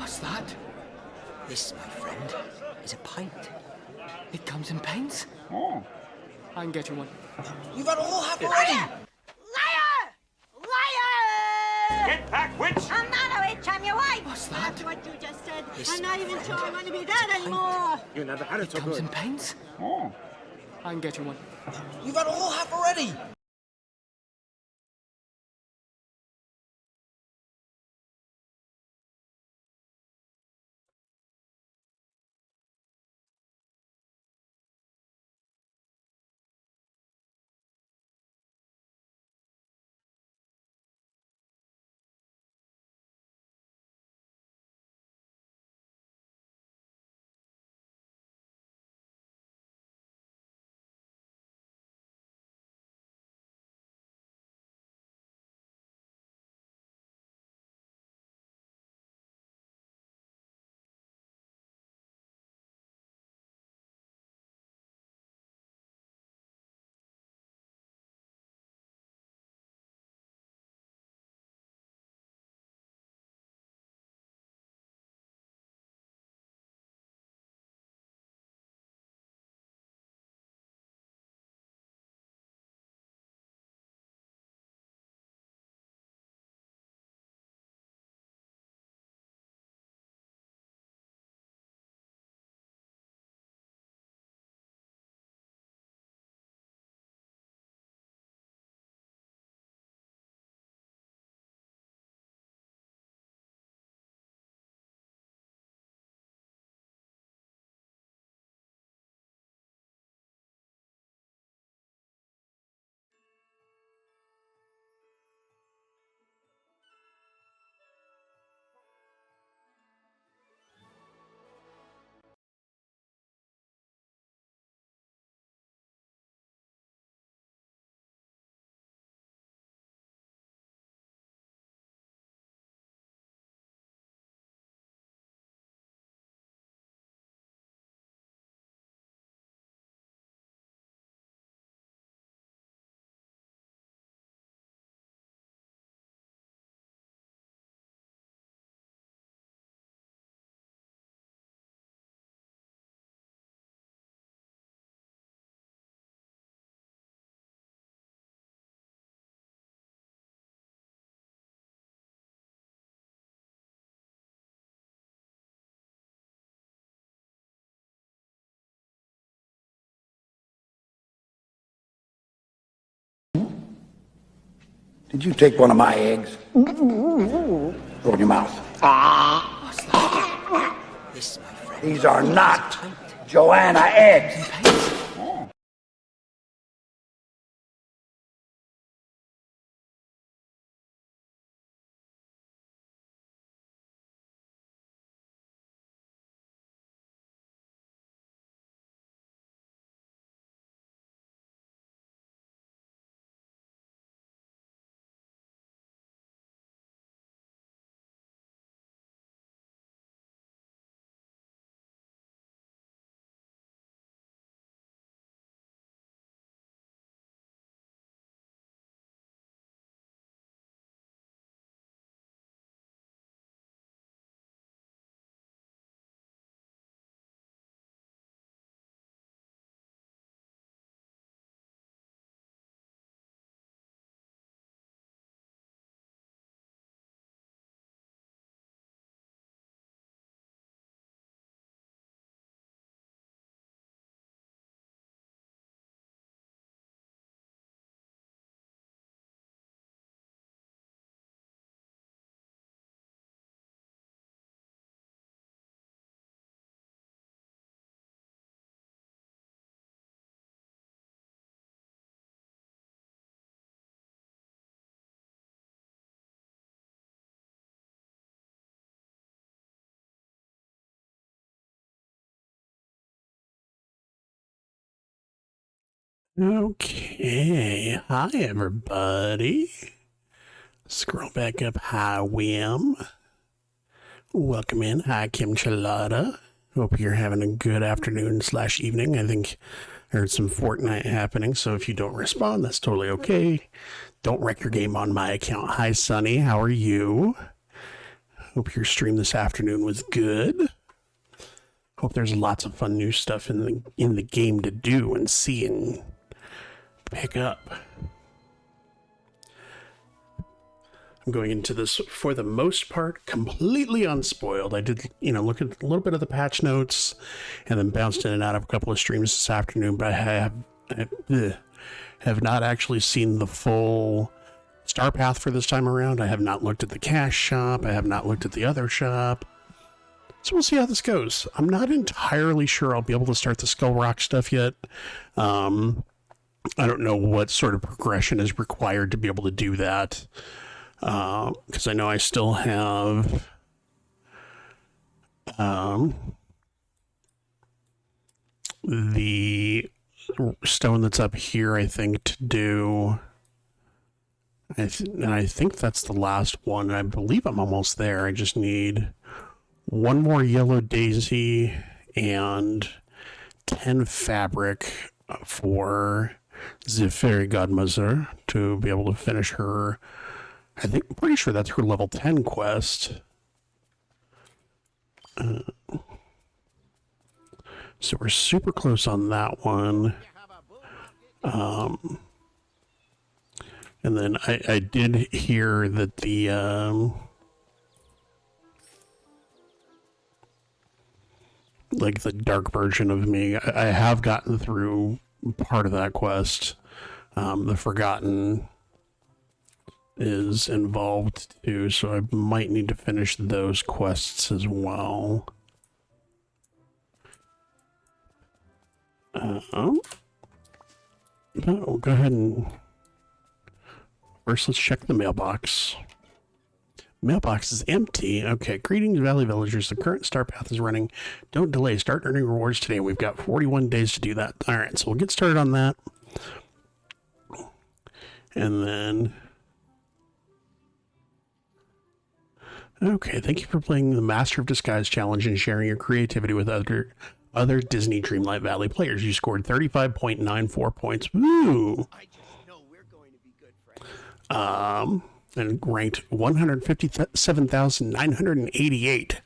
What's that? This, my friend, is a pint. It comes in pints? Oh. I'm getting one. You've had all half already! Liar! Liar! Get back, witch! I'm not a witch, I'm your wife. What's that? That's what you just said. This, I'm not my even friend, sure I want to be that anymore. You never had it so Comes good. in pints? Oh. I'm getting one. You've had all half already! Did you take one of my eggs? Throw it in your mouth. What's that? This, my friend, These are is a not pint. Joanna eggs. Pints? Okay. Hi, everybody. Scroll back up. Hi, Wim. Welcome in. Hi, Kim Chalada. Hope you're having a good afternoon / evening. I think I heard some Fortnite happening, so if you don't respond, that's totally okay. Don't wreck your game on my account. Hi, Sunny. How are you? Hope your stream this afternoon was good. Hope there's lots of fun new stuff in the game to do and see and pick up. I'm going into this, for the most part, completely unspoiled. I did, look at a little bit of the patch notes and then bounced in and out of a couple of streams this afternoon, but I have not actually seen the full Star Path for this time around. I have not looked at the cash shop. I have not looked at the other shop. So we'll see how this goes. I'm not entirely sure I'll be able to start the Skull Rock stuff yet. I don't know what sort of progression is required to be able to do that. Because I know I still have the stone that's up here, I think, to do. And I think that's the last one. I believe I'm almost there. I just need one more yellow daisy and 10 fabric for the fairy godmother to be able to finish her. I'm pretty sure that's her level 10 quest. So we're super close on that one. And then I did hear that the like the dark version of me, I have gotten through part of that quest. The Forgotten is involved too, so I might need to finish those quests as well. We'll go ahead and first let's check the mailbox. Mailbox is empty. Okay, greetings Valley Villagers. The current Star Path is running. Don't delay. Start earning rewards today. We've got 41 days to do that. All right, so we'll get started on that. And then okay, thank you for playing the Master of Disguise challenge and sharing your creativity with other Disney Dreamlight Valley players. You scored 35.94 points. Woo! I just know we're going to be good friends. And ranked 157,988.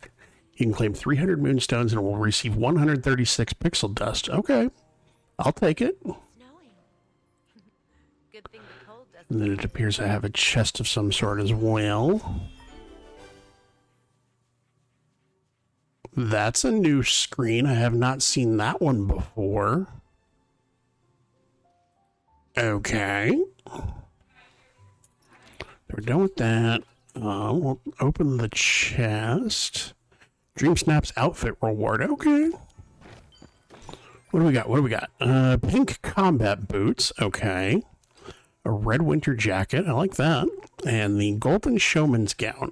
You can claim 300 moonstones and will receive 136 pixel dust. Okay, I'll take it. Good thing the cold doesn't. And then it appears I have a chest of some sort as well. That's a new screen. I have not seen that one before. Okay. We're done with that. We'll open the chest. Dream Snap's outfit reward. Okay. What do we got? What do we got? Pink combat boots. Okay. A red winter jacket. I like that. And the golden showman's gown.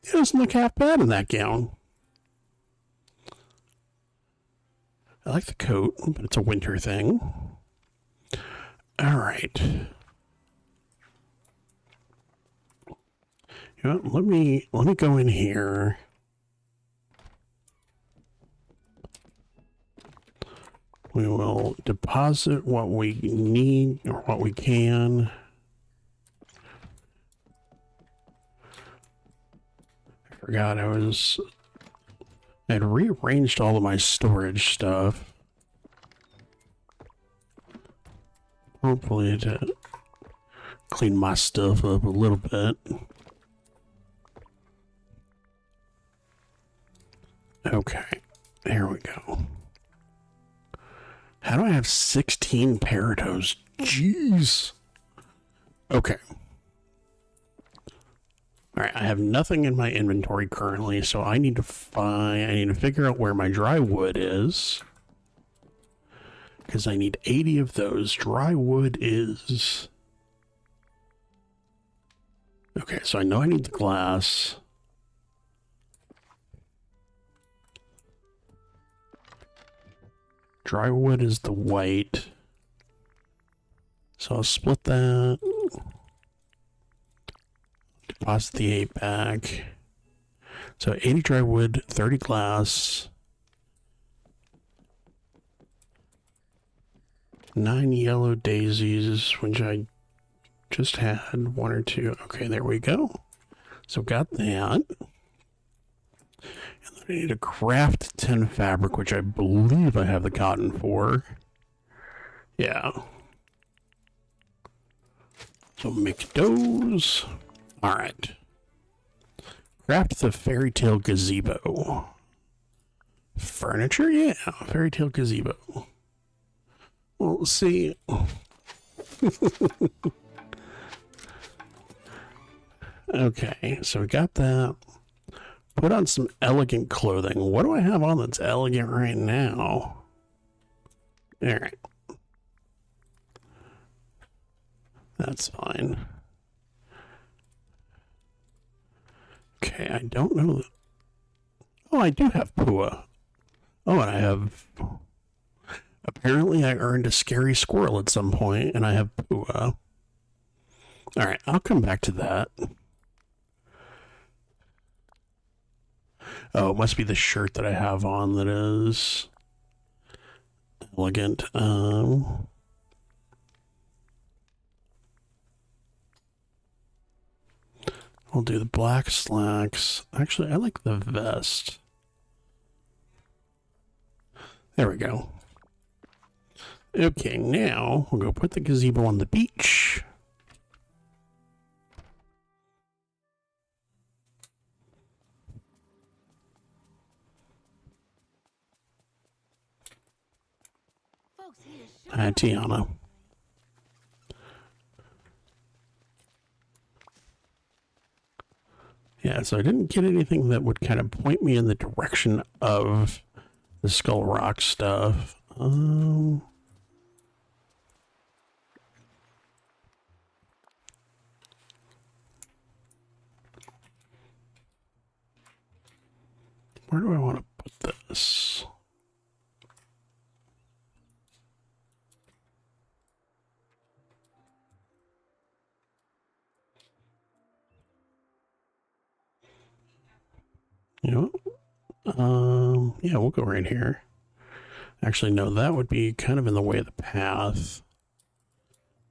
It doesn't look half bad in that gown. I like the coat, but it's a winter thing. All right. You know, let me go in here. We will deposit what we need or what we can. I forgot I'd rearranged all of my storage stuff. Hopefully to clean my stuff up a little bit. Okay, there we go. How do I have 16 Parados? Jeez. Okay. All right, I have nothing in my inventory currently, so I need to figure out where my dry wood is. Because I need 80 of those. Dry wood is... Okay, so I know I need the glass. Dry wood is the white. So I'll split that. Deposit the 8 back. So 80 dry wood, 30 glass. 9 yellow daisies, which I just had 1 or 2. Okay, there we go. So got that. And then I need to craft 10 fabric, which I believe I have the cotton for. Yeah. So make those. Alright. Craft the fairy tale gazebo. Furniture? Yeah, fairy tale gazebo. Well, see. Okay, so we got that. Put on some elegant clothing. What do I have on that's elegant right now? Alright. That's fine. Okay, I don't know. Oh, I do have Pua. Oh, and I have... Apparently I earned a scary squirrel at some point, and I have Pua. Alright, I'll come back to that. Oh, it must be the shirt that I have on that is elegant. We'll do the black slacks. Actually, I like the vest. There we go. Okay, now we'll go put the gazebo on the beach. Hi, Tiana. Yeah, so I didn't get anything that would kind of point me in the direction of the Skull Rock stuff. Where do I want to put this? You know, yeah, we'll go right here. Actually, no, that would be kind of in the way of the path.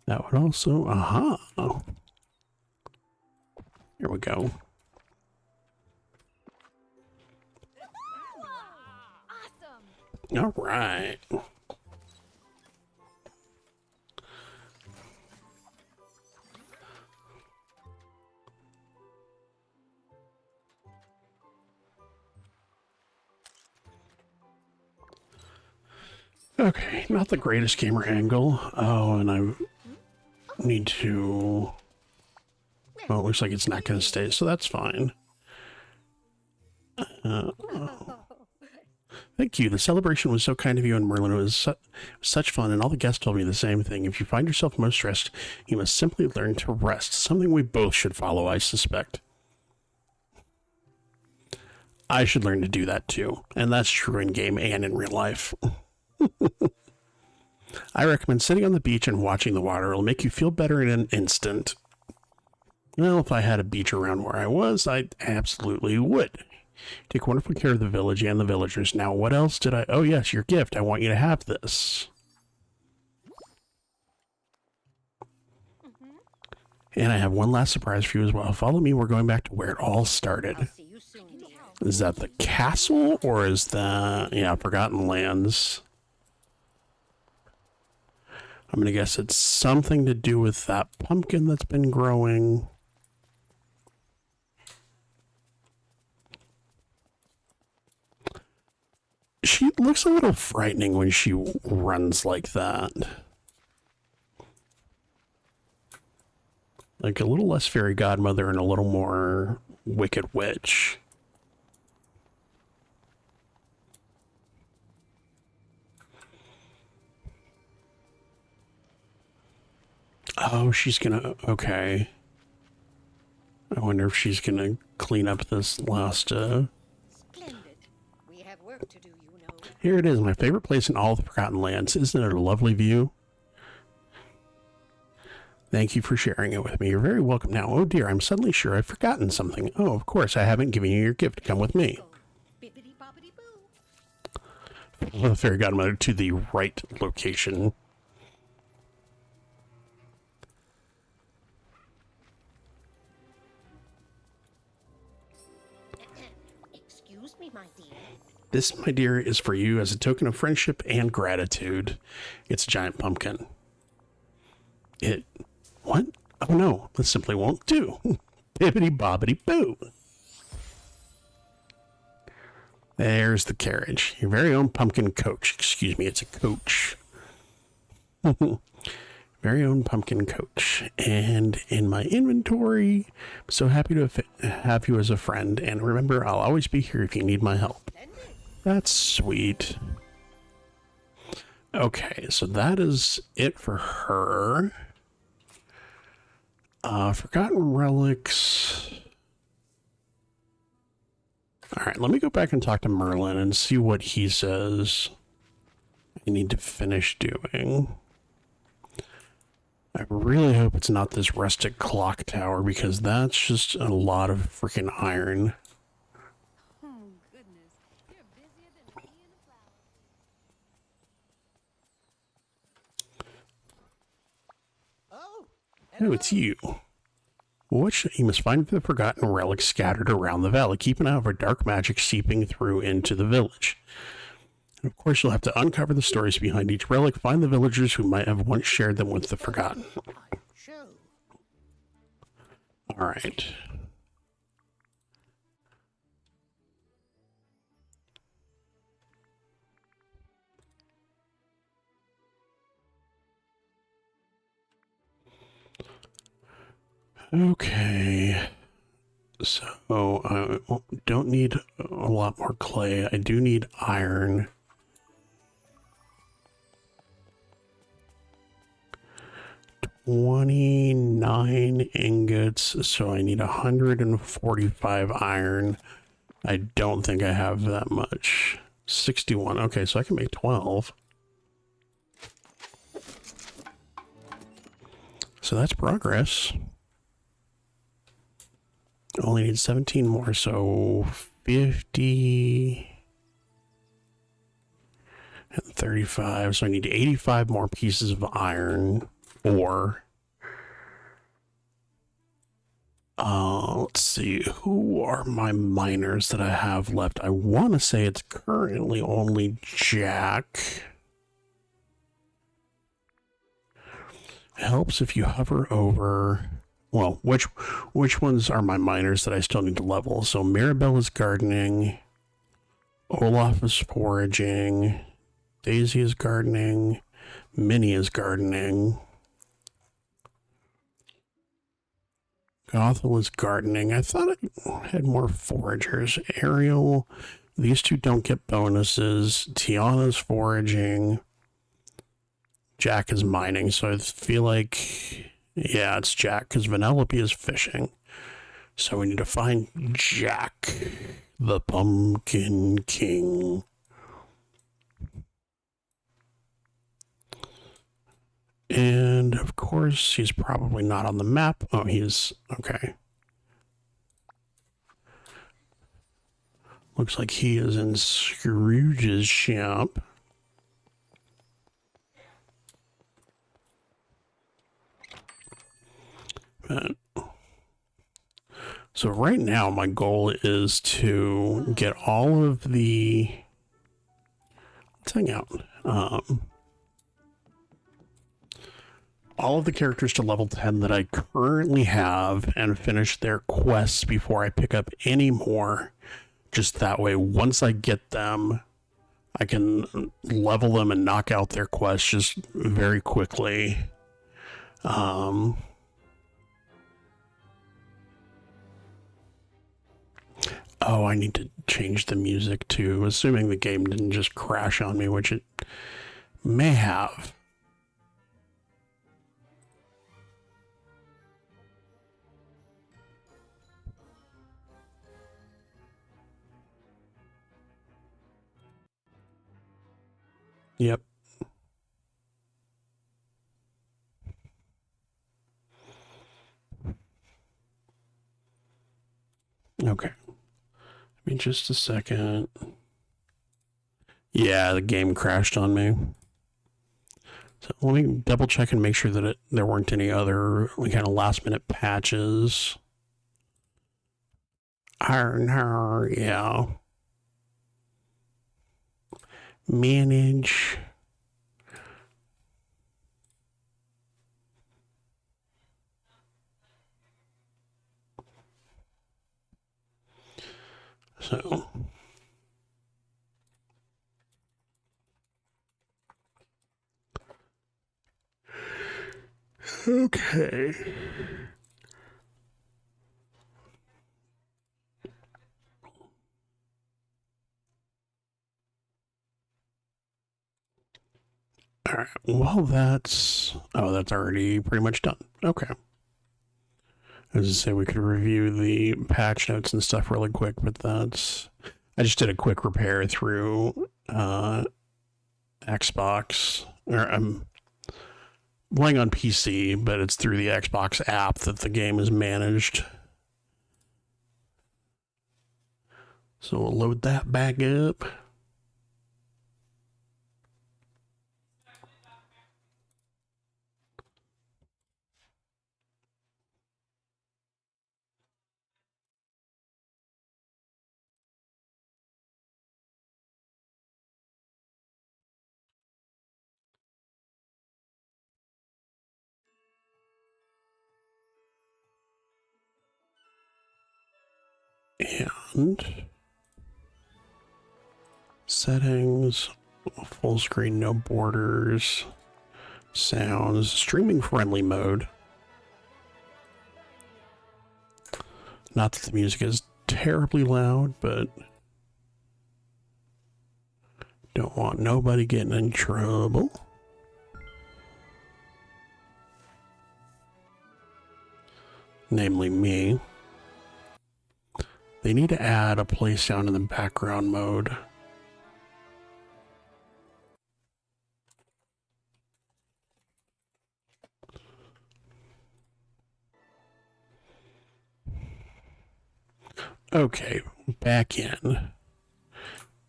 That would also, aha. Here we go. Awesome. All right. Okay, not the greatest camera angle. Oh, and I need to... Oh, it looks like it's not going to stay, so that's fine. Thank you. The celebration was so kind of you and Merlin. It was such fun, and all the guests told me the same thing. If you find yourself most stressed, you must simply learn to rest. Something we both should follow, I suspect. I should learn to do that too, and that's true in game and in real life. I recommend sitting on the beach and watching the water. It'll make you feel better in an instant. Well, if I had a beach around where I was, I absolutely would. Take wonderful care of the village and the villagers. Now, what else did I... Oh, yes, your gift. I want you to have this. And I have one last surprise for you as well. Follow me. We're going back to where it all started. Is that the castle, or is that... Yeah, Forgotten Lands. I'm going to guess it's something to do with that pumpkin that's been growing. She looks a little frightening when she runs like that. Like a little less fairy godmother and a little more wicked witch. Oh, she's gonna... Okay. I wonder if she's gonna clean up this last... Splendid. We have work to do, you know. Here it is, my favorite place in all of the Forgotten Lands. Isn't it a lovely view? Thank you for sharing it with me. You're very welcome now. Oh dear, I'm suddenly sure I've forgotten something. Oh, of course, I haven't given you your gift. Come with me. Bippity-boppity-boo. Follow the fairy godmother to the right location. me, my dear. This, my dear, is for you as a token of friendship and gratitude. It's a giant pumpkin. What? Oh no, this simply won't do. Bibbidi bobbidi boo. There's the carriage. Your very own pumpkin coach. Excuse me, it's a coach. Very own pumpkin coach. And in my inventory, I'm so happy to have you as a friend. And remember, I'll always be here if you need my help. That's sweet. Okay, so that is it for her. Forgotten relics. Alright, let me go back and talk to Merlin and see what he says I need to finish doing. I really hope it's not this rustic clock tower, because that's just a lot of freaking iron. Oh, goodness. You're busier than a bee in a flower. Oh, it's you. You must find the forgotten relics scattered around the valley. Keep an eye out for dark magic seeping through into the village. And of course, you'll have to uncover the stories behind each relic, find the villagers who might have once shared them with the forgotten. All right. Okay, so I don't need a lot more clay. I do need iron. $29 ingots, so I need 145 iron. I don't think I have that much. 61. Okay, so I can make 12. So that's progress. Only need 17 more, so 50 and 35. So I need 85 more pieces of iron ore. Let's see, who are my miners that I have left? I want to say it's currently only Jack. Helps if you hover over. Well, which ones are my miners that I still need to level? So Mirabelle is gardening, Olaf is foraging, Daisy is gardening, Minnie is gardening, Gothel is gardening. I thought I had more foragers. Ariel, these two don't get bonuses. Tiana's foraging. Jack is mining, so I feel like... yeah, it's Jack, because Vanellope is fishing. So we need to find Jack, the Pumpkin King. And, of course, he's probably not on the map. Oh, he is. Okay. Looks like he is in Scrooge's shop. So right now my goal is to get all of the, let's hang out, all of the characters to level 10 that I currently have and finish their quests before I pick up any more. Just that way, once I get them, I can level them and knock out their quests just very quickly. Oh, I need to change the music too, assuming the game didn't just crash on me, which it may have. Yep. Okay. Give me just a second. Yeah, the game crashed on me. So let me double check and make sure that there weren't any other kind of last minute patches. Yeah. Manage. So. Okay. All right. Well, that's already pretty much done. Okay. As I say, we could review the patch notes and stuff really quick, but I just did a quick repair through Xbox, or I'm playing on PC, but it's through the Xbox app that the game is managed. So we'll load that back up. And settings, full screen, no borders, sounds, streaming friendly mode. Not that the music is terribly loud, but don't want nobody getting in trouble. Namely me. They need to add a play sound in the background mode. Okay, back in.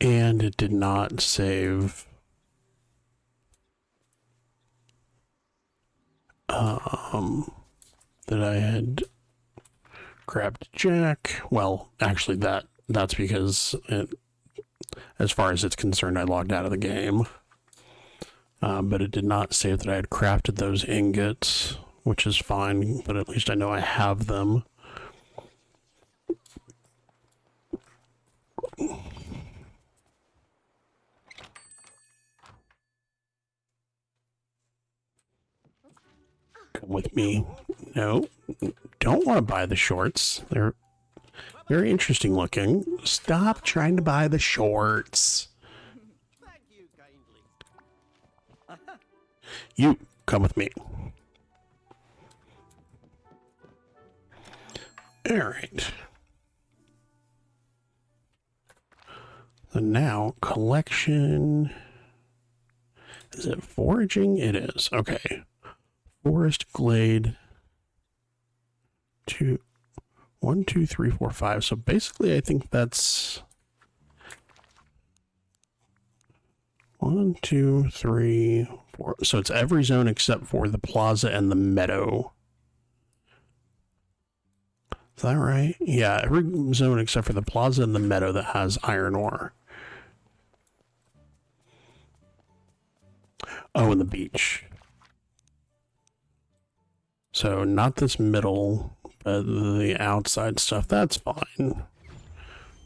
And it did not save that I had grabbed Jack. Well, actually that's because as far as it's concerned, I logged out of the game. But it did not save that I had crafted those ingots, which is fine, but at least I know I have them. Come with me. No, don't want to buy the shorts. They're very interesting looking. Stop trying to buy the shorts. You come with me. All right. So now collection. Is it foraging? It is. Okay. Forest glade. 1, 2, 3, 4, 5. So basically, I think that's 1, 2, 3, 4. So it's every zone except for the plaza and the meadow. Is that right? Yeah, every zone except for the plaza and the meadow that has iron ore. Oh, and the beach. So not this middle, but the outside stuff. That's fine.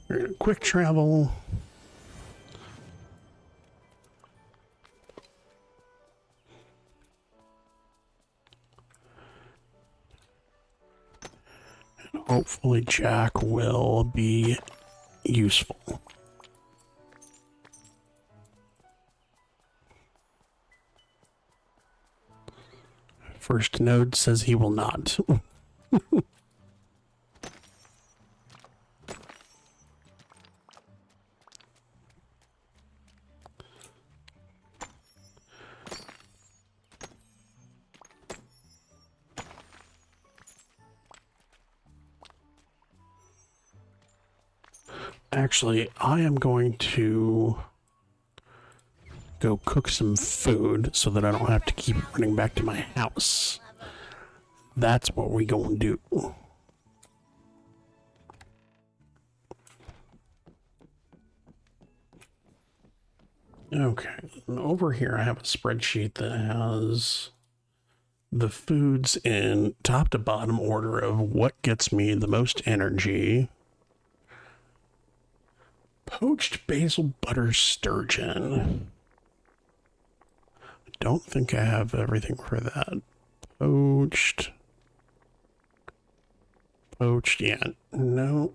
We're gonna quick travel. And hopefully Jack will be useful. First node says he will not. Actually, I am going to go cook some food so that I don't have to keep running back to my house. That's what we gonna do. Okay, and over here I have a spreadsheet that has the foods in top to bottom order of what gets me the most energy. Poached basil butter sturgeon. I don't think I have everything for that. Poached, yeah, no.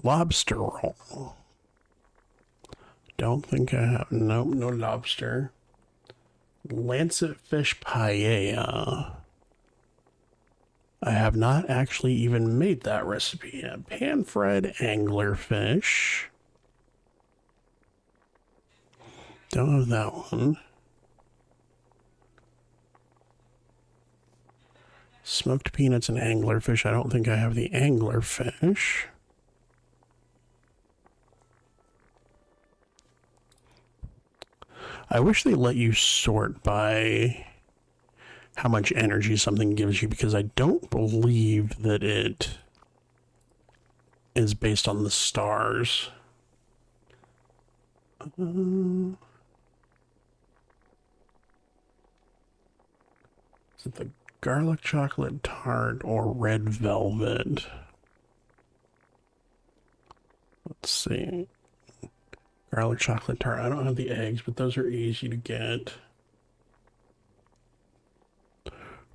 Lobster roll. Don't think I have, nope, no lobster. Lancet fish paella. I have not actually even made that recipe yet. Pan-fried anglerfish. Don't have that one. Smoked peanuts and anglerfish. I don't think I have the anglerfish. I wish they let you sort by how much energy something gives you, because I don't believe that it is based on the stars. Is it the garlic chocolate tart or red velvet? Let's see. Garlic chocolate tart. I don't have the eggs, but those are easy to get.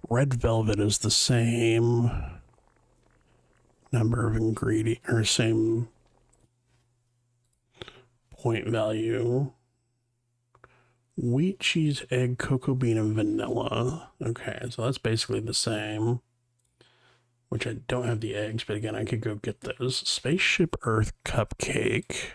Red velvet is the same number of ingredients, or same point value. Wheat, cheese, egg, cocoa bean, and vanilla. Okay, so that's basically the same. Which I don't have the eggs, but again, I could go get those. Spaceship Earth cupcake.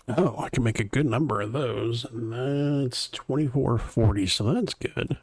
Oh, I can make a good number of those. And that's 2440, so that's good.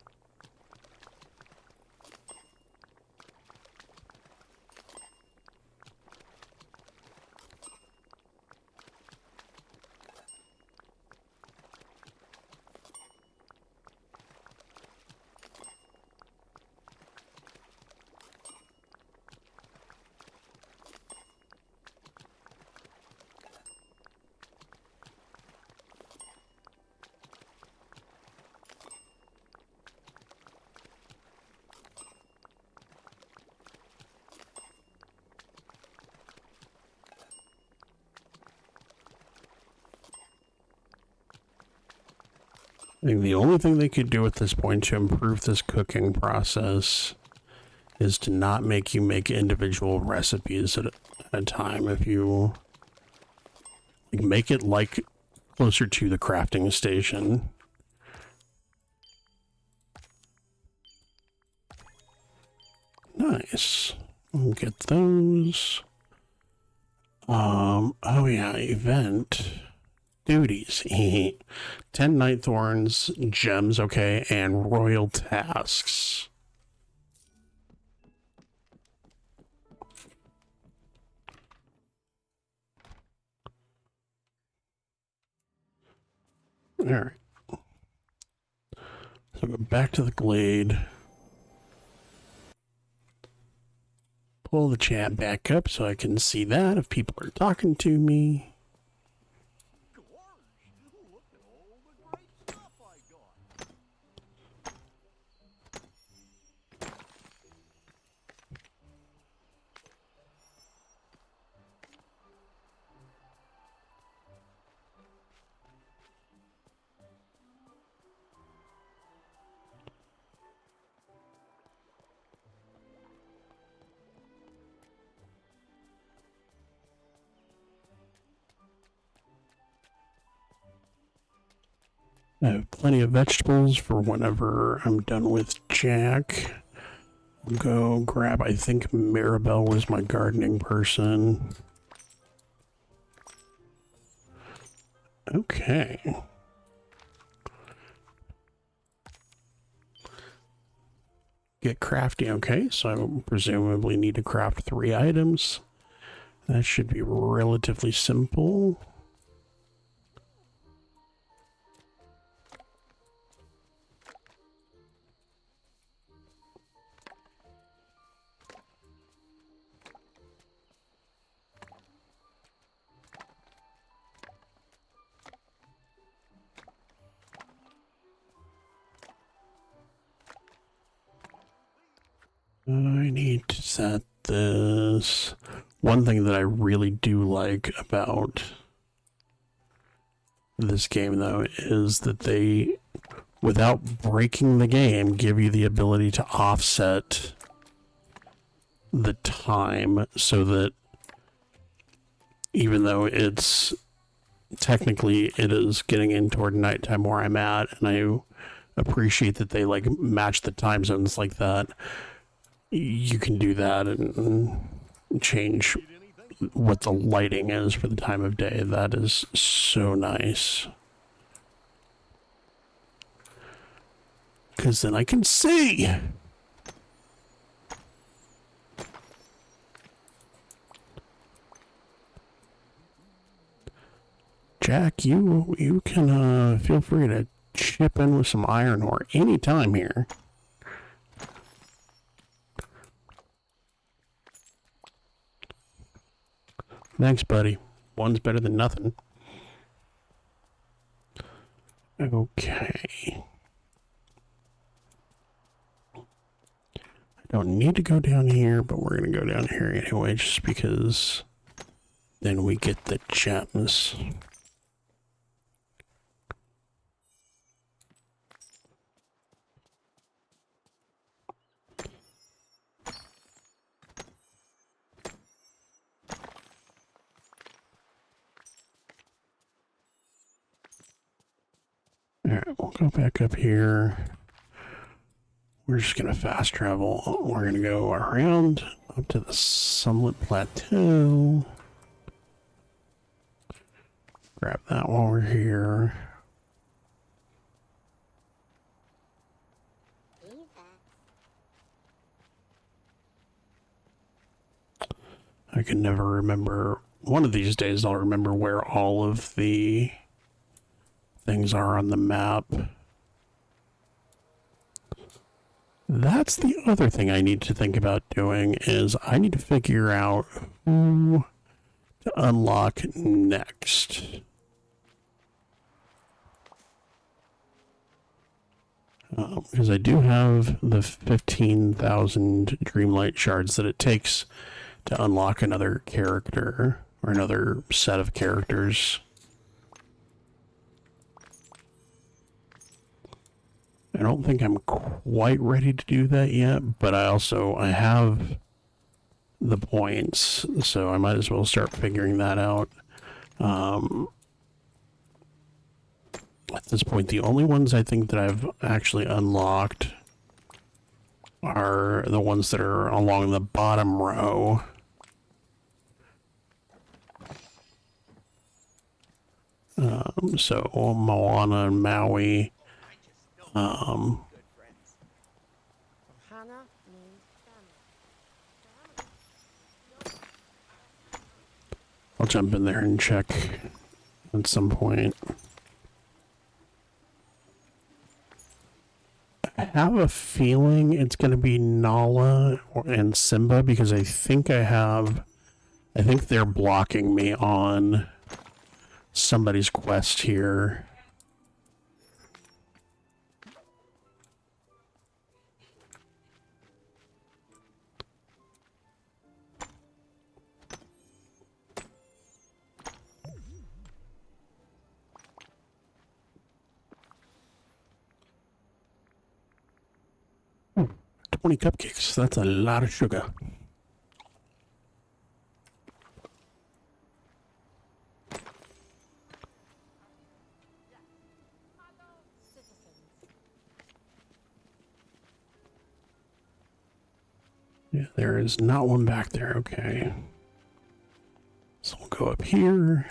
I think the only thing they could do at this point to improve this cooking process is to not make you make individual recipes at a time. If you make it like closer to the crafting station. Nice. We'll get those. Oh yeah, event. Duties. 10 night thorns, gems, okay, and royal tasks. Alright. So go back to the glade. Pull the chat back up so I can see that if people are talking to me. I have plenty of vegetables for whenever I'm done with Jack. I'll go grab, I think Maribel was my gardening person. Okay. Get crafty, okay, so I presumably need to craft 3 items. That should be relatively simple. I need to set this. One thing that I really do like about this game, though, is that they, without breaking the game, give you the ability to offset the time so that even though it's technically it is getting in toward nighttime where I'm at, and I appreciate that they like match the time zones like that, you can do that and change what the lighting is for the time of day. That is so nice. Because then I can see. Jack, you can feel free to chip in with some iron ore anytime here. Thanks, buddy. One's better than nothing. Okay. I don't need to go down here, but we're going to go down here anyway, just because then we get the gems. Alright, we'll go back up here. We're just going to fast travel. We're going to go around up to the Summit Plateau. Grab that while we're here. I can never remember. One of these days I'll remember where all of the things are on the map. That's the other thing I need to think about doing, is I need to figure out who to unlock next. Because I do have the 15,000 Dreamlight shards that it takes to unlock another character, or another set of characters. I don't think I'm quite ready to do that yet, but I have the points, so I might as well start figuring that out. At this point, the only ones I think that I've actually unlocked are the ones that are along the bottom row. So Moana and Maui. Hana means family. I'll jump in there and check at some point. I have a feeling it's going to be Nala and Simba, because I think they're blocking me on somebody's quest here. Hmm, 20 cupcakes, that's a lot of sugar. Yeah, there is not one back there. Okay. So we'll go up here.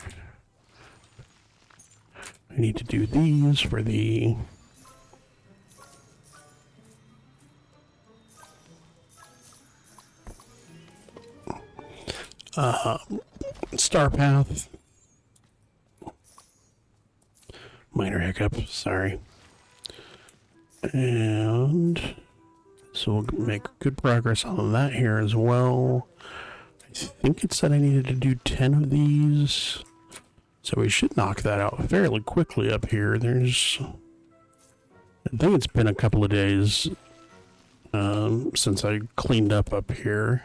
I need to do these for the... Star Path. Minor hiccup, sorry. And... so we'll make good progress on that here as well. I think it said I needed to do 10 of these. So we should knock that out fairly quickly up here. I think it's been a couple of days since I cleaned up here.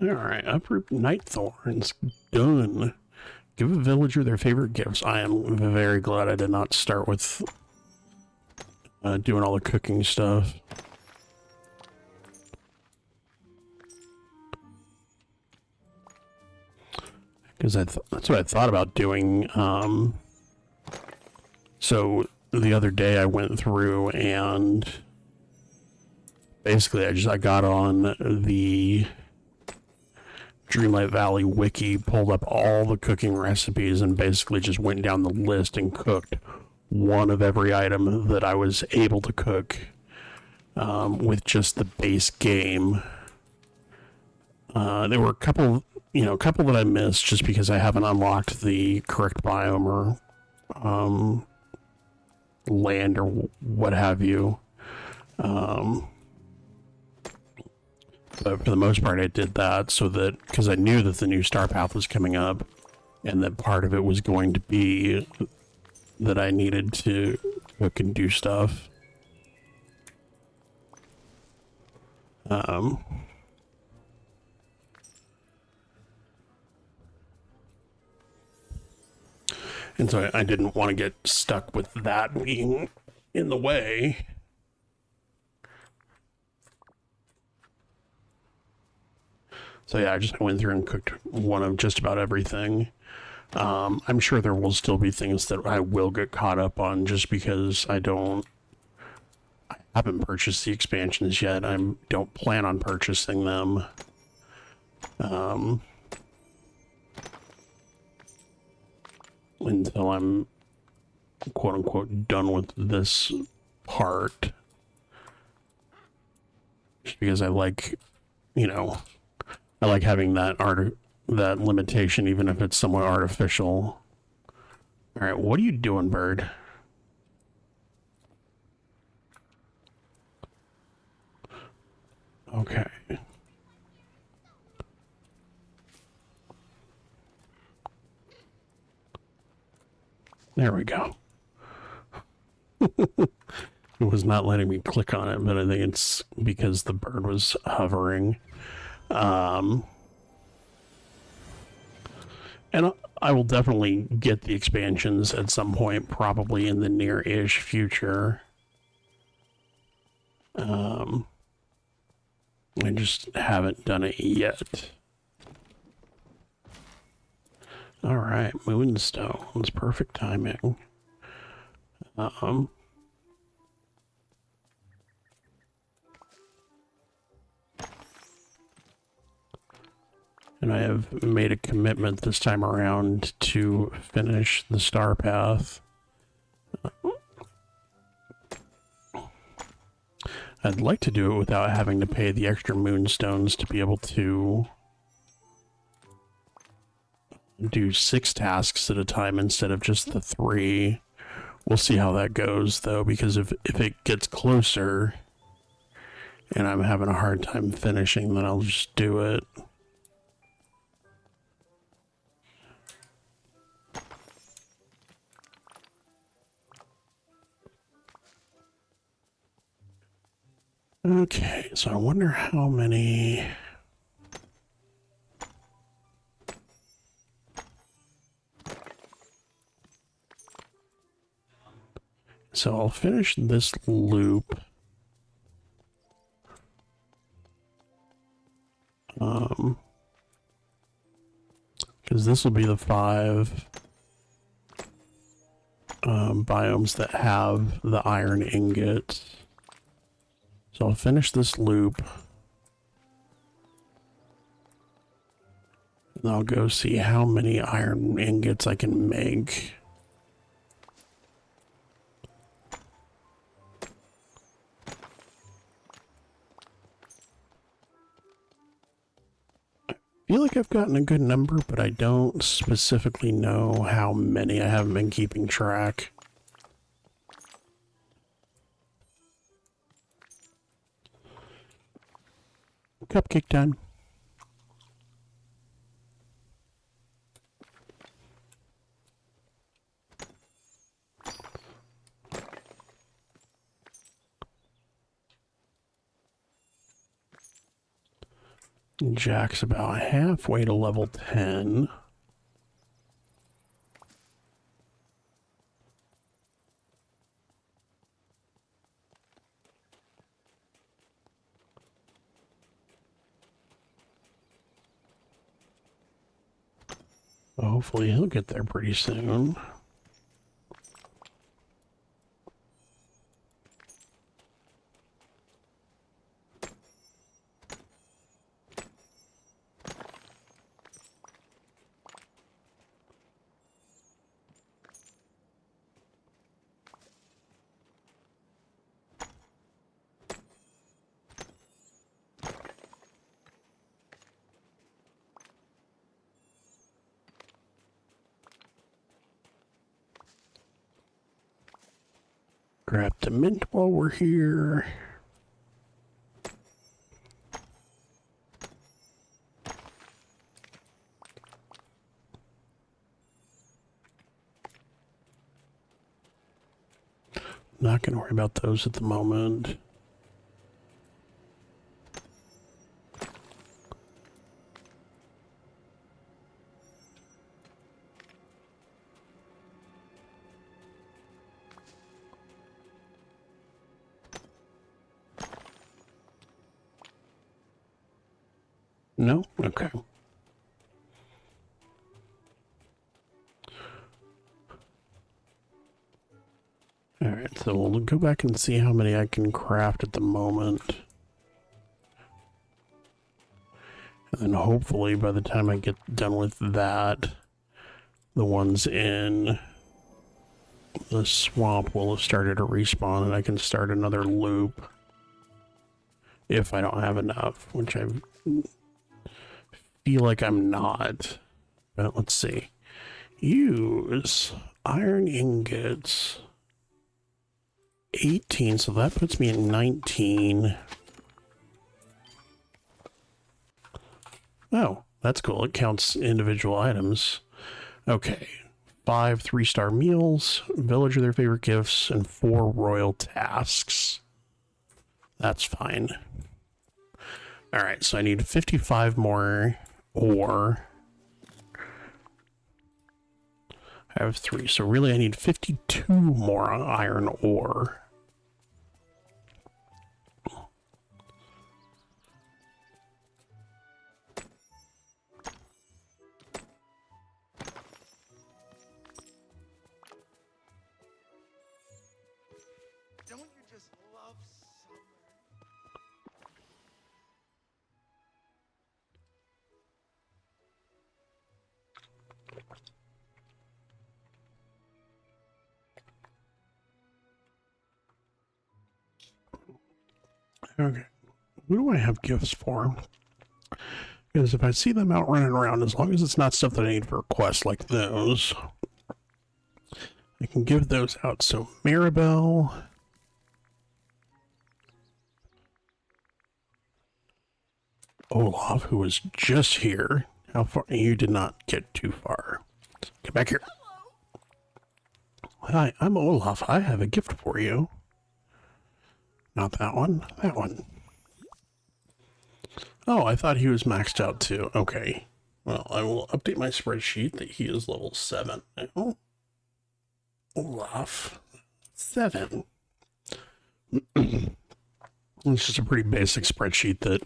Alright, uproot night thorns. Done. Give a villager their favorite gifts. I am very glad I did not start with doing all the cooking stuff. Because that's what I thought about doing. So the other day I went through and basically I got on the Dreamlight Valley wiki, pulled up all the cooking recipes, and basically just went down the list and cooked one of every item that I was able to cook with just the base game. There were a couple that I missed just because I haven't unlocked the correct biome or land or what have you. But for the most part, I did that so that, because I knew that the new star path was coming up, and that part of it was going to be that I needed to cook and do stuff. And so I didn't want to get stuck with that being in the way. So yeah, I just went through and cooked one of just about everything. I'm sure there will still be things that I will get caught up on just because I haven't purchased the expansions yet. I don't plan on purchasing them. Until I'm quote unquote done with this part. Just because I like, I like having that limitation, even if it's somewhat artificial. All right, what are you doing, bird? Okay. There we go. It was not letting me click on it, but I think it's because the bird was hovering. And I will definitely get the expansions at some point, probably in the near-ish future. I just haven't done it yet. Alright, Moonstone. It's perfect timing. And I have made a commitment this time around to finish the star path. I'd like to do it without having to pay the extra moonstones to be able to do 6 tasks at a time instead of just the 3. We'll see how that goes, though, because if it gets closer and I'm having a hard time finishing, then I'll just do it. Okay, so I wonder how many... So I'll finish this loop. Because this will be the 5 biomes that have the iron ingots. So I'll finish this loop. And I'll go see how many iron ingots I can make. Feel like I've gotten a good number, but I don't specifically know how many. I haven't been keeping track. Cupcake done. Jack's about halfway to level 10. Hopefully he'll get there pretty soon. Grab the mint while we're here. Not going to worry about those at the moment. No? Okay. Alright, so we'll go back and see how many I can craft at the moment. And then hopefully by the time I get done with that, the ones in the swamp will have started to respawn and I can start another loop. If I don't have enough, which I feel like I'm not. But let's see. Use iron ingots. 18, so that puts me at 19. Oh, that's cool. It counts individual items. Okay. 5 3-star meals, villager their favorite gifts, and 4 royal tasks. That's fine. Alright, so I need 55 more ore. I have 3, so really I need 52 more iron ore. Don't you just love summer? Okay, who do I have gifts for? Because if I see them out running around, as long as it's not stuff that I need for quests like those, I can give those out. So Maribel, Olaf, who was just here. How far? You did not get too far. Get back here. Hi, I'm Olaf. I have a gift for you. Not that one. That one. Oh, I thought he was maxed out too. Okay. Well, I will update my spreadsheet that he is level 7 now. Olaf. 7. It's just a pretty basic spreadsheet that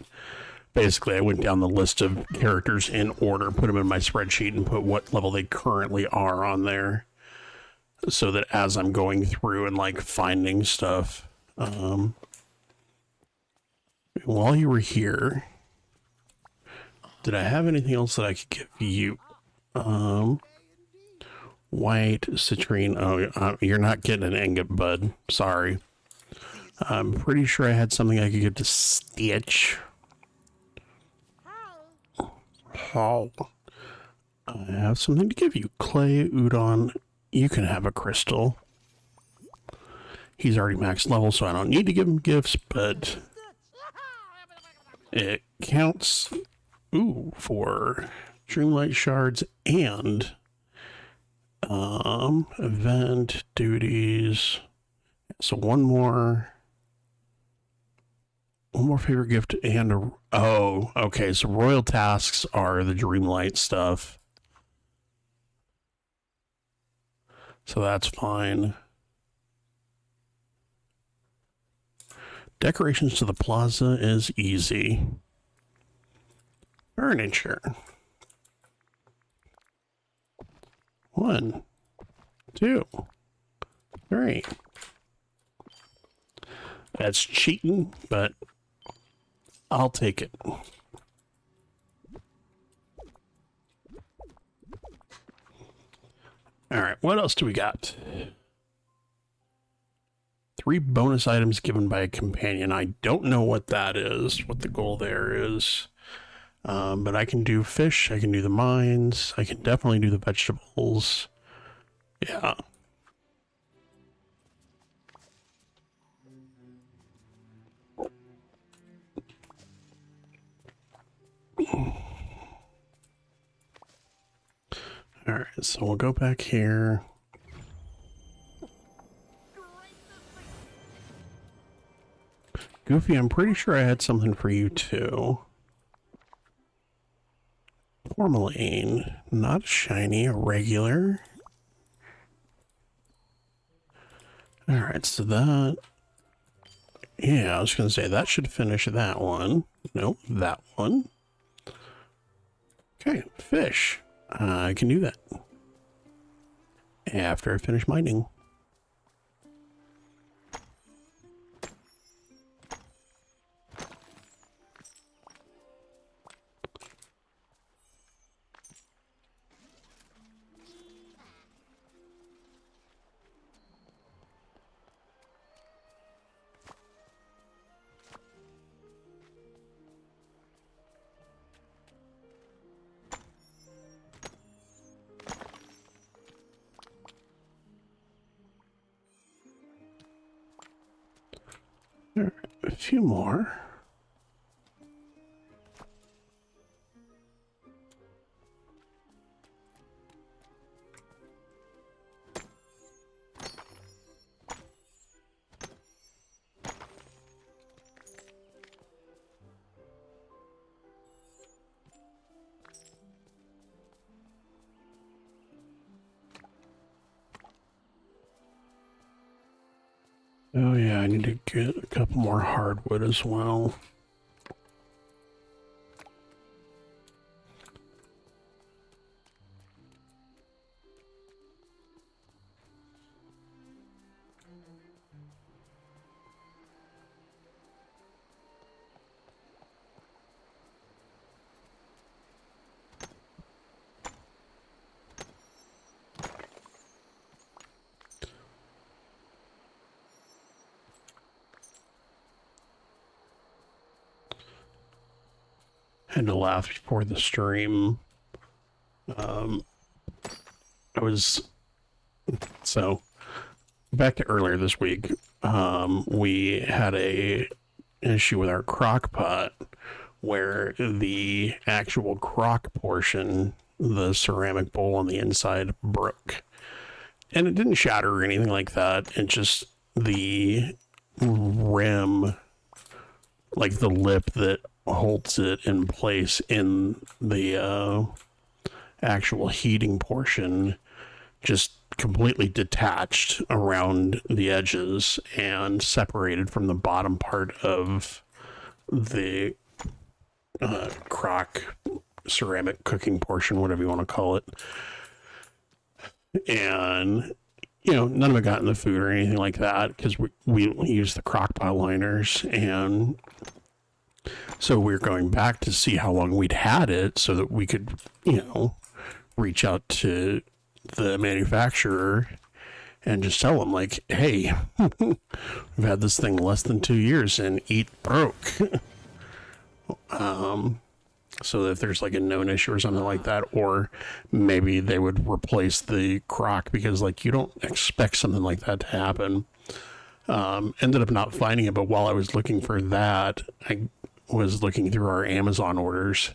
basically I went down the list of characters in order, put them in my spreadsheet, and put what level they currently are on there. So that as I'm going through and like finding stuff, while you were here, did I have anything else that I could give you? White, citrine. Oh, you're not getting an ingot, bud. Sorry. I'm pretty sure I had something I could give to Stitch. call. I have something to give you. Clay, Udon, you can have a crystal. He's already max level, so I don't need to give him gifts, but it counts, for Dreamlight shards and event duties. So one more favorite gift and okay, so royal tasks are the Dreamlight stuff. So that's fine. Decorations to the plaza is easy. Furniture. 1, 2, 3. That's cheating, but I'll take it. All right, what else do we got? 3 bonus items given by a companion. I don't know what that is, what the goal there is. But I can do fish, I can do the mines, I can definitely do the vegetables. Yeah. Alright, so we'll go back here. Goofy, I'm pretty sure I had something for you too. Tourmaline, not a shiny, a regular. Alright, so that... Yeah, I was going to say, that should finish that one. Nope, that one. Okay, fish. I can do that. After I finish mining. A few more. Oh yeah, I need to get a couple more hardwood as well. Had to laugh before the stream. So back to earlier this week, we had a issue with our crock pot where the actual crock portion, the ceramic bowl on the inside, broke. And it didn't shatter or anything like that. It just, the rim, like the lip that holds it in place in the actual heating portion, just completely detached around the edges and separated from the bottom part of the crock ceramic cooking portion, whatever you want to call it. And none of it got in the food or anything like that because we use the crock pot liners. And so we're going back to see how long we'd had it so that we could, reach out to the manufacturer and just tell them, like, hey, we've had this thing less than 2 years and it broke. So if there's like a known issue or something like that, or maybe they would replace the crock because like you don't expect something like that to happen. Ended up not finding it, but while I was looking for that, I was looking through our Amazon orders,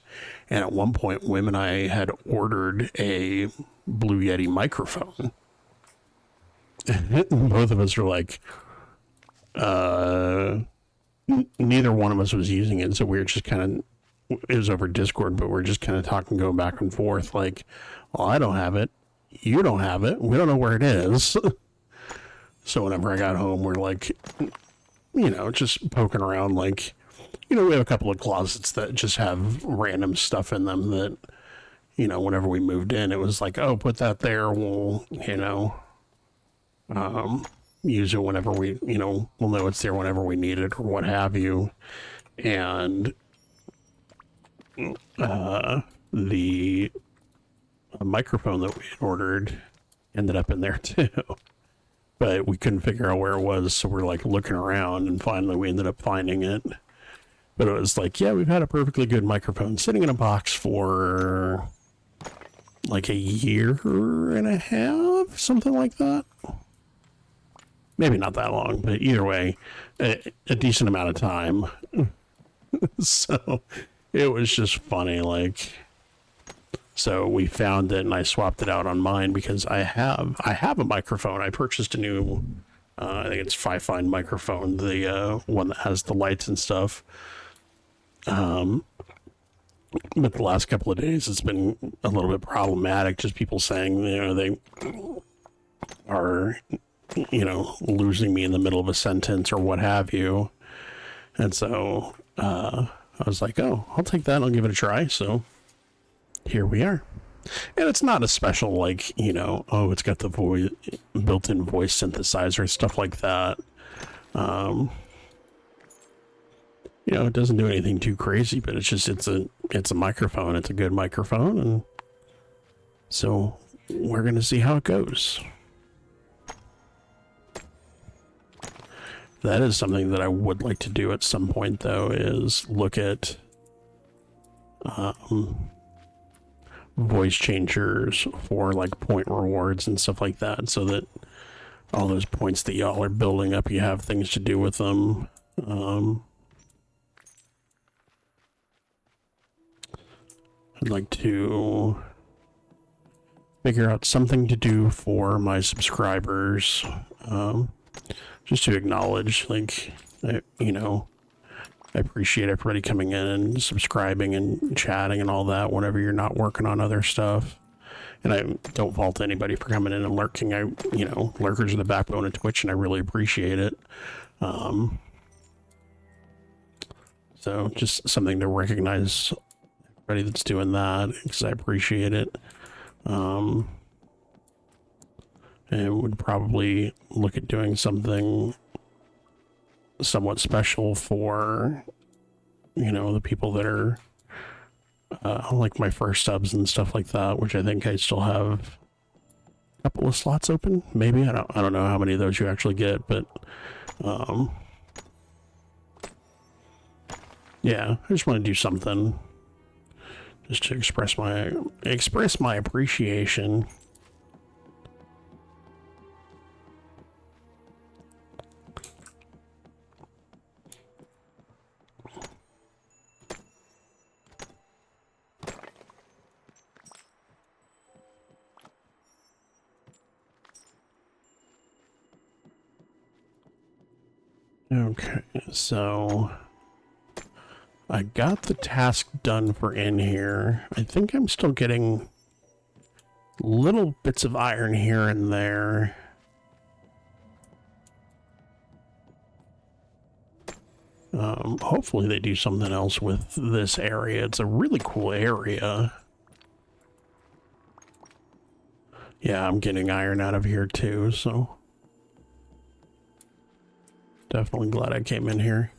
and at one point, Wim and I had ordered a Blue Yeti microphone. Both of us were like, neither one of us was using it, so we were just kind of, it was over Discord, but we're just kind of talking, going back and forth, like, well, I don't have it, you don't have it, we don't know where it is. So whenever I got home, we're like, just poking around, like, we have a couple of closets that just have random stuff in them that, whenever we moved in, it was like, oh, put that there, we'll, use it whenever we, we'll know it's there whenever we need it or what have you. And the microphone that we had ordered ended up in there too. But we couldn't figure out where it was, so we're like looking around, and finally we ended up finding it. But it was like, yeah, we've had a perfectly good microphone sitting in a box for like a year and a half, something like that. Maybe not that long, but either way, a decent amount of time. So it was just funny, like. So we found it, and I swapped it out on mine because I have a microphone. I purchased a new, I think it's Fifine microphone, the one that has the lights and stuff. But the last couple of days, it's been a little bit problematic. Just people saying, they are, losing me in the middle of a sentence or what have you. And so I was like, oh, I'll take that. I'll give it a try. So here we are. And it's not a special, like, oh, it's got the built-in voice synthesizer, stuff like that. It doesn't do anything too crazy, but it's a microphone. It's a good microphone, and so we're going to see how it goes. That is something that I would like to do at some point, though, is look at voice changers for like point rewards and stuff like that, so that all those points that y'all are building up, you have things to do with them. I'd like to figure out something to do for my subscribers, just to acknowledge, like, I appreciate everybody coming in and subscribing and chatting and all that whenever you're not working on other stuff. And I don't fault anybody for coming in and lurking. Lurkers are the backbone of Twitch, and I really appreciate it. So just something to recognize everybody that's doing that, because I appreciate it. And would probably look at doing something somewhat special for, the people that are like my first subs and stuff like that, which I think I still have a couple of slots open. Maybe I don't know how many of those you actually get, but yeah, I just want to do something just to express my appreciation. Okay, so I got the task done for in here. I think I'm still getting little bits of iron here and there. Hopefully they do something else with this area. It's a really cool area. Yeah, I'm getting iron out of here too, so definitely glad I came in here.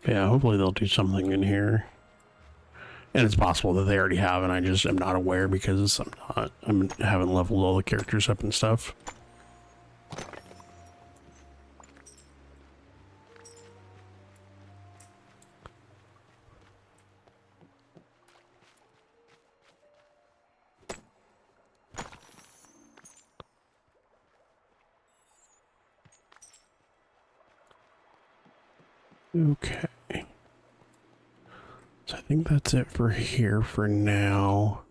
Yeah, hopefully they'll do something in here. And it's possible that they already have, and I just am not aware because I haven't leveled all the characters up and stuff. Okay. So I think that's it for here for now.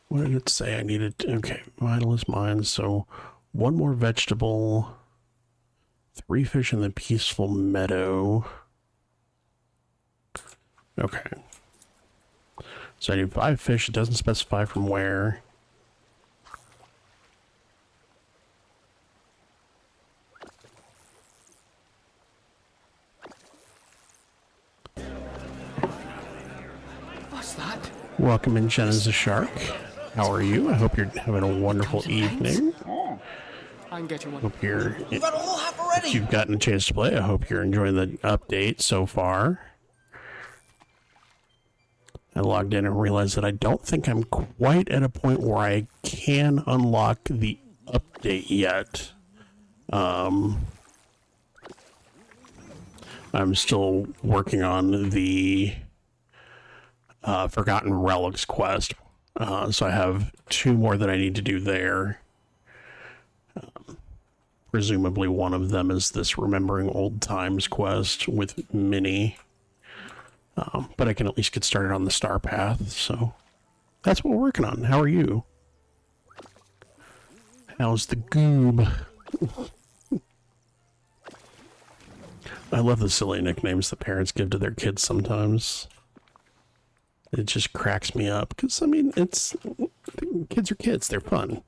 What did it say I needed? Okay, Vitalist Mines. So 1 more vegetable, 3 fish in the peaceful meadow. Okay. So I need 5 fish. It doesn't specify from where. What's that? Welcome in, Jen as a Shark. How are you? I hope you're having a wonderful evening. I'm getting one. Hope you're, You got a whole half already. if you've gotten a chance to play, I hope you're enjoying the update so far. I logged in and realized that I don't think I'm quite at a point where I can unlock the update yet. I'm still working on the Forgotten Relics quest. So I have 2 more that I need to do there. Presumably one of them is this Remembering Old Times quest with Minnie. But I can at least get started on the Star Path, so that's what we're working on. How are you? How's the goob? I love the silly nicknames that parents give to their kids sometimes. It just cracks me up, because, I mean, kids are kids, they're fun.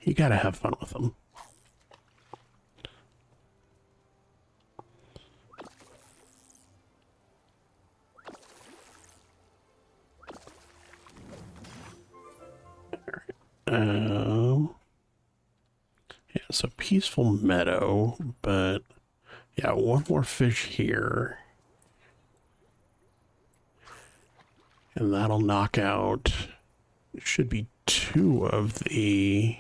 You gotta have fun with them. Yeah, so peaceful meadow, but yeah, 1 more fish here. And that'll knock out, it should be 2 of the...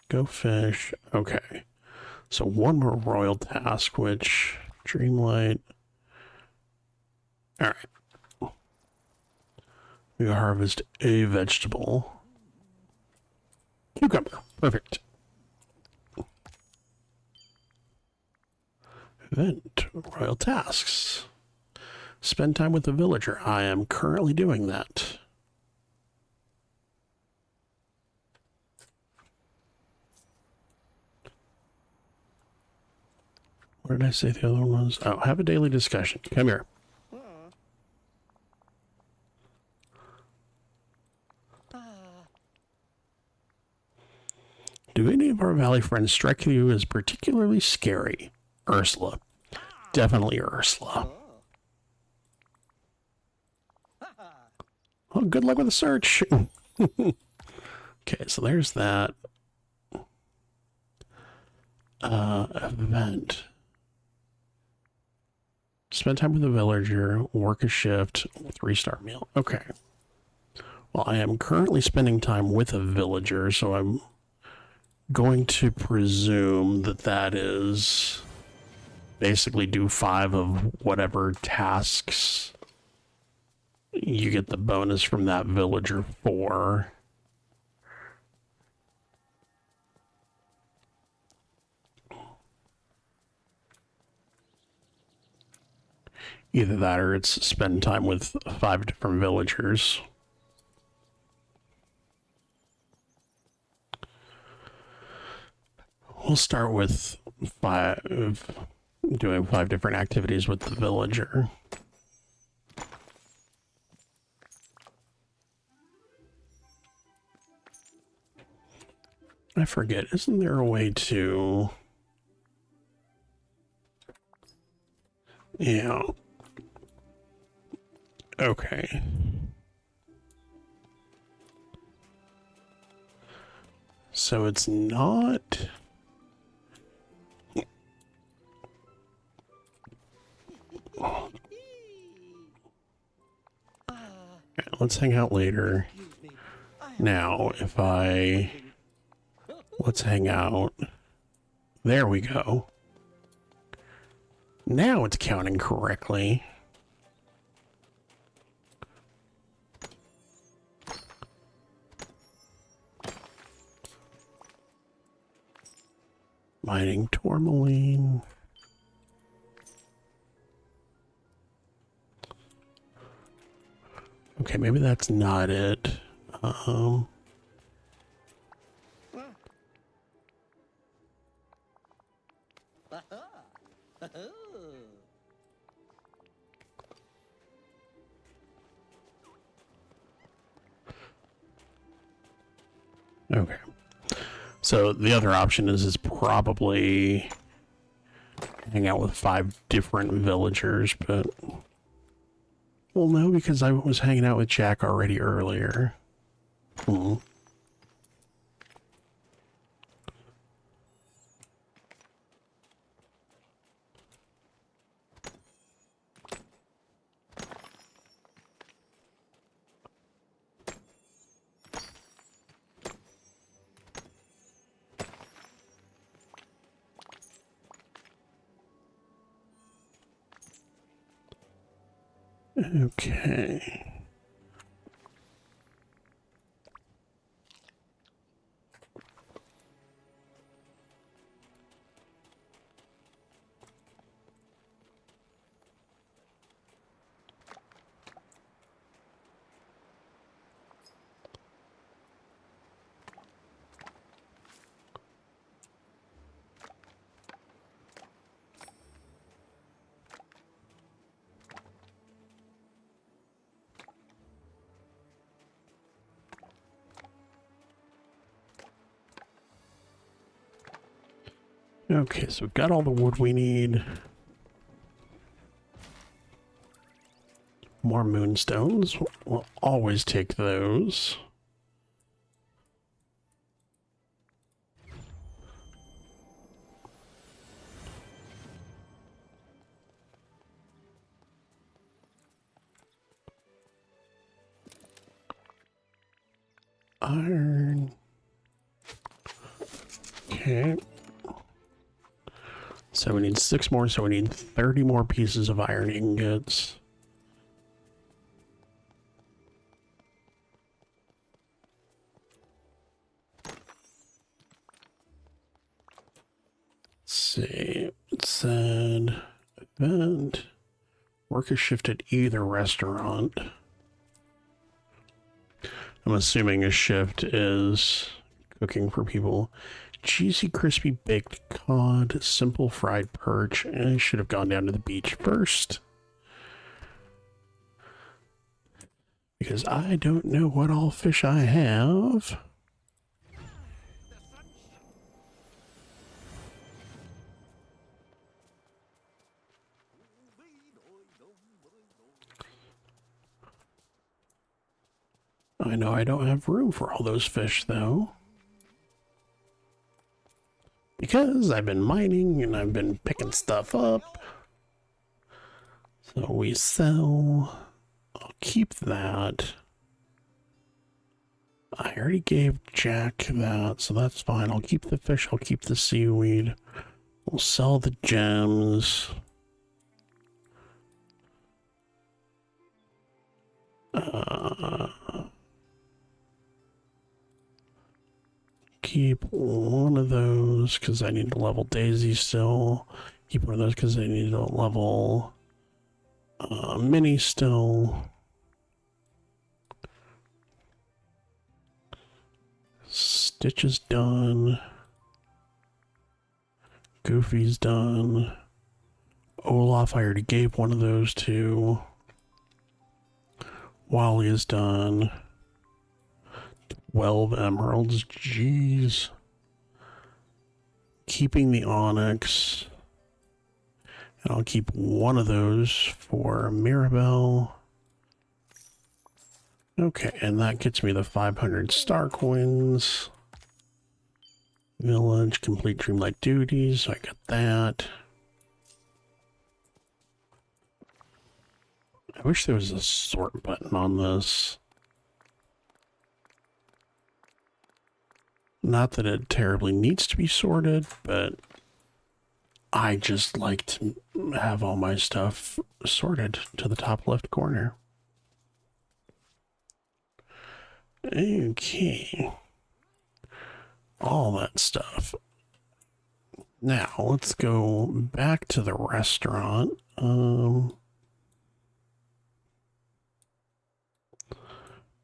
go fish. Okay. So 1 more royal task, which... Dreamlight. Alright. We harvest a vegetable. Cucumber. Perfect. Event. Royal tasks. Spend time with the villager. I am currently doing that. What did I say the other one was? Oh, have a daily discussion. Come here. Do any of our valley friends strike you as particularly scary? Ursula. Definitely Ursula. Well, good luck with the search. Okay, so there's that. Event. Spend time with the villager, work a shift, 3-star meal. Okay. Well, I am currently spending time with a villager, so I'm going to presume that that is basically do 5 of whatever tasks you get the bonus from that villager for. Either that or it's spend time with 5 different villagers. We'll start with 5, doing 5 different activities with the villager. I forget, isn't there a way to... Yeah. Okay. So it's not... Let's hang out later. Now, if I... Let's hang out. There we go. Now it's counting correctly. Mining tourmaline. Okay, maybe that's not it. Okay. So the other option is probably hang out with 5 different villagers, but well, no, because I was hanging out with Jack already earlier. Okay. Okay, so we've got all the wood we need. More moonstones. We'll always take those. Iron. Okay. So we need 6 more, so we need 30 more pieces of iron ingots. Let's see. It said event. Work a shift at either restaurant. I'm assuming a shift is cooking for people. Cheesy, crispy baked cod, simple fried perch. I should have gone down to the beach first. Because I don't know what all fish I have. I know I don't have room for all those fish, though. Because I've been mining and I've been picking stuff up. So we sell. I'll keep that. I already gave Jack that, so that's fine. I'll keep the fish, I'll keep the seaweed. We'll sell the gems. Keep one of those because I need to level Daisy still. Keep one of those because I need to level Minnie still. Stitch is done. Goofy's done. Olaf, I already gave one of those to. Wally is done. 12 emeralds, jeez. Keeping the onyx. And I'll keep one of those for Mirabelle. Okay, and that gets me the 500 star coins. Village, complete Dreamlight duties. I got that. I wish there was a sort button on this. Not that it terribly needs to be sorted, but I just like to have all my stuff sorted to the top left corner. Okay. All that stuff. Now, let's go back to the restaurant.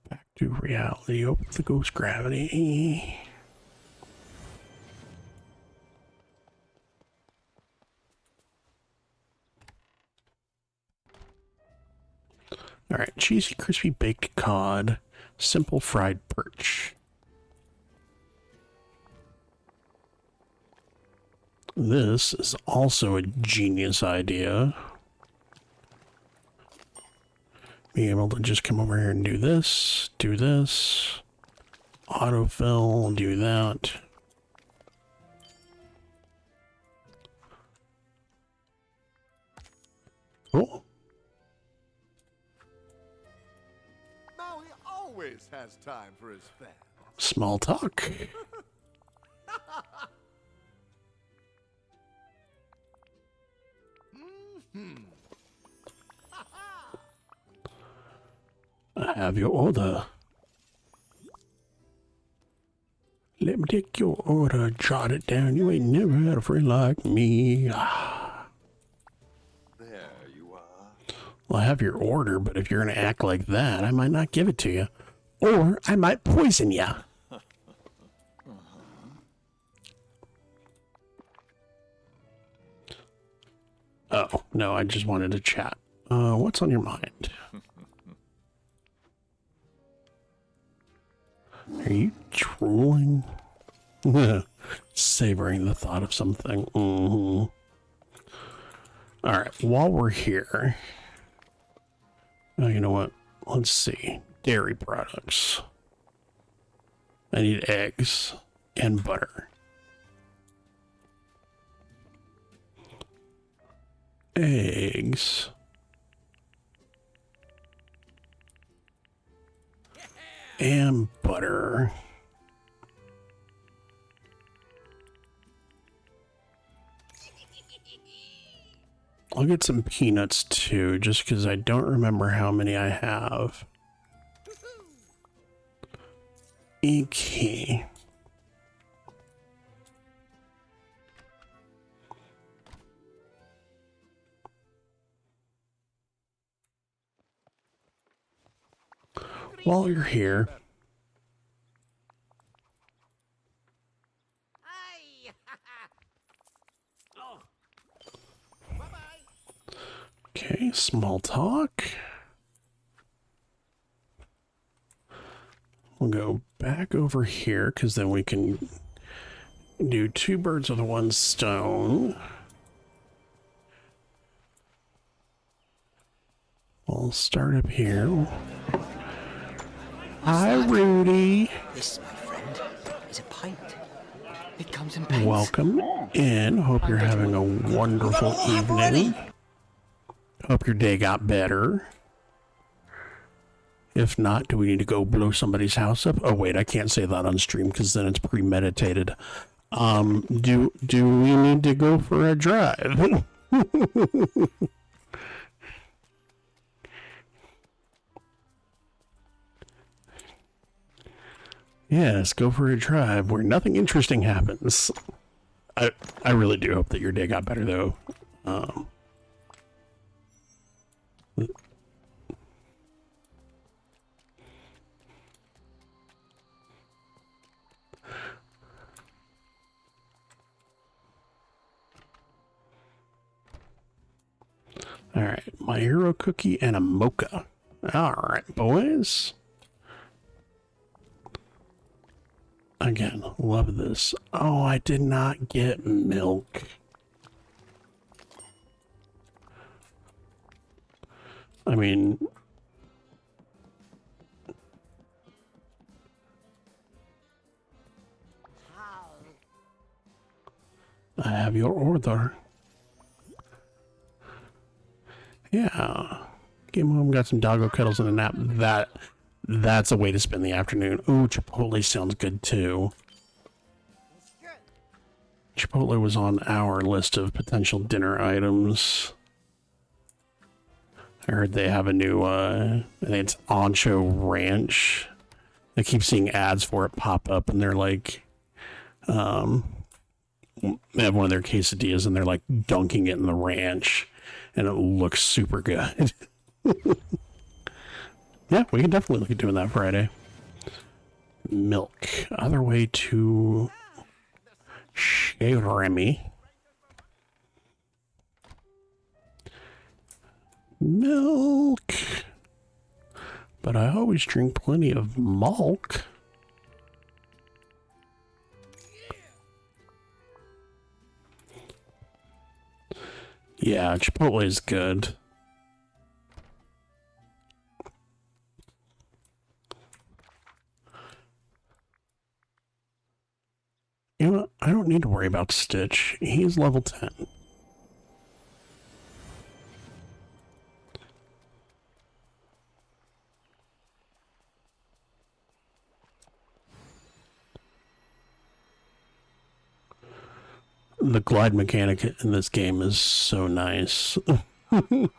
Back to reality. Open the ghost gravity. All right, cheesy, crispy baked cod, simple fried perch. This is also a genius idea. Being able to just come over here and do this, autofill, do that. Cool. Now he always has time for his fans. Small talk. I have your order. Let me take your order, jot it down. You ain't never had a friend like me. There you are. Well, I have your order, but if you're going to act like that, I might not give it to you. Or I might poison you. Oh, no, I just wanted to chat. What's on your mind? Are you drooling? Savoring the thought of something. All right, while we're here... Oh, you know what? Let's see. Dairy products. I need eggs and butter. Eggs. And butter. I'll get some peanuts too, just because I don't remember how many I have. Okay. While you're here, okay, small talk. We'll go back over here because then we can do two birds with one stone. We'll start up here. Hi, Rudy. This, my friend, is a pint. It comes in pints. Welcome in. Hope you're having a wonderful evening. Hope your day got better. If not, do we need to go blow somebody's house up? Oh, wait, I can't say that on stream because then it's premeditated. Do we need to go for a drive? Yes, go for a drive where nothing interesting happens. I really do hope that your day got better, though. All right, my hero cookie and a mocha. All right, boys. Again, love this. Oh, I did not get milk. I mean... have your order. Yeah. Came home, got some doggo cuddles and a nap. That's a way to spend the afternoon. Ooh, Chipotle sounds good too. Chipotle was on our list of potential dinner items. I heard they have a new, I think it's Ancho Ranch. I keep seeing ads for it pop up, and they're like, they have one of their quesadillas, and they're like dunking it in the ranch, and it looks super good. Yeah, we can definitely look at doing that Friday. Milk. Other way to Remy. Milk. But I always drink plenty of milk. Yeah, Chipotle is good. You know what? I don't need to worry about Stitch. He's level 10. The glide mechanic in this game is so nice. I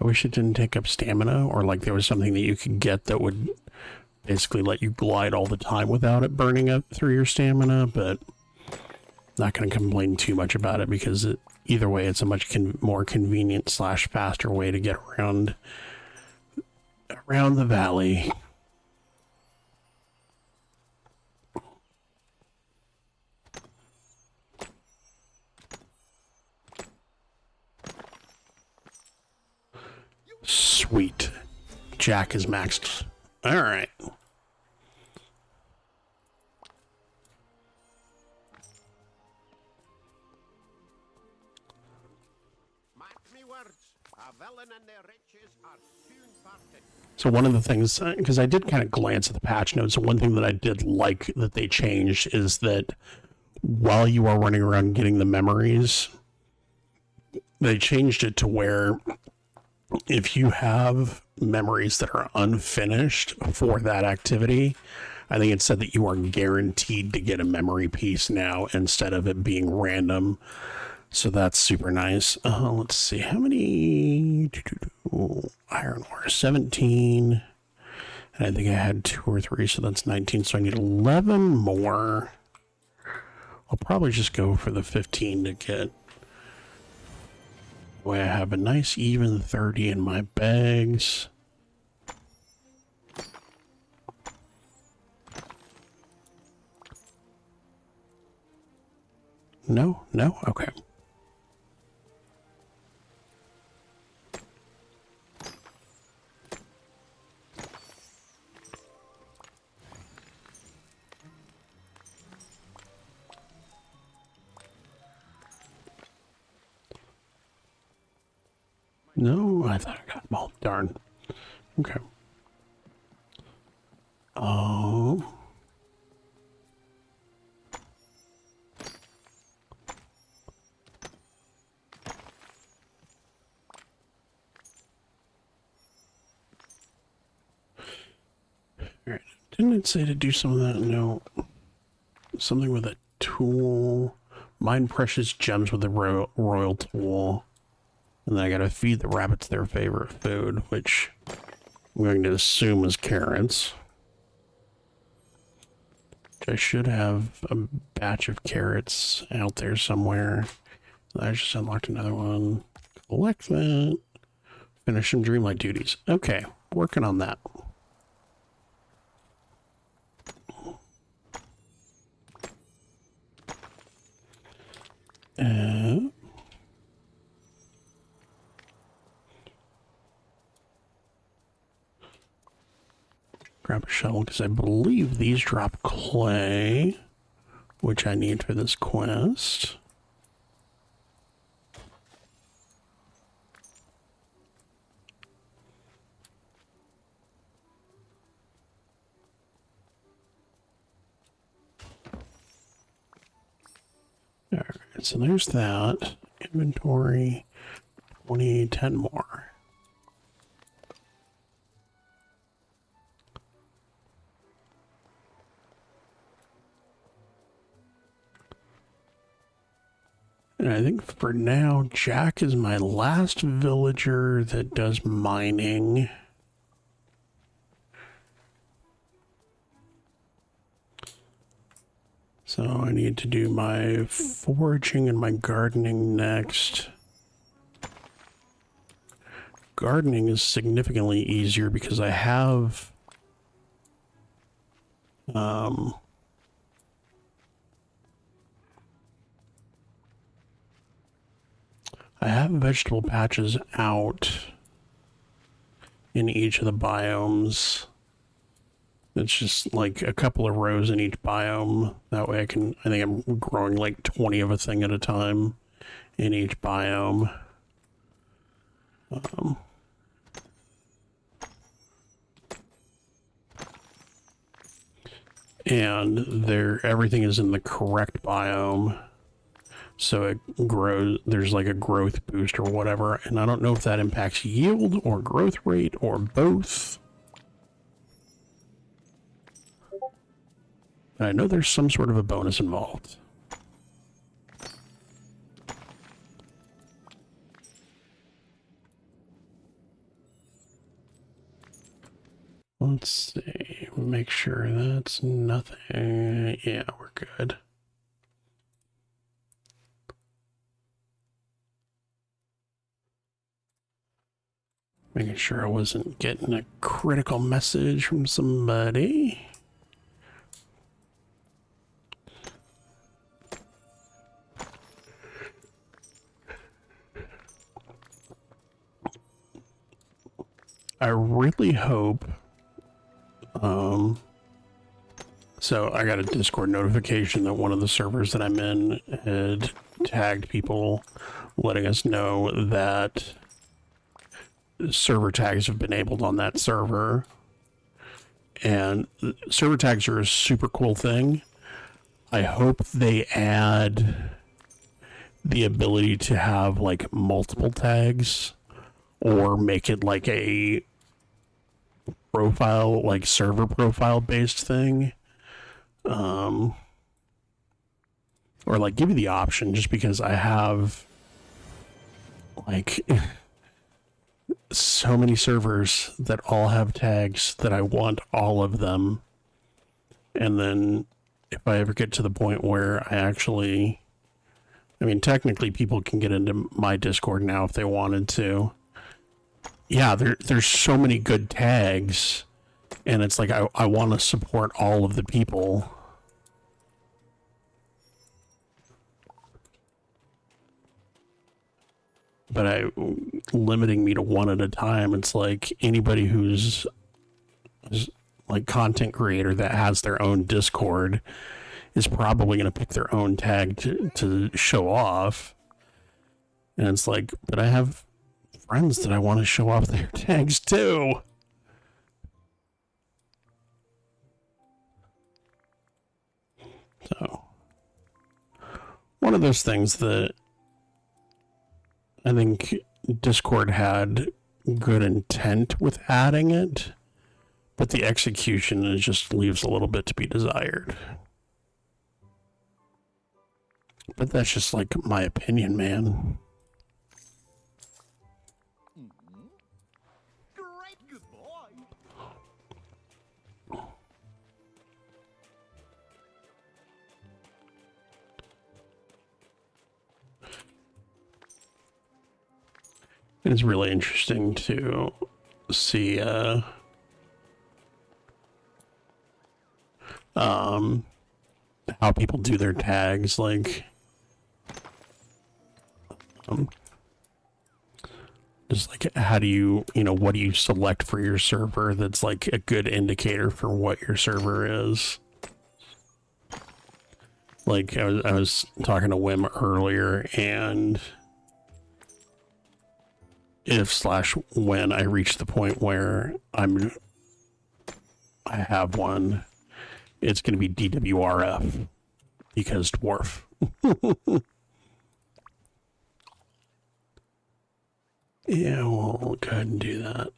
wish it didn't take up stamina, or like there was something that you could get that would basically let you glide all the time without it burning up through your stamina, but not going to complain too much about it because either way it's a much more convenient / faster way to get around the valley. Sweet. Jack is maxed. All right. Mark me words, a villain and their riches are soon parted. So one of the things, because I did kind of glance at the patch notes, and one thing that I did like that they changed is that while you are running around getting the memories, they changed it to where if you have memories that are unfinished for that activity, I think it said that you are guaranteed to get a memory piece now instead of it being random. So that's super nice. Let's see, how many iron ore? 17. And I think I had 2 or 3, so that's 19. So I need 11 more. I'll probably just go for the 15 to get. Way I have a nice even 30 in my bags. No? Okay. No, I thought I got them all. Darn. Okay. Oh. Alright. Didn't it say to do some of that? No. Something with a tool. Mine precious gems with a royal tool. And then I gotta feed the rabbits their favorite food, which I'm going to assume is carrots. I should have a batch of carrots out there somewhere. I just unlocked another one. Collect that. Finish some Dreamlight duties. Okay, working on that. Grab a shovel because I believe these drop clay, which I need for this quest. Alright, so there's that. Inventory, 10 more. And I think for now, Jack is my last villager that does mining. So I need to do my foraging and my gardening next. Gardening is significantly easier because I have vegetable patches out in each of the biomes. It's just like a couple of rows in each biome. That way I think I'm growing like 20 of a thing at a time in each biome. And everything is in the correct biome. So it grows, there's like a growth boost or whatever. And I don't know if that impacts yield or growth rate or both. I know there's some sort of a bonus involved. Let's see, make sure that's nothing. Yeah, we're good. Making sure I wasn't getting a critical message from somebody. I really hope, so I got a Discord notification that one of the servers that I'm in had tagged people letting us know that server tags have been enabled on that server. And server tags are a super cool thing. I hope they add the ability to have like multiple tags, or make it like a profile, like server profile based thing. Or like give you the option, just because I have like so many servers that all have tags that I want all of them. And then if I ever get to the point where I mean, technically people can get into my Discord now if they wanted to. Yeah, there's so many good tags, and it's like I want to support all of the people. But limiting me to one at a time, it's like anybody who's like content creator that has their own Discord is probably going to pick their own tag to show off. And it's like, but I have friends that I want to show off their tags too. So, one of those things that I think Discord had good intent with adding it, but the execution just leaves a little bit to be desired. But that's just like my opinion, man. Great, good boy. It's really interesting to see how people do their tags, like just like how do you what do you select for your server that's like a good indicator for what your server is. Like I was talking to Wim earlier, and if/when I reach the point where I have one, it's going to be DWRF, because dwarf. Yeah, we'll go ahead and do that.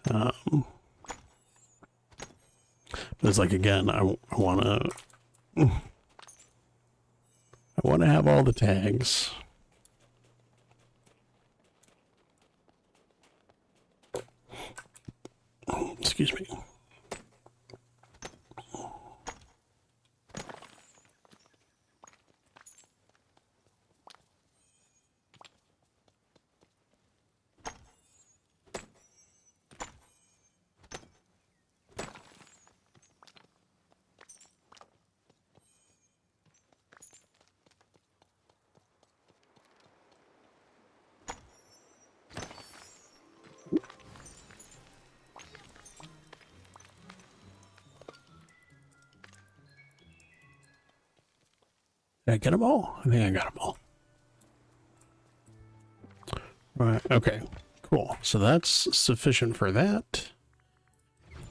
But it's like, again, I want to have all the tags. Excuse me. Did I get them all? I think I got them all. Right, okay, cool. So that's sufficient for that.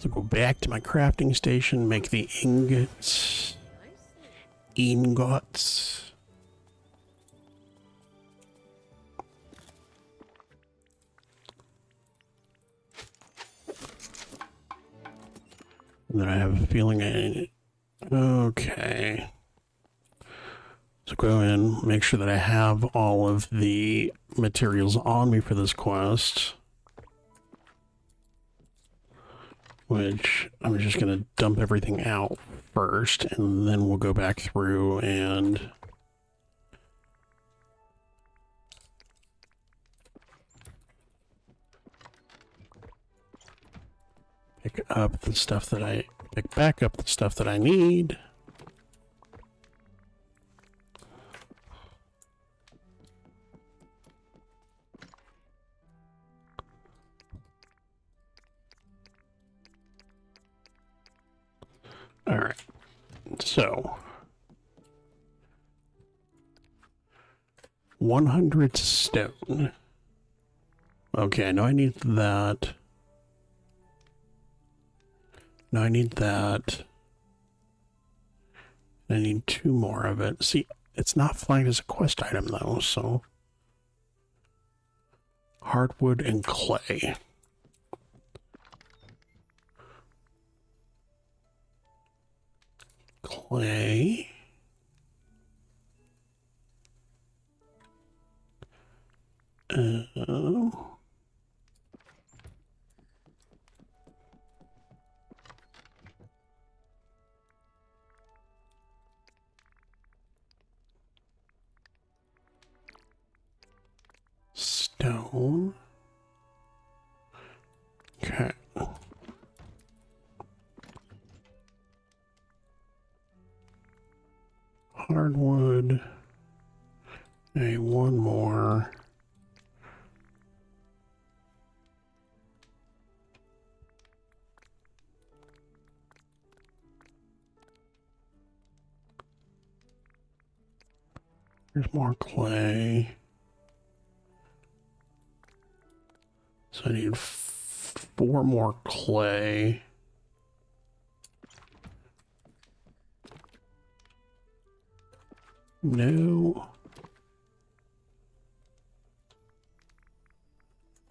So go back to my crafting station, make the ingots. Ingots. And then I have a feeling okay. So go in, make sure that I have all of the materials on me for this quest. Which I'm just going to dump everything out first, and then we'll go back through and pick back up the stuff that I need. All right, so 100 stone. Okay, I know I need that. No, I need that. I need 2 more of it. See, it's not flagged as a quest item though, so hardwood and clay. Clay. Stone. Okay. Hardwood. Okay, 1 more. There's more clay. So I need 4 more clay. No.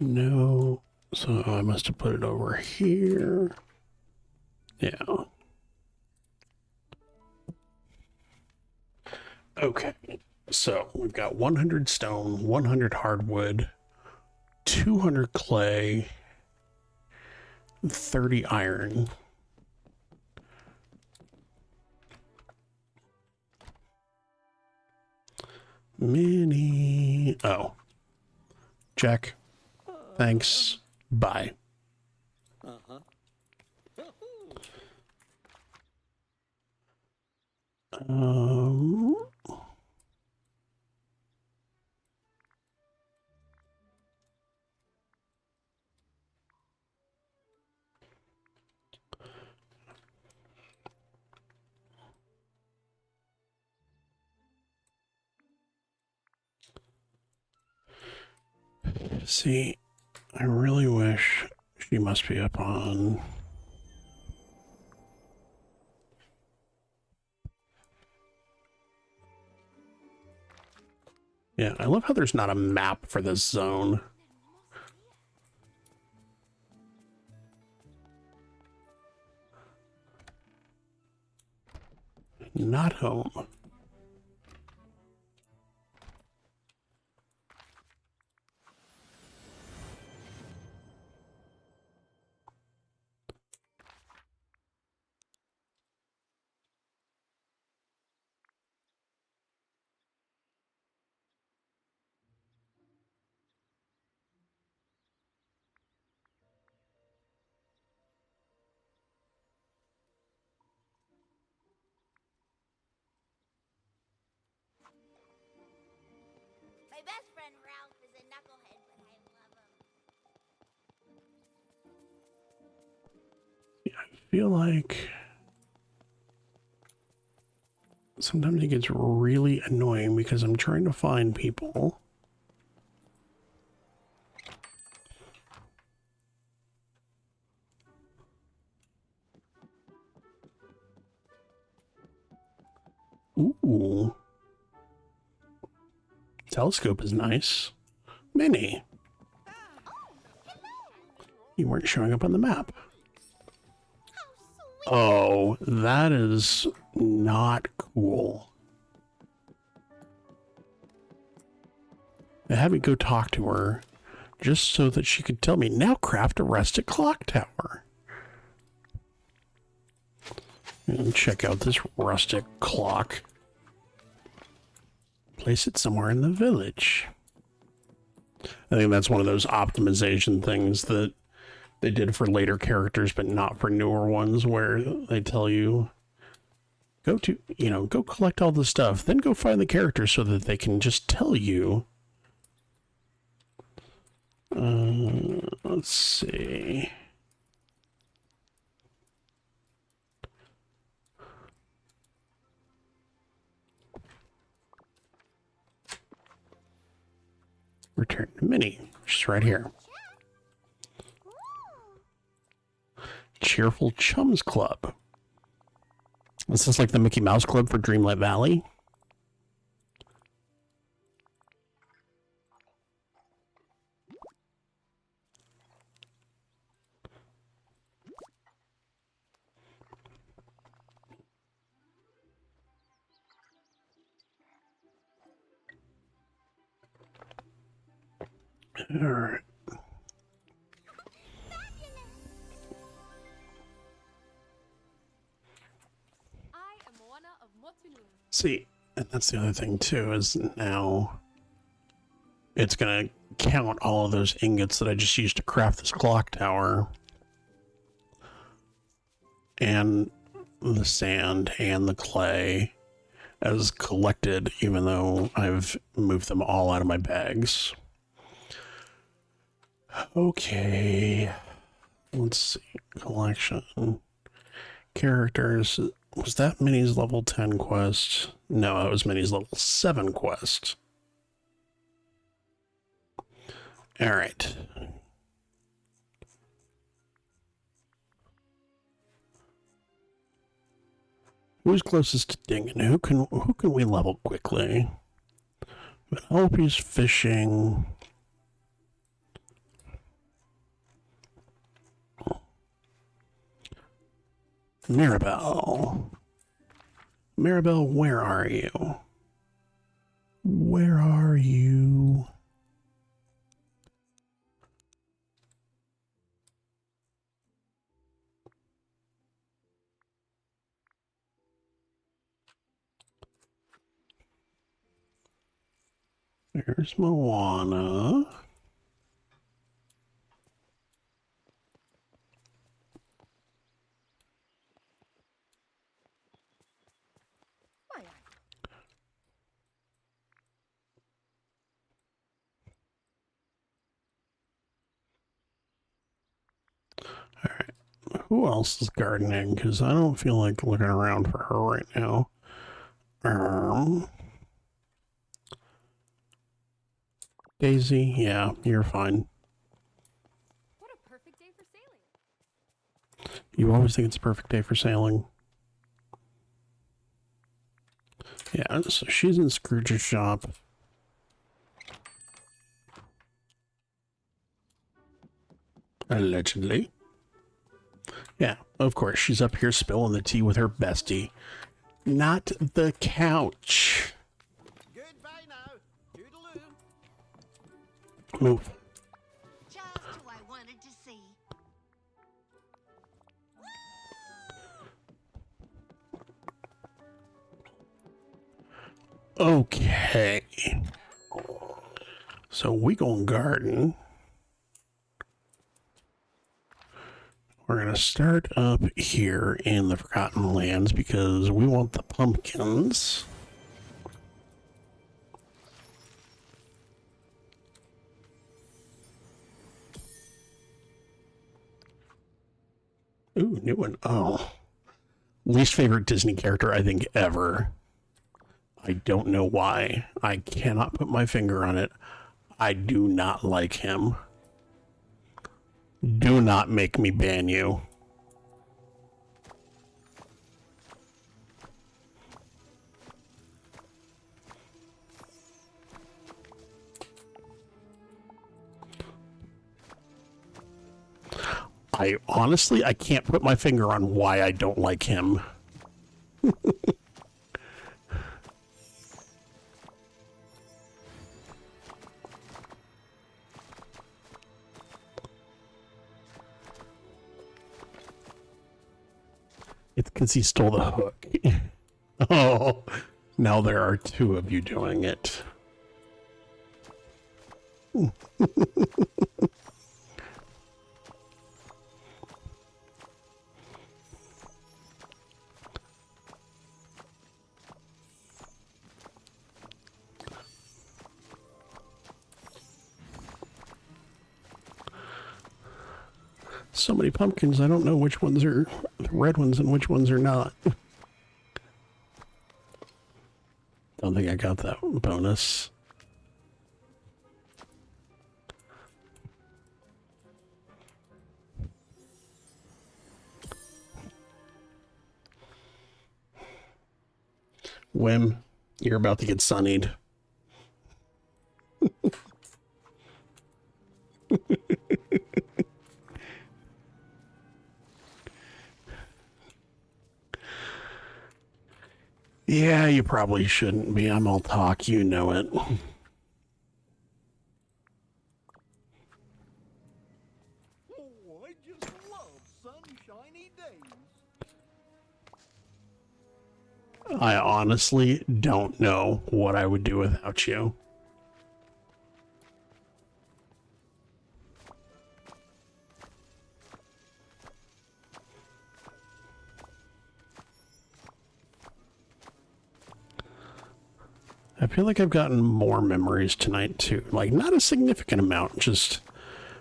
No. So I must have put it over here. Yeah. Okay. So we've got 100 stone, 100 hardwood, 200 clay, 30 iron. Mini. Oh. Check. Thanks. Bye. Um. See, I really wish she must be up on Yeah, I love how there's not a map for this zone. Not home. My best friend Ralph is a knucklehead, but I love him. Yeah, I feel like sometimes it gets really annoying because I'm trying to find people. Ooh. Telescope is nice. Minnie. You weren't showing up on the map. Oh, that is not cool. I had me go talk to her just so that she could tell me, now craft a rustic clock tower. And check out this rustic clock. Place it somewhere in the village. I think that's one of those optimization things that they did for later characters, but not for newer ones, where they tell you, go collect all the stuff, then go find the character so that they can just tell you. Let's see. Return to Minnie, which is right here. Cheerful Chums Club. Is this like the Mickey Mouse Club for Dreamlight Valley? All right. See, and that's the other thing too, is now it's going to count all of those ingots that I just used to craft this clock tower, and the sand and the clay as collected, even though I've moved them all out of my bags. Okay, let's see, collection, characters. Was that Minnie's level 10 quest? No, it was Minnie's level 7 quest. All right. Who's closest to Dingen? Who can we level quickly? Penelope's fishing. Maribel. Maribel, where are you? Where are you? There's Moana. Alright, who else is gardening? Because I don't feel like looking around for her right now. Daisy, yeah, you're fine. What a perfect day for sailing. You always think it's a perfect day for sailing. Yeah, so she's in Scrooge's shop. Allegedly. Yeah, of course, she's up here spilling the tea with her bestie. Not the couch. Goodbye now. Toodaloo. Move. Just who I wanted to see. Okay. So we gonna garden. We're gonna start up here in the Forgotten Lands because we want the pumpkins. Ooh, new one. Oh. Least favorite Disney character I think ever. I don't know why. I cannot put my finger on it. I do not like him. Do not make me ban you. I can't put my finger on why I don't like him. It's because he stole the hook. Oh, now there are two of you doing it. So many pumpkins, I don't know which ones are the red ones and which ones are not. Don't think I got that bonus. Whim, you're about to get sunnied. Yeah, you probably shouldn't be. I'm all talk, you know it. Oh, I just love sunshiny days. I honestly don't know what I would do without you. I feel like I've gotten more memories tonight too. Like, not a significant amount, just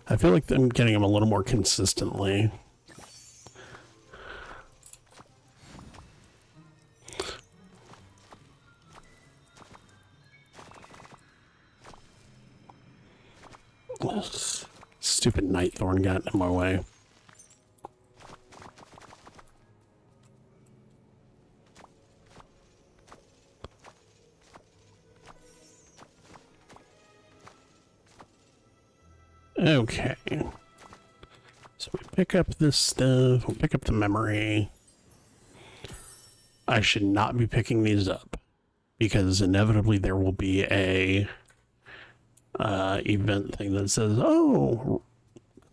I feel like I'm getting them a little more consistently. Ugh, stupid Nightthorn got in my way. Okay. So we pick up this stuff, we'll pick up the memory. I should not be picking these up because inevitably there will be a event thing that says, oh,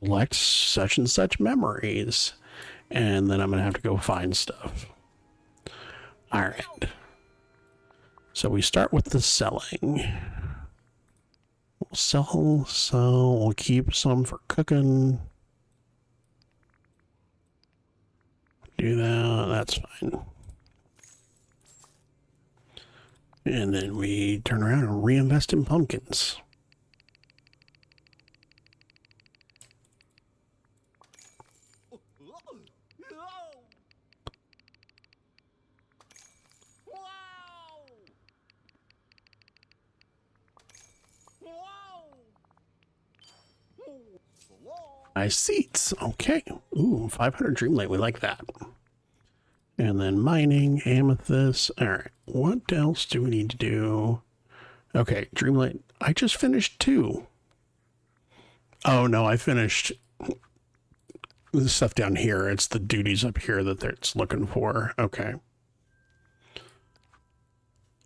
collect such and such memories. And then I'm going to have to go find stuff. All right. So we start with the selling. We'll sell, we'll keep some for cooking. Do that, that's fine. And then we turn around and reinvest in pumpkins. Nice seats. Okay. Ooh, 500 Dreamlight. We like that. And then mining, amethyst. All right. What else do we need to do? Okay, Dreamlight. I just finished 2. Oh, no, I finished the stuff down here. It's the duties up here that it's looking for. Okay.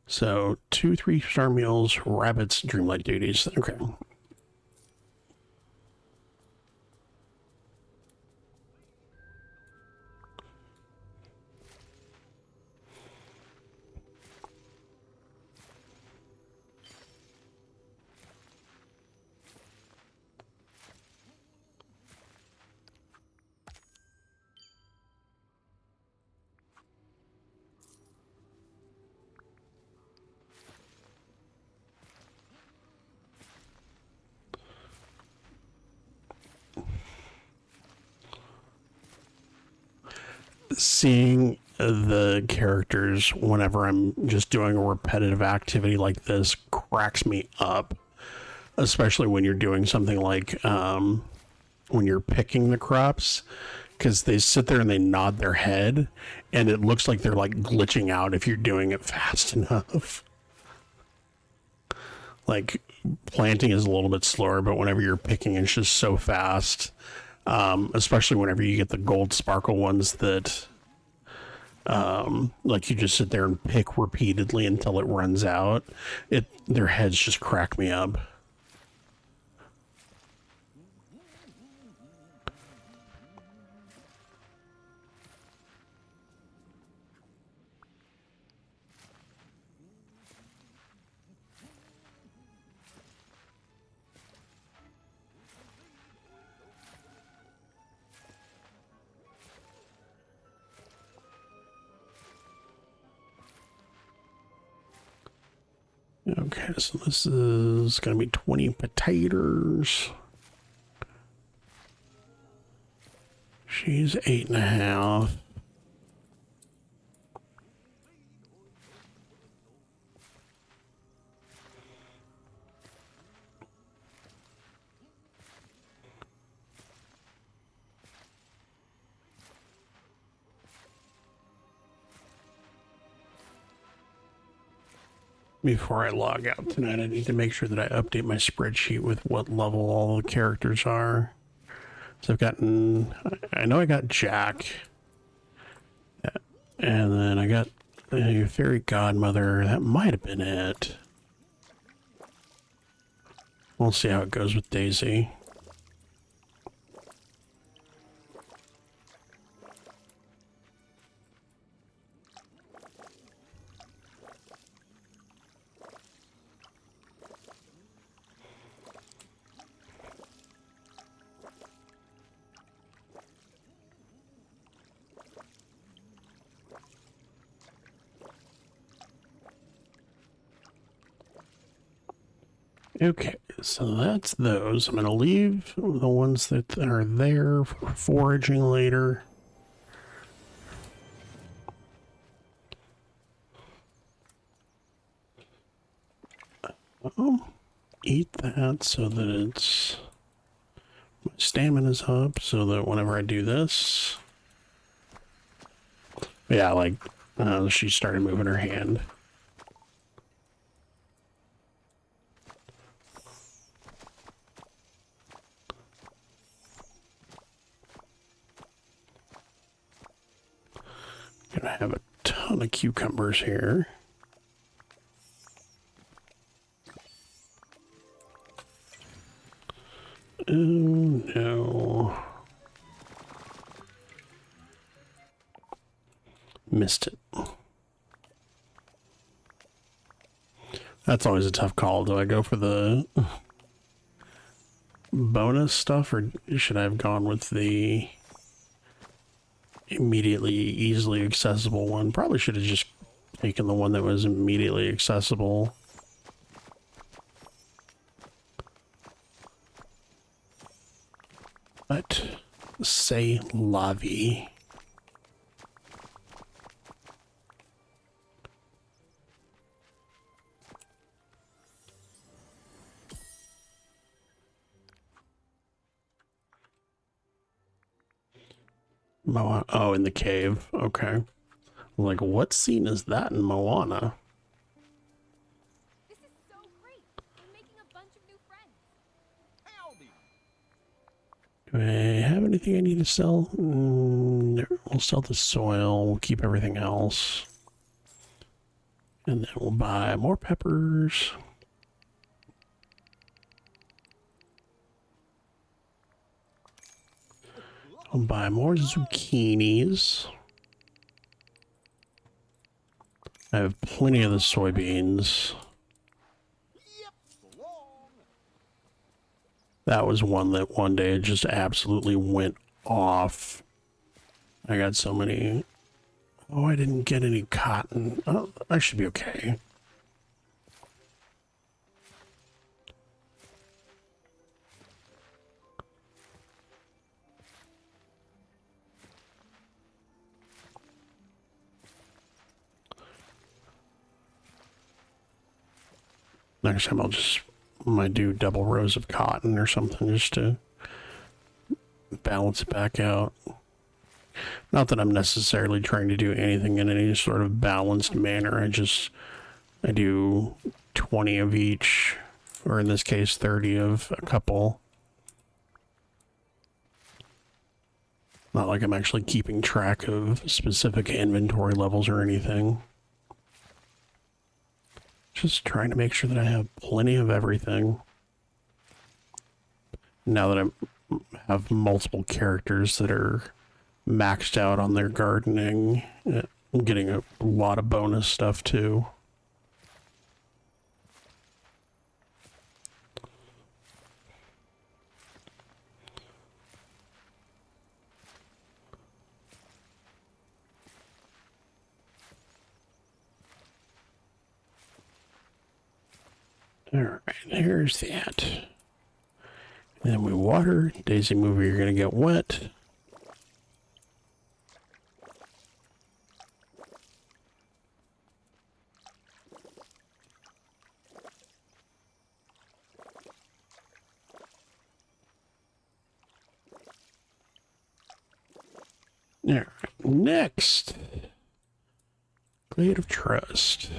So 2 3-star meals, rabbits, dreamlight duties. Okay. Seeing the characters whenever I'm just doing a repetitive activity like this cracks me up, especially when you're doing something like when you're picking the crops, because they sit there and they nod their head and it looks like they're like glitching out if you're doing it fast enough. Like planting is a little bit slower, but whenever you're picking, it's just so fast. Especially whenever you get the gold sparkle ones that, like you just sit there and pick repeatedly until it runs out. Their heads just crack me up. Okay, so this is going to be 20 potatoes. She's 8.5. Before I log out tonight, I need to make sure that I update my spreadsheet with what level all the characters are. So I've gotten, I know I got Jack, and then I got a fairy godmother. That might have been it. We'll see how it goes with Daisy. Okay, so that's those. I'm going to leave the ones that are there for foraging later. Eat that so that it's... my stamina's up so that whenever I do this... yeah, like, she started moving her hand. Gonna have a ton of cucumbers here. Oh no. Missed it. That's always a tough call. Do I go for the bonus stuff or should I have gone with the immediately easily accessible one? Probably should have just taken the one that was immediately accessible. But say la vie. Moana. Oh, in the cave. Okay. Like, what scene is that in Moana? This is so great. I'm making a bunch of new friends. Howdy. Do I have anything I need to sell? No. We'll sell the soil. We'll keep everything else. And then we'll buy more peppers. I'll buy more zucchinis. I have plenty of the soybeans. That was one that one day just absolutely went off. I got so many. Oh, I didn't get any cotton. Oh, I should be okay. Next time might do double rows of cotton or something just to balance it back out. Not that I'm necessarily trying to do anything in any sort of balanced manner. I do 20 of each, or in this case 30 of a couple. Not like I'm actually keeping track of specific inventory levels or anything. Just trying to make sure that I have plenty of everything. Now that I have multiple characters that are maxed out on their gardening, I'm getting a lot of bonus stuff too. Alright, there's that. And then we water. Daisy Mover, you're gonna get wet. Alright, next. Glade of Trust.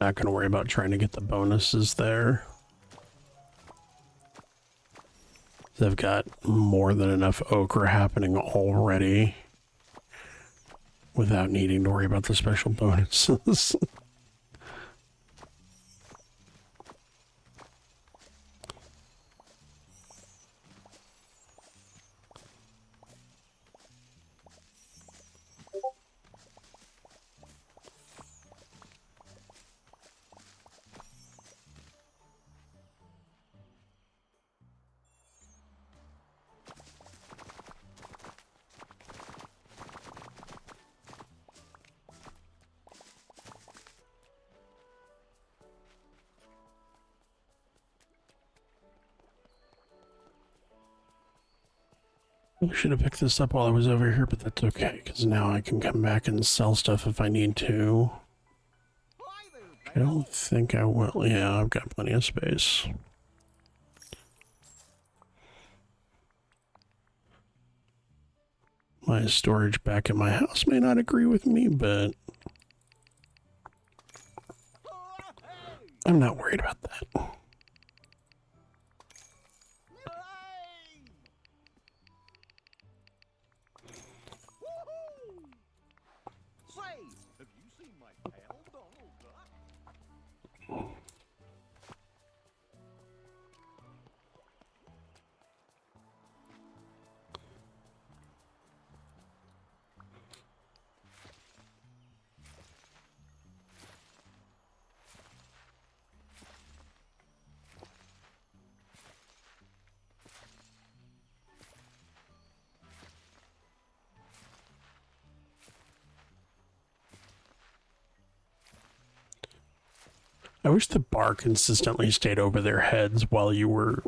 Not going to worry about trying to get the bonuses there. They've got more than enough ochre happening already without needing to worry about the special bonuses. I should have picked this up while I was over here, but that's okay, because now I can come back and sell stuff if I need to. I don't think I will. Yeah, I've got plenty of space. My storage back at my house may not agree with me, but I'm not worried about that. I wish the bar consistently stayed over their heads while you were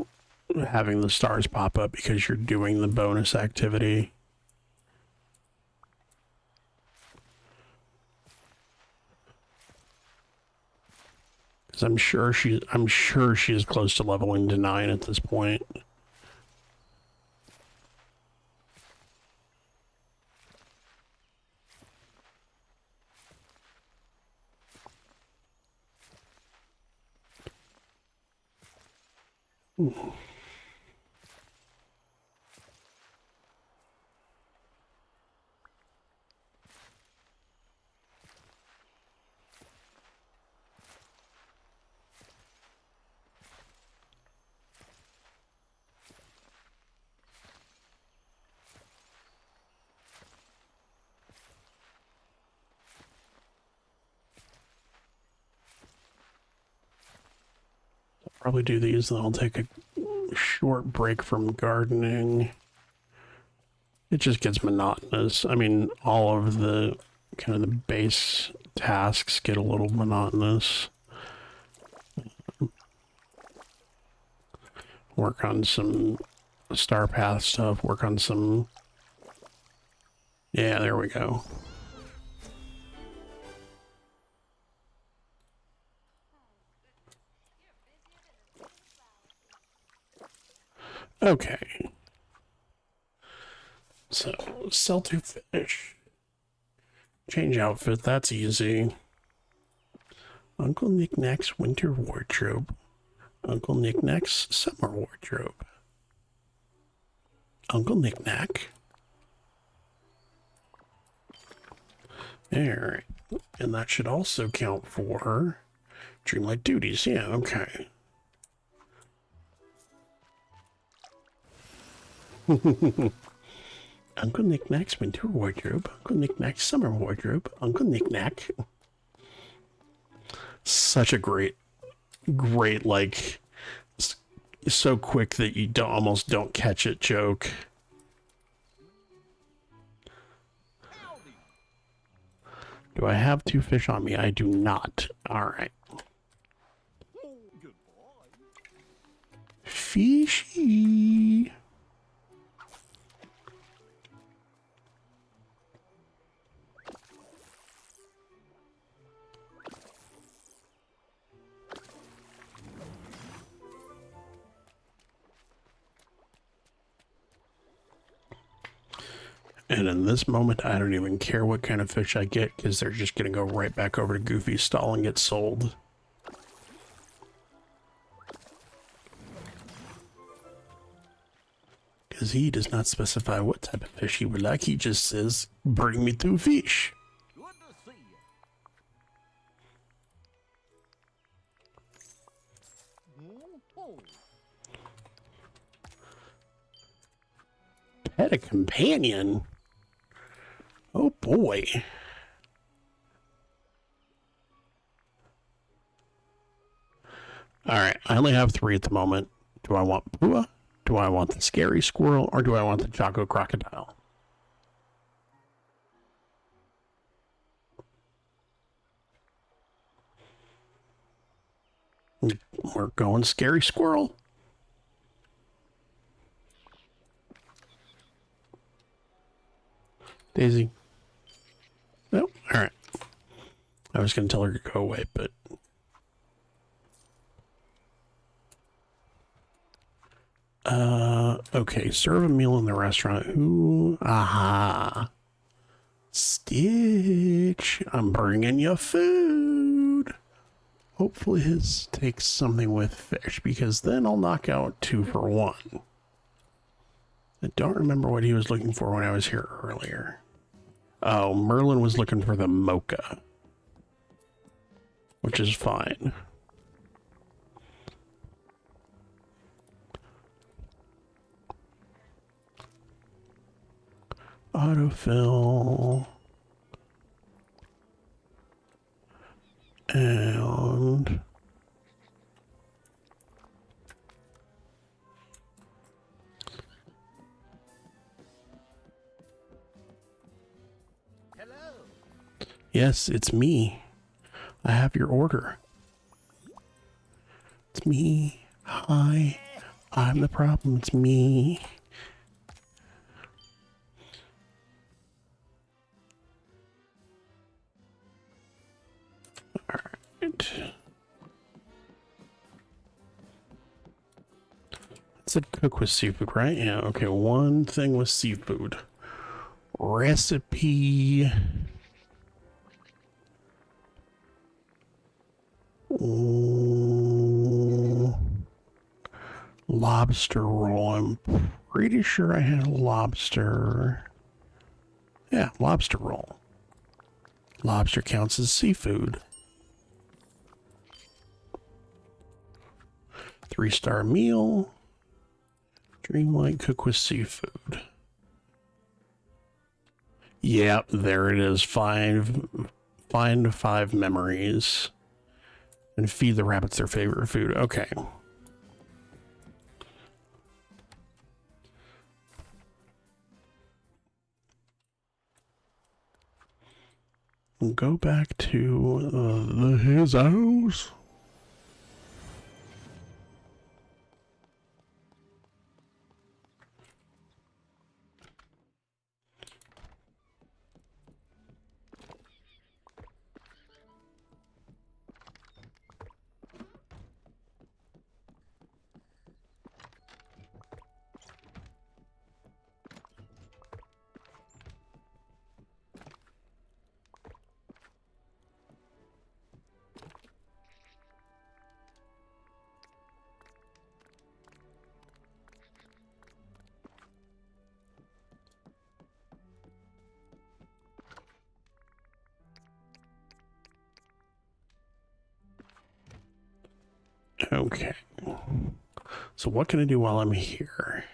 having the stars pop up because you're doing the bonus activity. Because I'm sure she's close to leveling to 9 at this point. Ooh. Probably do these, then I'll take a short break from gardening. It just gets monotonous. I mean, all of the kind of the base tasks get a little monotonous. Work on some Star Path stuff, work on some... Yeah, there we go. Okay. So, sell 2 fish. Change outfit, that's easy. Uncle Knickknack's winter wardrobe. Uncle Knickknack's summer wardrobe. Uncle Knickknack. Alright. And that should also count for Dreamlight Duties. Yeah, okay. Uncle Knickknack's winter wardrobe, Uncle Knickknack's summer wardrobe, Uncle Knickknack. Such a great, like, so quick that you almost don't catch it joke. Do I have 2 fish on me? I do not. Alright. Fishy. And in this moment, I don't even care what kind of fish I get, because they're just going to go right back over to Goofy's stall and get sold. Because he does not specify what type of fish he would like. He just says, bring me 2 fish. Good to see you. Pet a companion? Oh boy. Alright, I only have 3 at the moment. Do I want Pua? Do I want the scary squirrel? Or do I want the Jocko crocodile? We're going scary squirrel. Daisy. Nope. Alright. I was going to tell her to go away, but... Okay. Serve a meal in the restaurant. Ooh. Aha. Stitch. I'm bringing you food. Hopefully his takes something with fish, because then I'll knock out 2 for 1. I don't remember what he was looking for when I was here earlier. Oh, Merlin was looking for the mocha, which is fine. Autofill. And... Yes, it's me. I have your order. It's me. Hi. I'm the problem. It's me. Alright. said cook with seafood, right? Yeah, okay, one thing with seafood. Recipe. Ooh. Lobster roll. I'm pretty sure I had a lobster. Yeah, lobster roll. Lobster counts as seafood. 3-star meal. Dreamlight cook with seafood. Yep, there it is. Find 5 memories. And feed the rabbits their favorite food. Okay. We'll go back to his house. Okay. So what can I do while I'm here?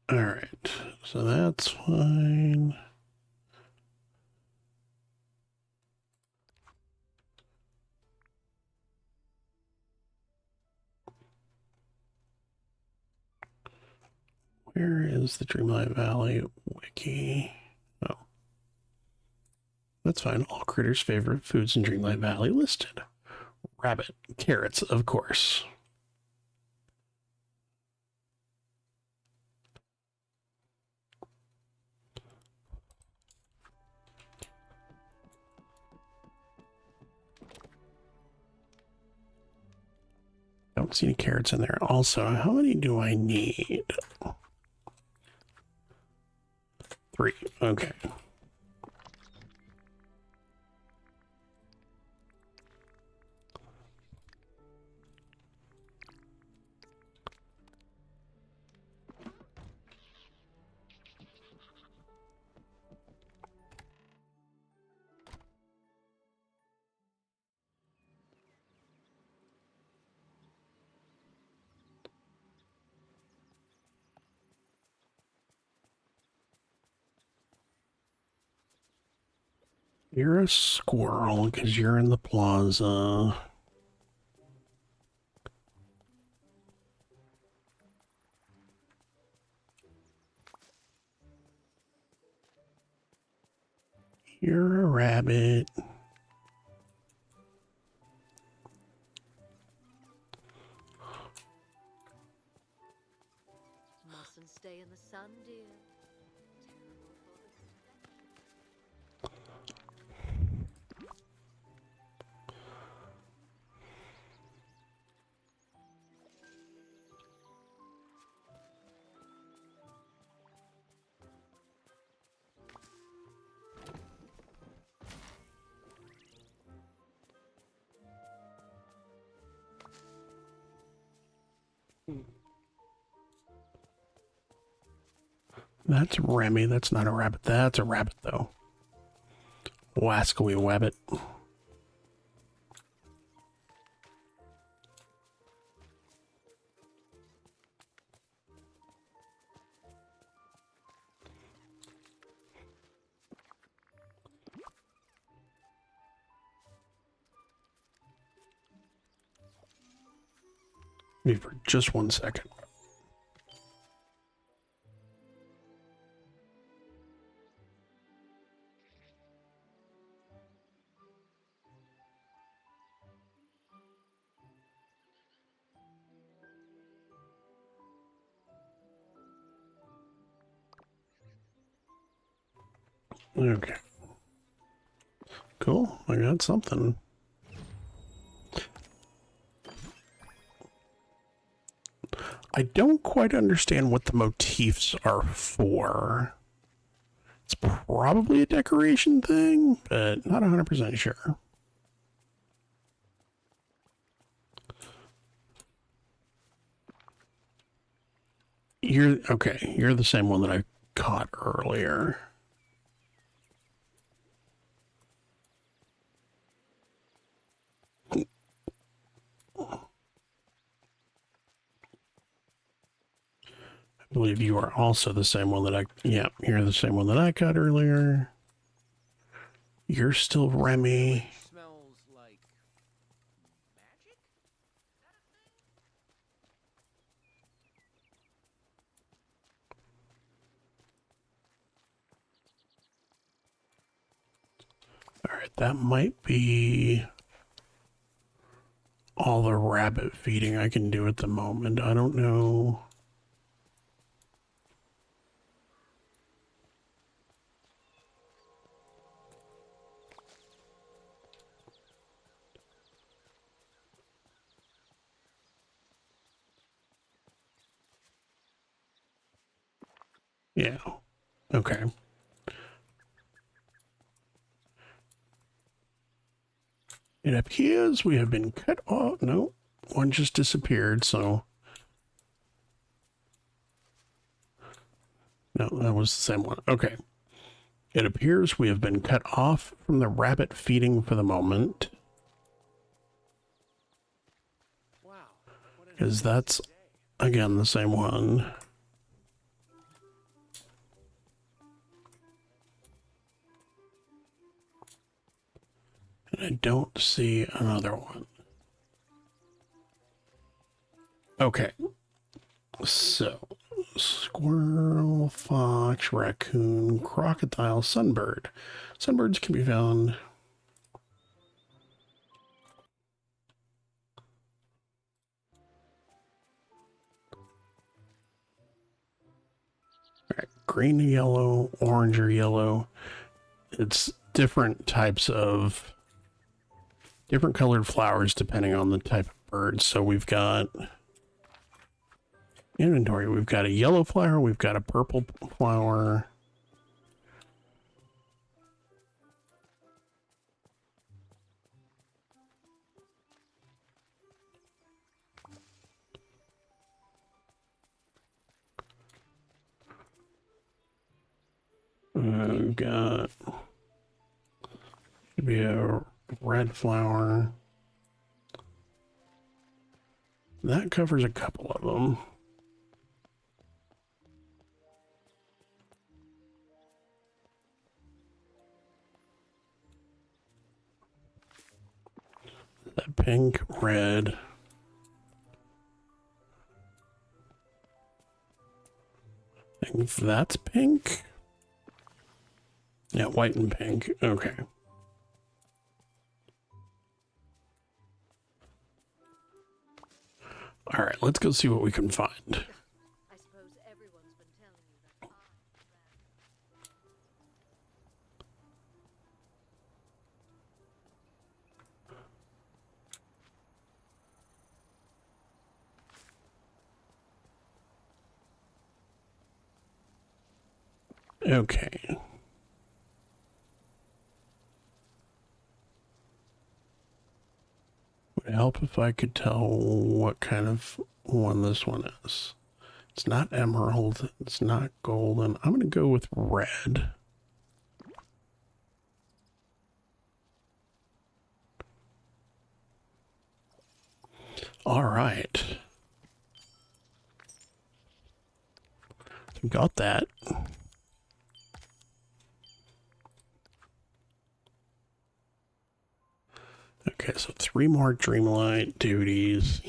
All right. So that's fine. Where is the Dreamlight Valley wiki? Oh. That's fine. All critters' favorite foods in Dreamlight Valley listed. Rabbit. Carrots, of course. Don't see any carrots in there. Also, how many do I need? 3. Okay. You're a squirrel because you're in the plaza. You're a rabbit. Mustn't stay in the sun, dear. Terrible for the That's Remy. That's not a rabbit. That's a rabbit, though. Wascally Wabbit. Me for just 1 second. Okay. Cool. I got something. I don't quite understand what the motifs are for. It's probably a decoration thing, but not 100% sure. You're okay. You're the same one that I caught earlier. I believe you are also the same one that yeah, you're the same one that I caught earlier. You're still Remy. Smells like magic? All right, that might be all the rabbit feeding I can do at the moment. I don't know. Yeah. Okay. It appears we have been cut off. No, one just disappeared, so. No, that was the same one. Okay. It appears we have been cut off from the rabbit feeding for the moment. Wow. Because that's, again, the same one. And I don't see another one. Okay. So, squirrel, fox, raccoon, crocodile, sunbird. Sunbirds can be found. Right, green, yellow, orange, or yellow. It's different types of different colored flowers depending on the type of bird. So we've got inventory. We've got a yellow flower. We've got a purple flower. We've got should be a red flower. That covers a couple of them. That pink, red. I think that's pink. Yeah, white and pink. Okay. All right, let's go see what we can find. I suppose everyone's been telling you that Okay. Would it help if I could tell what kind of one this one is? It's not emerald. It's not golden. I'm going to go with red. All right. Got that. Okay, so 3 more Dreamlight duties.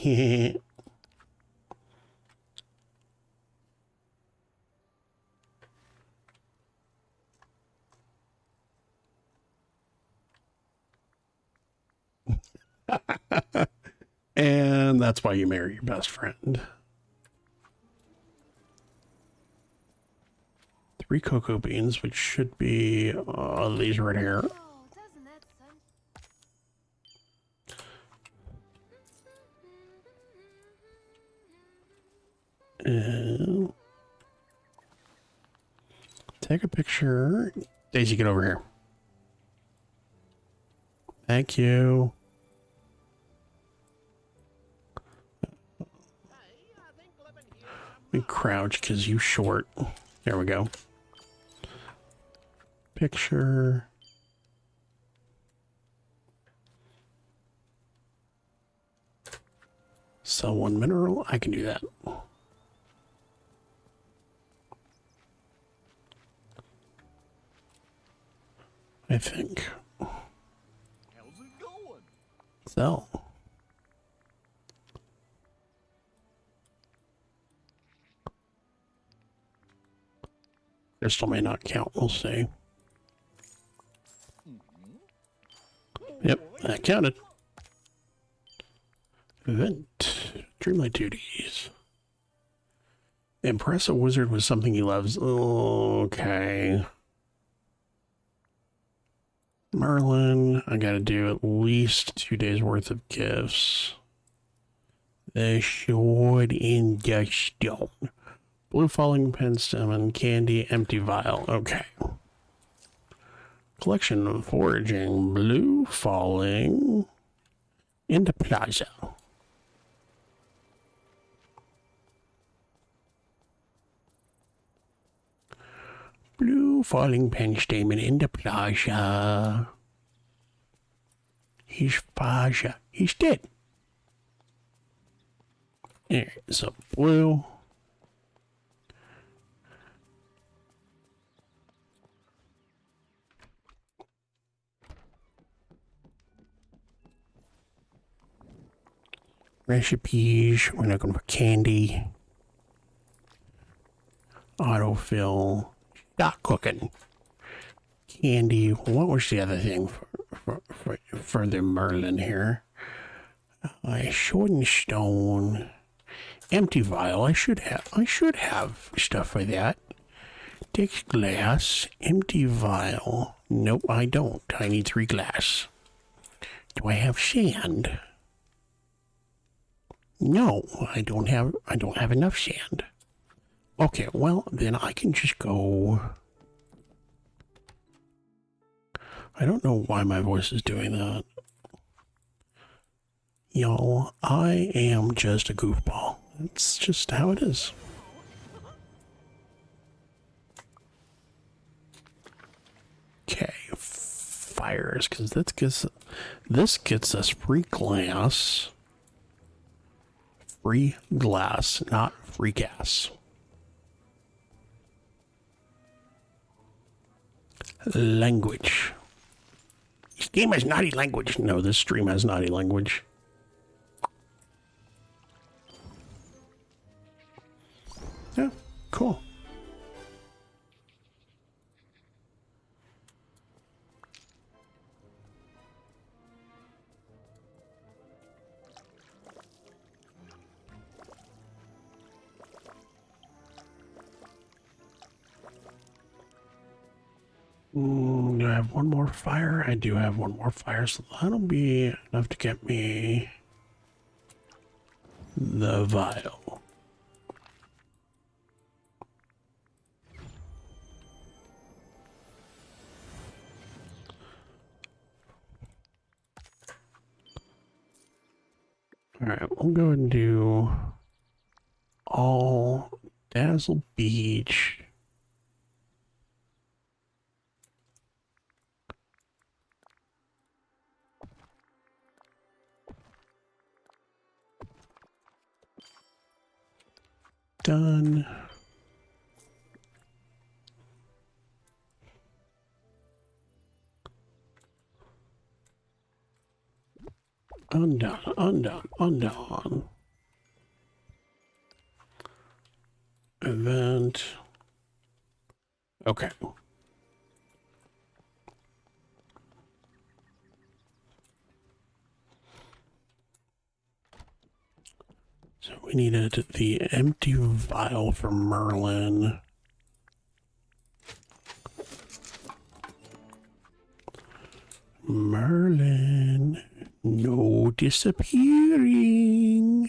And that's why you marry your best friend. 3 cocoa beans, which should be these right here. Oh, doesn't that sun? And take a picture. Daisy, get over here. Thank you. Let me crouch because you short. There we go. Picture. Sell 1 mineral. I can do that. I think. How's it going? Sell. Crystal may not count. We'll see. Yep, that counted. Event. Dreamlight duties. Impress a wizard with something he loves. Okay. Merlin, I gotta do at least 2 days worth of gifts. The sword in the stone. Blue falling penstem and candy empty vial. Okay. Collection of foraging. Blue falling into plaza. Blue falling penstem into plaza. He's plaza. He's dead. Alright, so blue. Recipes, we're looking for candy. Autofill. Stop cooking. Candy. What was the other thing for the Merlin here? Sword and stone. Empty vial. I should have stuff for that. Takes glass. Empty vial. Nope, I don't. I need 3 glass. Do I have sand? No, I don't have enough sand. Okay, well, then I can just go. I don't know why my voice is doing that. Y'all, I am just a goofball. It's just how it is. Okay, fires, because this gets us free glass. Free glass, not free gas. Language. This game has naughty language. No, this stream has naughty language. Yeah, cool. Do I have one more fire? I do have one more fire, so that'll be enough to get me the vial. Alright, we'll go and do all Dazzle Beach. Done. Undone. Event. Okay. So we needed the empty vial for Merlin. Merlin, no disappearing.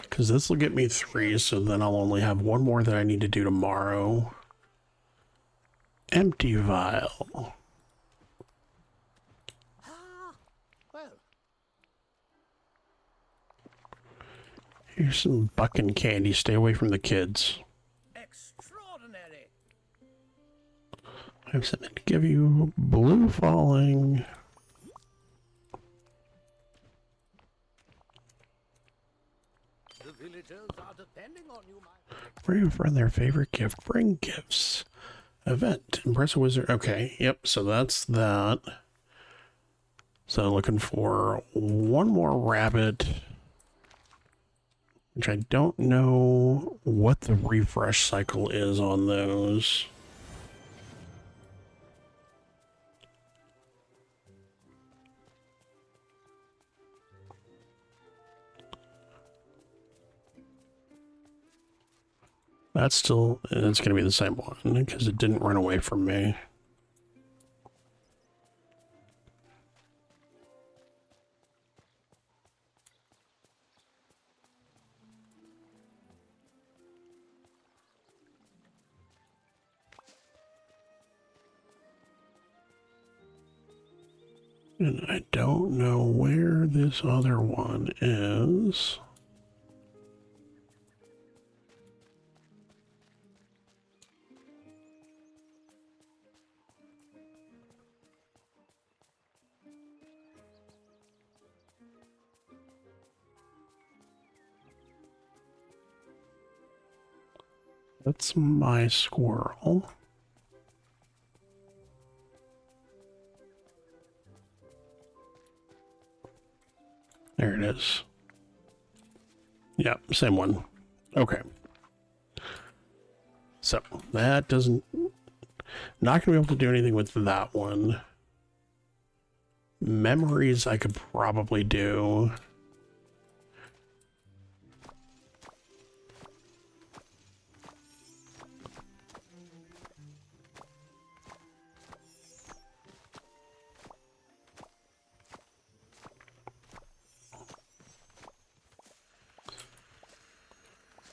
Because this will get me 3, so then I'll only have 1 more that I need to do tomorrow. Empty vial. Well, Here's some bucking candy. Stay away from the kids. Extraordinary. I have something to give you. Blue falling. The villagers are depending on you, my. Bring a friend their favorite gift. Bring gifts. Event. Impress a wizard. Okay, yep, so that's that. So looking for 1 more rabbit. Which I don't know what the refresh cycle is on those. That's still, it's going to be the same one because it didn't run away from me. And I don't know where this other one is. That's my squirrel. There it is. Yep, same one. Okay. So, that doesn't... Not going to be able to do anything with that one. Memories I could probably do.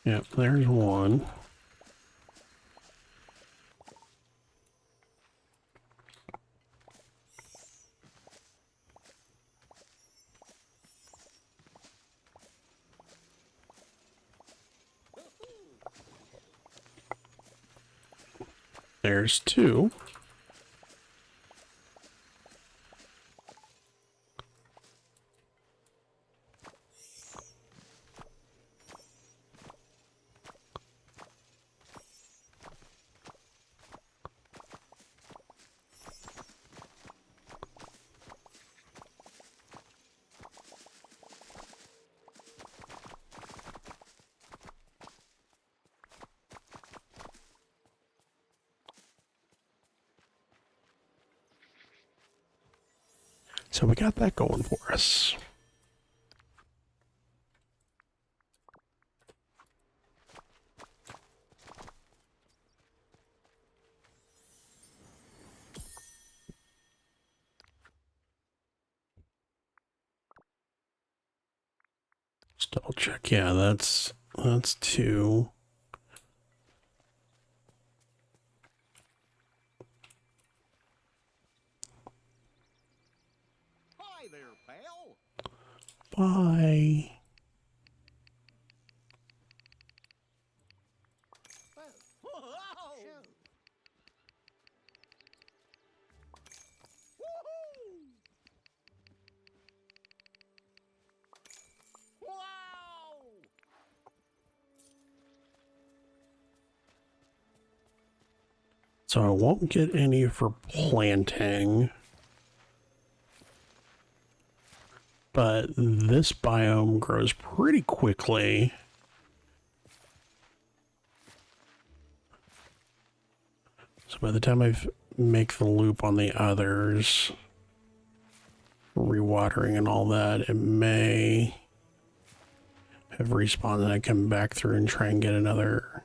Yep, there's one. There's 2. So we got that going for us. Let's double check. Yeah, that's 2. hi there, pal. Bye. Whoa. Woohoo! Wow! So I won't get any for planting. but this biome grows pretty quickly. So by the time I make the loop on the others, rewatering and all that, it may have respawned and I come back through and try and get another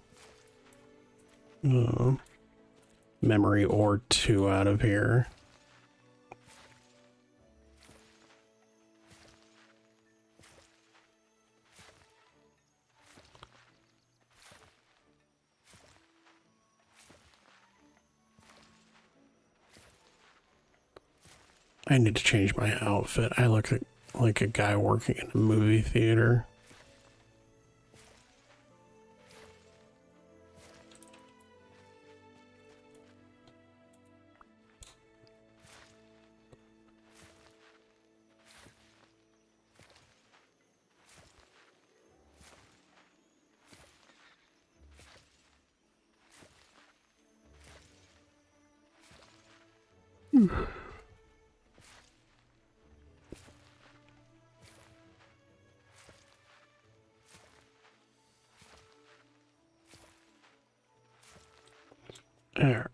memory or two out of here. I need to change my outfit. I look like a guy working in a movie theater. Alright,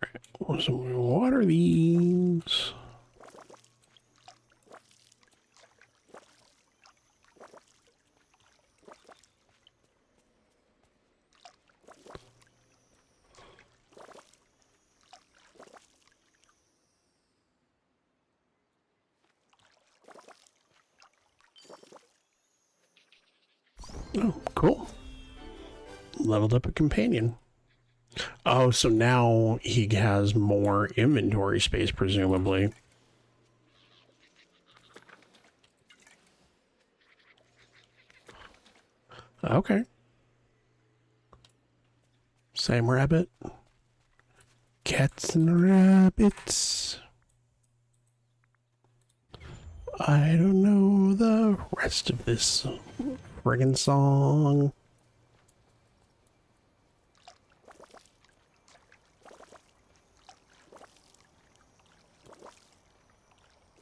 so we water these. Oh, cool. Leveled up a companion. Oh, so now he has more inventory space, presumably. Okay. Same rabbit. Cats and rabbits. I don't know the rest of this friggin' song.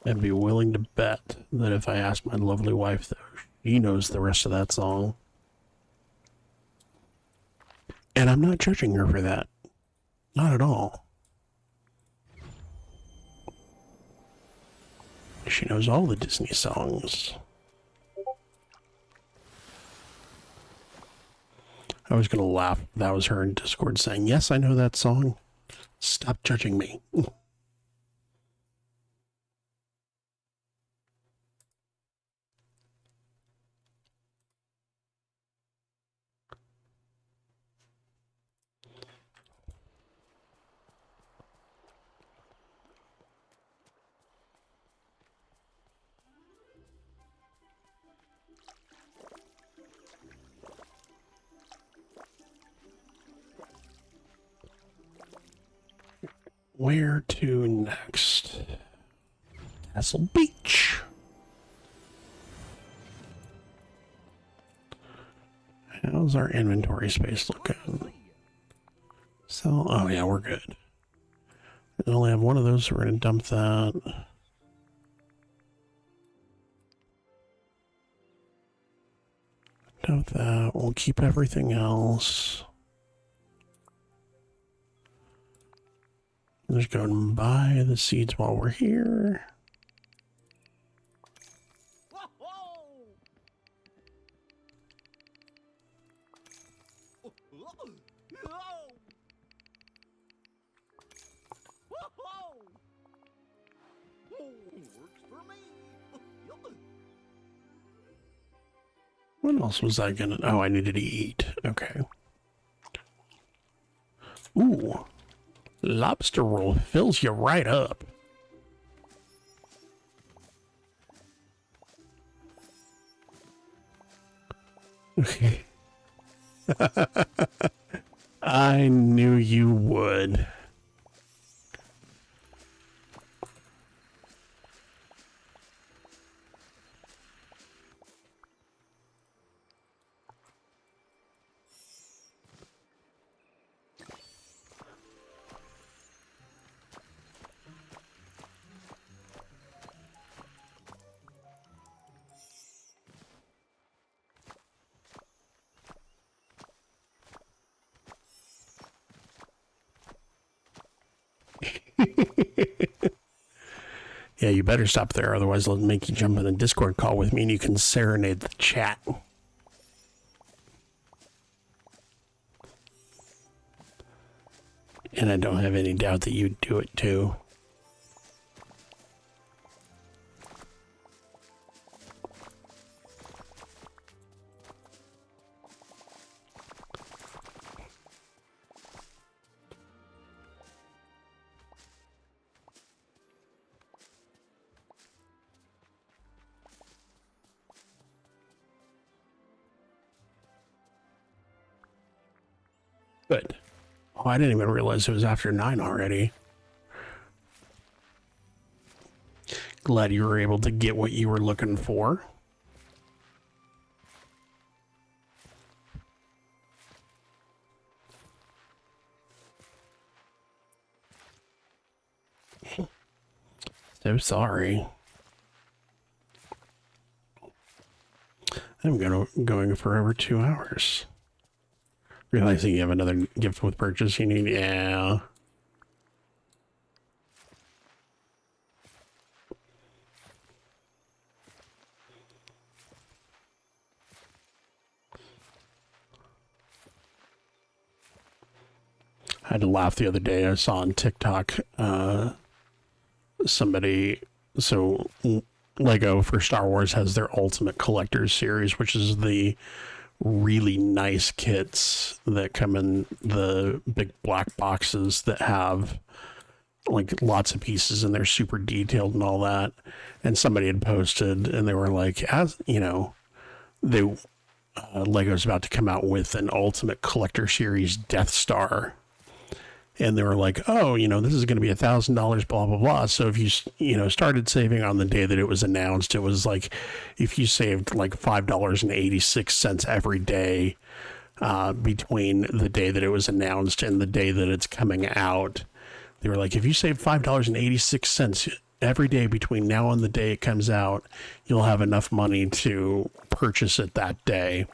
I'd be willing to bet that if I asked my lovely wife, though, she knows the rest of that song. And I'm not judging her for that. Not at all. She knows all the Disney songs. I was going to laugh if that was her in Discord saying, yes, I know that song. Stop judging me. Where to next? Castle Beach. How's our inventory space looking? So, oh yeah, we're good. I only have one of those, so we're going to dump that. Dump that. We'll keep everything else. Let's go and buy the seeds while we're here. What else was I gonna... Oh, I needed to eat. Okay. Ooh. Lobster roll fills you right up. Okay. I knew you would. Yeah, you better stop there, otherwise they'll make you jump in a Discord call with me and you can serenade the chat. And I don't have any doubt that you'd do it too. Good. Oh, I didn't even realize it was after 9 already. Glad you were able to get what you were looking for. So sorry. I'm going for over 2 hours. Realizing you have another gift with purchase you need. Yeah. I had to laugh the other day. I saw on TikTok somebody, so Lego for Star Wars has their Ultimate Collector's Series, which is the really nice kits that come in the big black boxes that have like lots of pieces and they're super detailed and all that. And somebody had posted and they were like, as you know, Lego's about to come out with an Ultimate Collector Series Death Star. And they were like, oh, this is going to be $1,000, blah, blah, blah. So if you started saving on the day that it was announced, it was like, if you saved like $5.86 every day between the day that it was announced and the day that it's coming out, they were like, if you save $5.86 every day between now and the day it comes out, you'll have enough money to purchase it that day.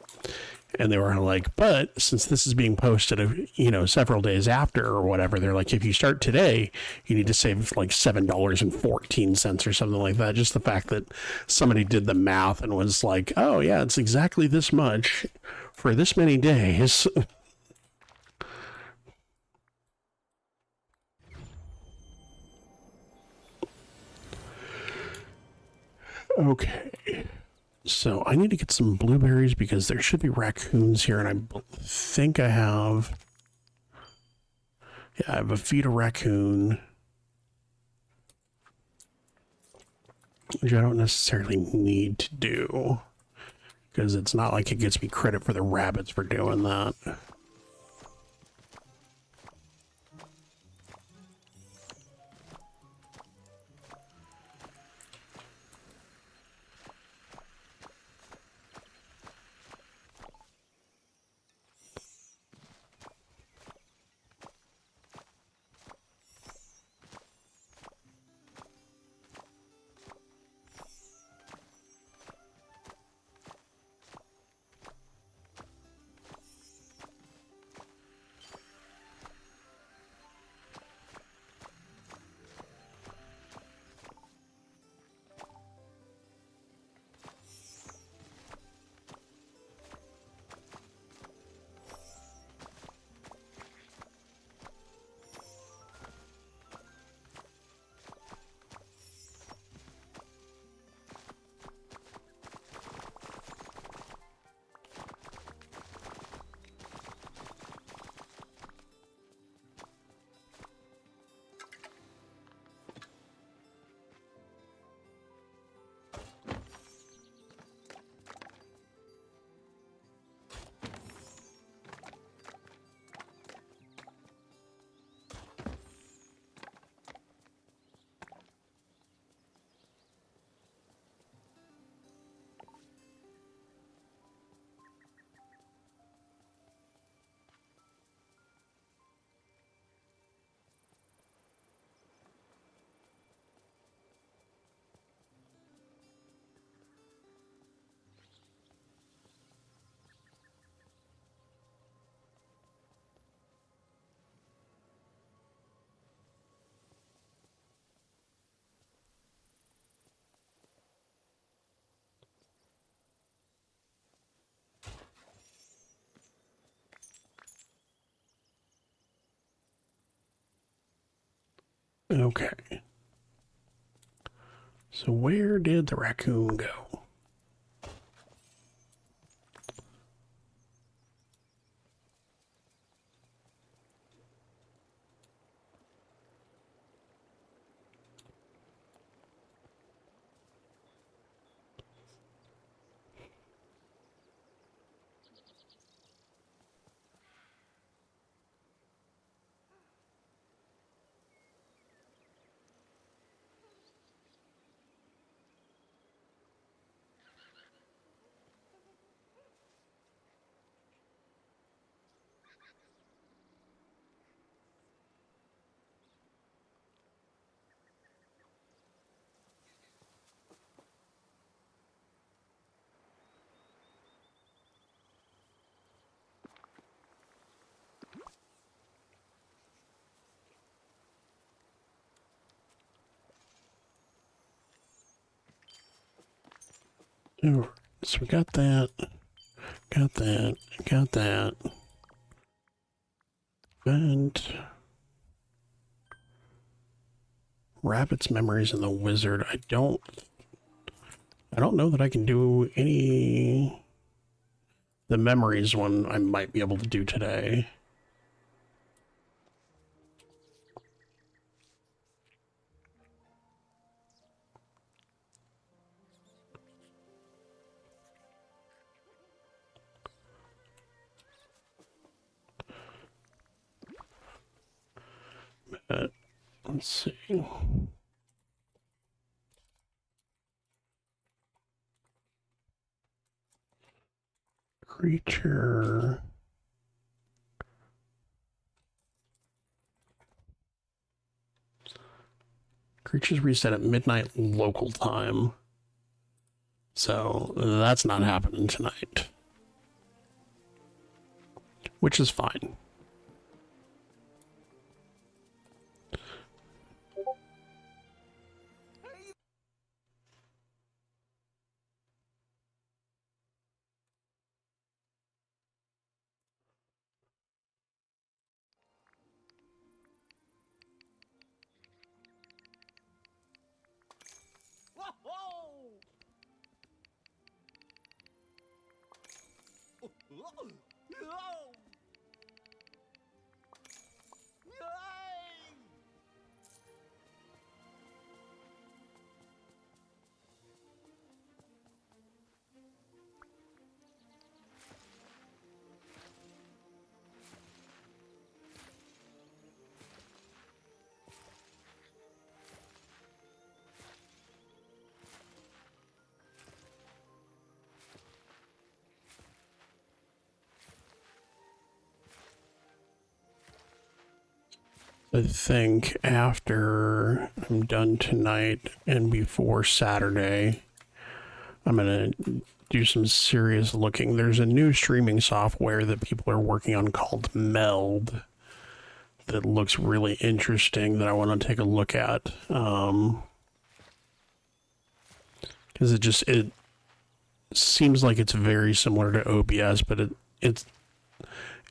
And they were like, but since this is being posted, several days after or whatever, they're like, if you start today, you need to save like $7.14 or something like that. Just the fact that somebody did the math and was like, oh yeah, it's exactly this much for this many days. Okay. So I need to get some blueberries because there should be raccoons here, and I think I have. Yeah, I have a feed a raccoon, which I don't necessarily need to do because it's not like it gets me credit for the rabbits for doing that. Okay. So where did the raccoon go? Oh, so we got that, got that, got that. And Rabbit's Memories and the Wizard. I don't know that I can do any. The Memories one I might be able to do today. Let's see. Creature. Creatures reset at midnight local time. So that's not happening tonight. Which is fine. I think after I'm done tonight and before Saturday, I'm going to do some serious looking. There's a new streaming software that people are working on called Meld that looks really interesting that I want to take a look at. Because it seems like it's very similar to OBS, but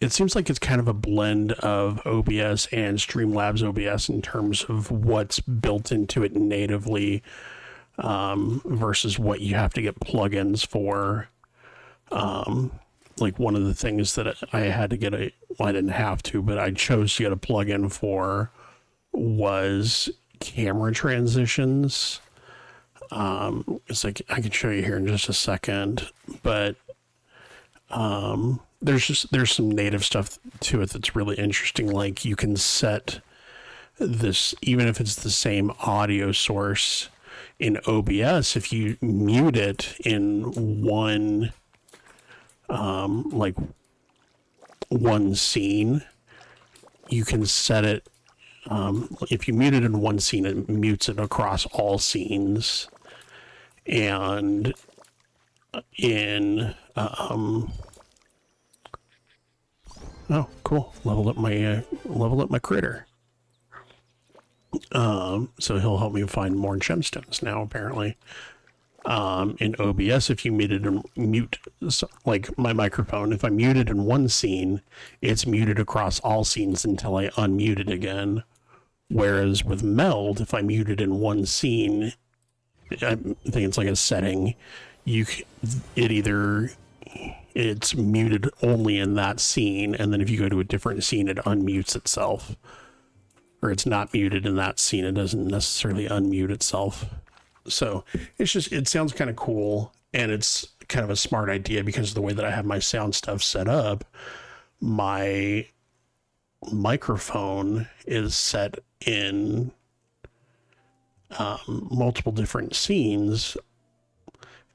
it seems like it's kind of a blend of OBS and Streamlabs OBS in terms of what's built into it natively versus what you have to get plugins for. Like one of the things that I had to get I didn't have to, but I chose to get a plugin for was camera transitions. It's like, I can show you here in just a second, but there's some native stuff to it that's really interesting. Like you can set this, even if it's the same audio source in OBS, if you mute it in one, like one scene, you can set it, if you mute it in one scene, it mutes it across all scenes. And in, oh, cool. Leveled up my critter. So he'll help me find more gemstones now, apparently. In OBS, if you mute like my microphone, if I mute it in one scene, it's muted across all scenes until I unmute it again. Whereas with Meld, if I mute it in one scene, I think it's like a setting, it's muted only in that scene, and then if you go to a different scene, it unmutes itself. Or it's not muted in that scene, it doesn't necessarily unmute itself. So it sounds kind of cool, and it's kind of a smart idea because of the way that I have my sound stuff set up. My microphone is set in multiple different scenes,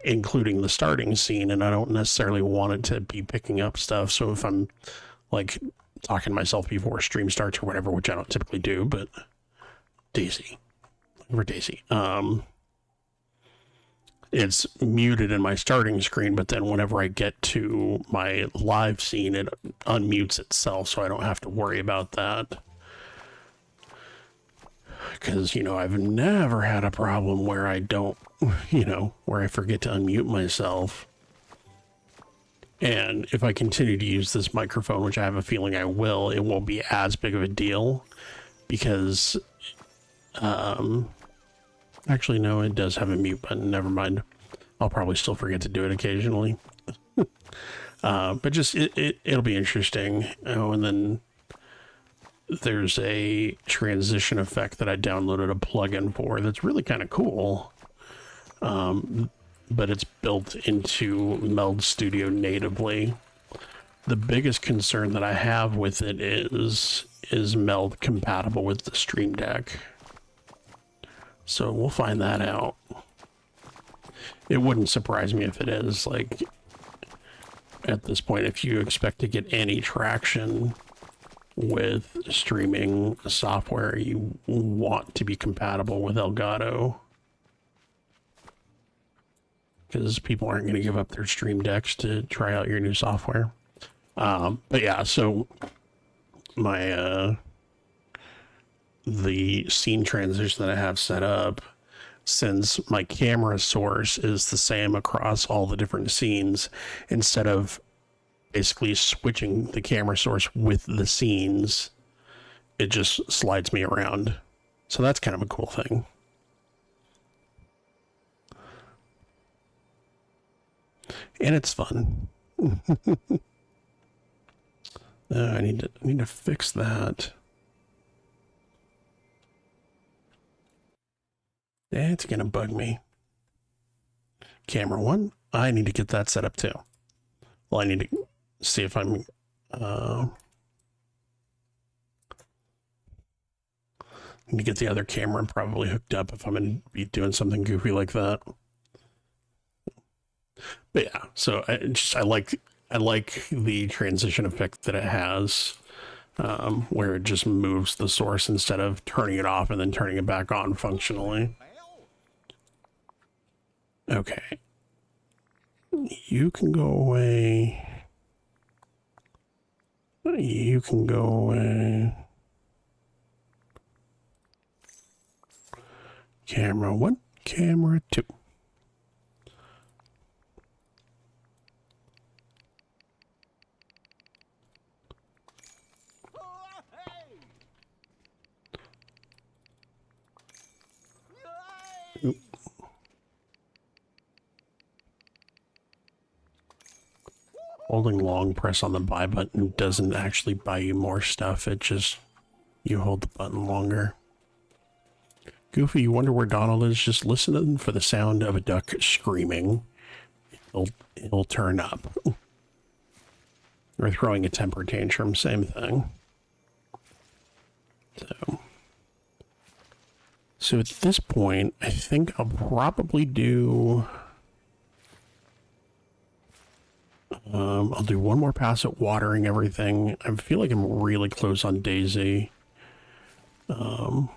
including the starting scene, and I don't necessarily want it to be picking up stuff. So if I'm like talking to myself before stream starts or whatever, which I don't typically do, but Daisy, it's muted in my starting screen, but then whenever I get to my live scene, it unmutes itself, so I don't have to worry about that. Because, I've never had a problem where I don't, where I forget to unmute myself. And if I continue to use this microphone, which I have a feeling I will, it won't be as big of a deal. Because, actually, no, it does have a mute button. Never mind. I'll probably still forget to do it occasionally. But just, it'll be interesting. Oh, and then there's a transition effect that I downloaded a plugin for that's really kind of cool. But it's built into Meld Studio natively. The biggest concern that I have with it is Meld compatible with the Stream Deck? So we'll find that out. It wouldn't surprise me if it is. Like, at this point, if you expect to get any traction with streaming software, you want to be compatible with Elgato. Because people aren't going to give up their Stream Decks to try out your new software. But yeah, so my the scene transition that I have set up, since my camera source is the same across all the different scenes, instead of basically switching the camera source with the scenes, it just slides me around. So that's kind of a cool thing. And it's fun. I need to fix that. It's gonna bug me. Camera 1, I need to get that set up too. Well, I need to see if I'm need to get the other camera probably hooked up if I'm gonna be doing something goofy like that. But yeah, so I like the transition effect that it has, where it just moves the source instead of turning it off and then turning it back on functionally. Okay. You can go away. You can go away. Camera 1, camera 2. Holding long press on the buy button doesn't actually buy you more stuff. It just, you hold the button longer. Goofy, you wonder where Donald is? Just listening for the sound of a duck screaming. It'll turn up. Or throwing a temper tantrum, same thing. So at this point, I think I'll probably do... I'll do one more pass at watering everything. I feel like I'm really close on Daisy. But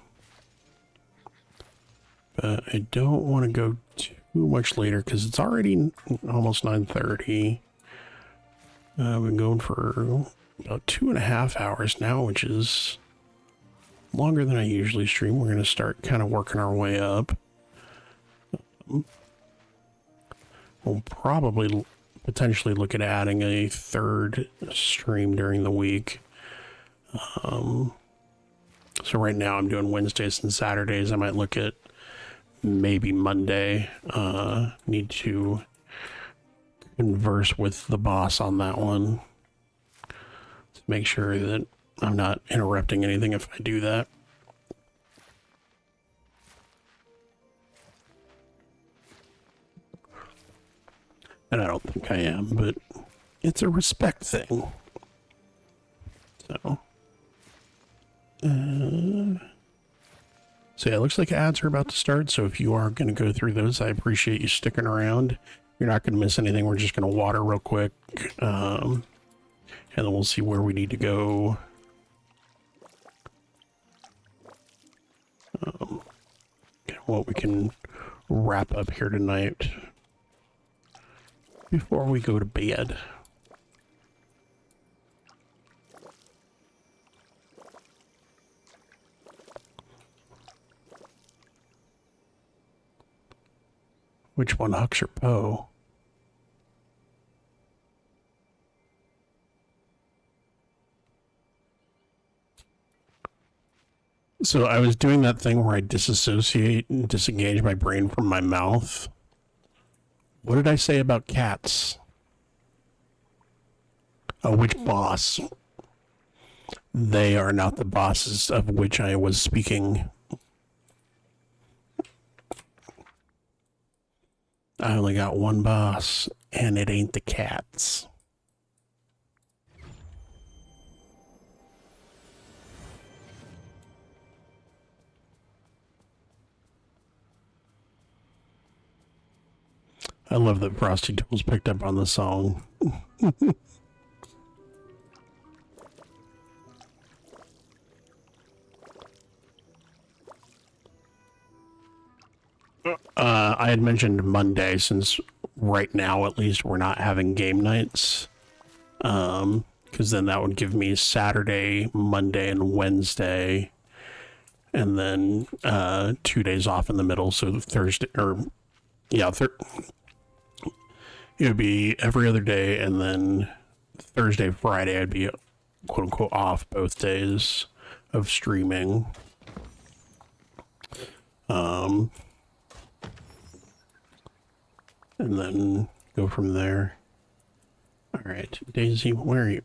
I don't want to go too much later because it's already almost 9:30. I've been going for about 2.5 hours now, which is longer than I usually stream. We're going to start kind of working our way up. We'll probably potentially look at adding a third stream during the week. So right now I'm doing Wednesdays and Saturdays. I might look at maybe Monday. Need to converse with the boss on that one to make sure that I'm not interrupting anything if I do that. And I don't think I am, but it's a respect thing. So, so yeah, it looks like ads are about to start. So if you are going to go through those, I appreciate you sticking around. You're not going to miss anything. We're just going to water real quick. And then we'll see where we need to go. What we can wrap up here tonight before we go to bed. Which one, Hux or Poe? So I was doing that thing where I disassociate and disengage my brain from my mouth. What did I say about cats? Oh, which boss? They are not the bosses of which I was speaking. I only got one boss, and it ain't the cats. I love that Frosty Tools picked up on the song. I had mentioned Monday, since right now at least we're not having game nights. Because then that would give me Saturday, Monday, and Wednesday. And then 2 days off in the middle, so Thursday, or yeah, it would be every other day, and then Thursday, Friday, I'd be quote-unquote off both days of streaming. And then go from there. All right, Daisy, where are you?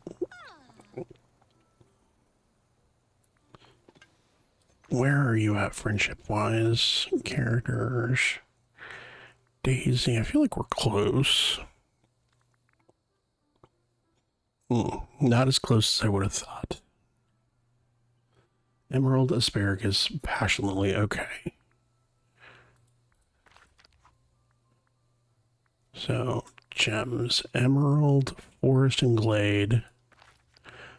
Where are you at, friendship-wise? Characters. Daisy, I feel like we're close. Not as close as I would have thought. Emerald, asparagus, passionately, okay. So, gems, emerald, forest, and glade.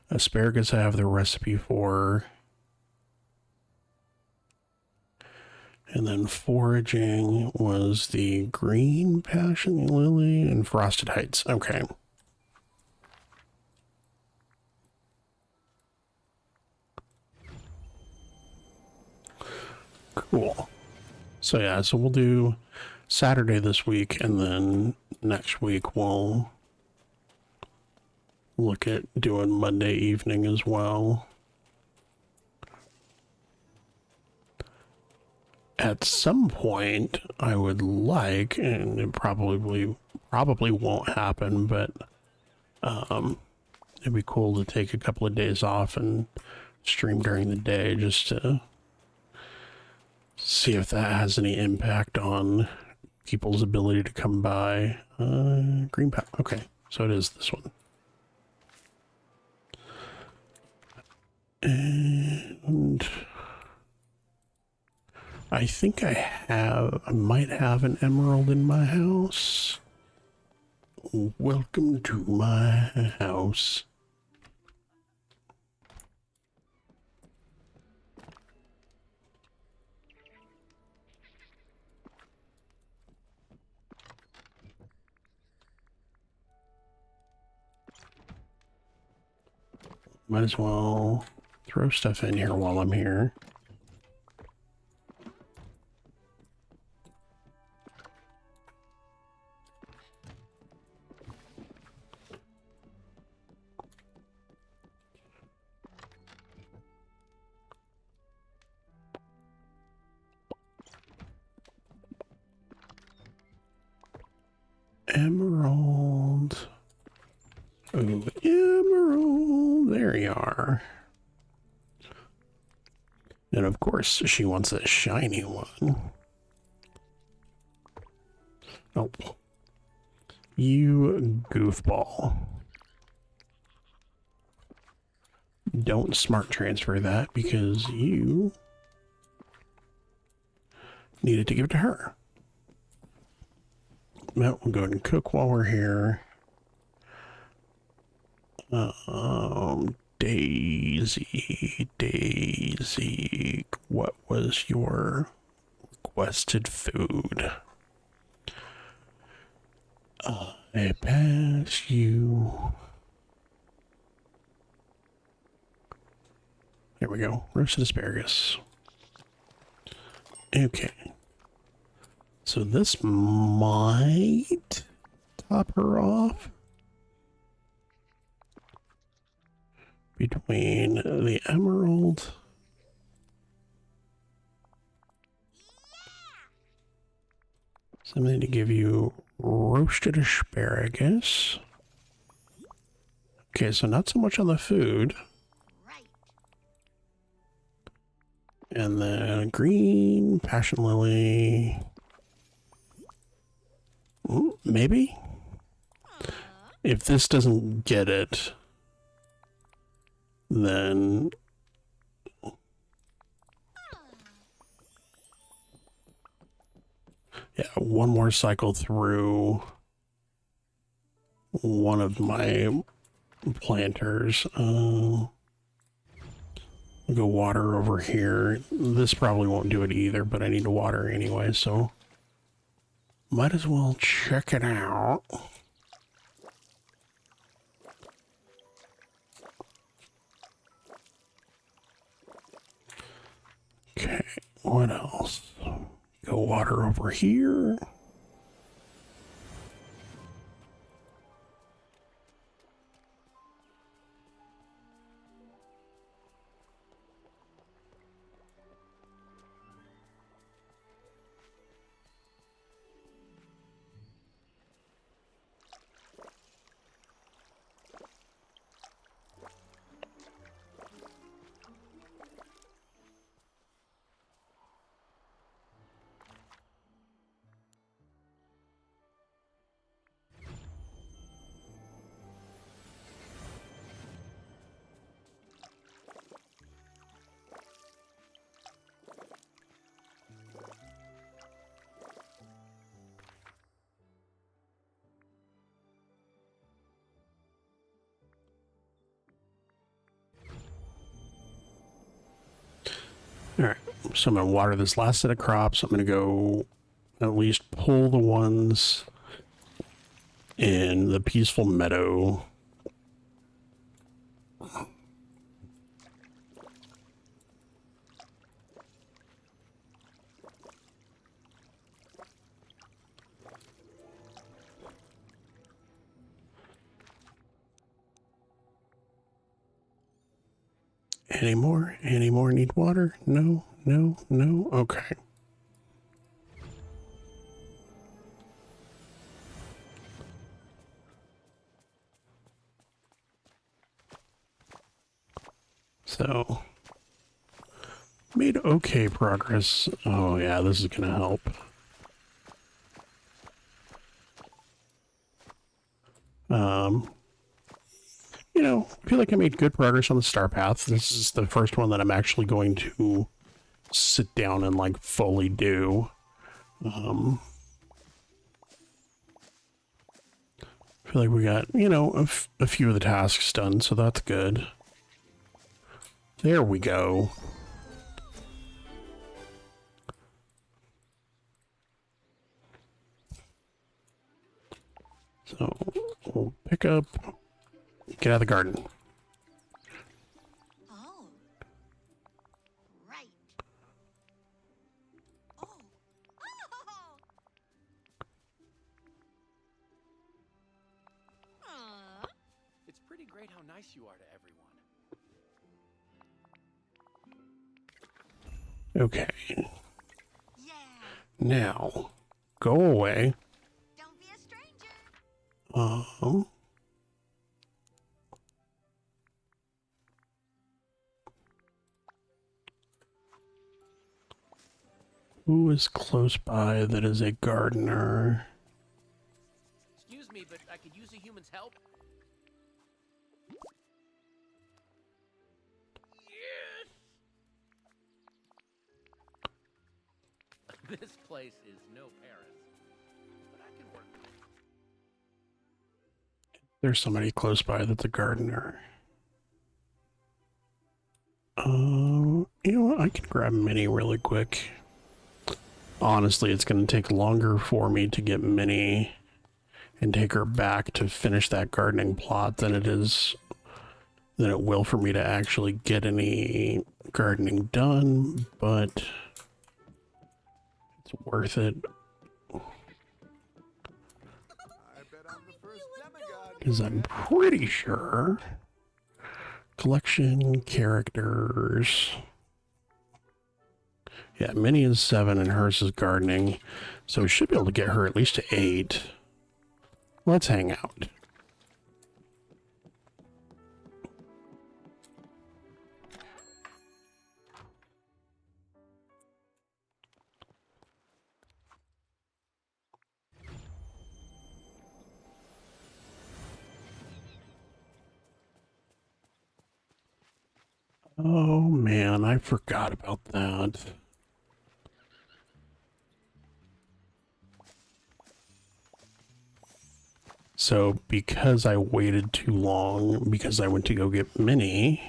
Asparagus I have the recipe for. And then foraging was the green passion lily and frosted heights. Okay. Cool. So yeah, so we'll do Saturday this week, and then next week we'll look at doing Monday evening as well. At some point, I would like, and it probably won't happen, but it'd be cool to take a couple of days off and stream during the day just to see if that has any impact on people's ability to come by. Green pack. Okay, so it is this one. And I think I might have an emerald in my house. Welcome to my house. Might as well throw stuff in here while I'm here. Emerald. Oh, emerald. There you are. And of course, she wants a shiny one. Oh. You goofball. Don't smart transfer that because you needed to give it to her. Well, we'll go ahead and cook while we're here. Daisy, what was your requested food? I pass you. There we go. Roasted asparagus. Okay. So this might top her off. Between the emerald. Something to give you roasted asparagus. Okay, so not so much on the food. Right. And then green, passion lily. Maybe? If this doesn't get it, then yeah, one more cycle through one of my planters. I'll go water over here. This probably won't do it either, but I need to water anyway, so might as well check it out. Okay, what else? Go water over here. All right, so I'm going to water this last set of crops. I'm going to go at least pull the ones in the peaceful meadow. Any more? Any more need water? No, no, no? Okay. So, made okay progress. Oh yeah, this is gonna help. You know, I feel like I made good progress on the star path. This is the first one that I'm actually going to sit down and like fully do. I feel like we got, you know, a few of the tasks done, so that's good. There we go. So we'll pick up, get out of the garden. Oh. Right. Oh. Oh. Aw. It's pretty great how nice you are to everyone. Okay, Yeah. now go away. Don't be a stranger. Um, who is close by that is a gardener? Excuse me, but I could use a human's help. Yes! This place is no Paris, but I can work with it. There's somebody close by that's a gardener. You know what? I can grab Minnie really quick. Honestly, it's going to take longer for me to get Minnie and take her back to finish that gardening plot than it will for me to actually get any gardening done, but it's worth it. I bet I'm the first demigod. Because I'm pretty sure collection characters. Yeah, Minnie is 7 and hers is gardening, so we should be able to get her at least to 8. Let's hang out. Oh man, I forgot about that. So because I waited too long, because I went to go get Minnie,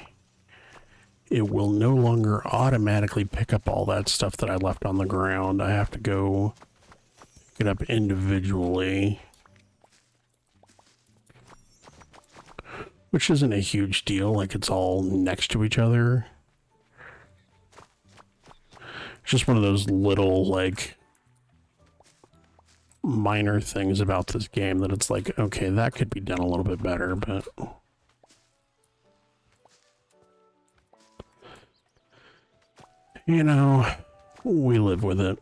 it will no longer automatically pick up all that stuff that I left on the ground. I have to go pick it up individually. Which isn't a huge deal, like it's all next to each other. It's just one of those little, like, minor things about this game that it's like, okay, that could be done a little bit better, but... you know, we live with it.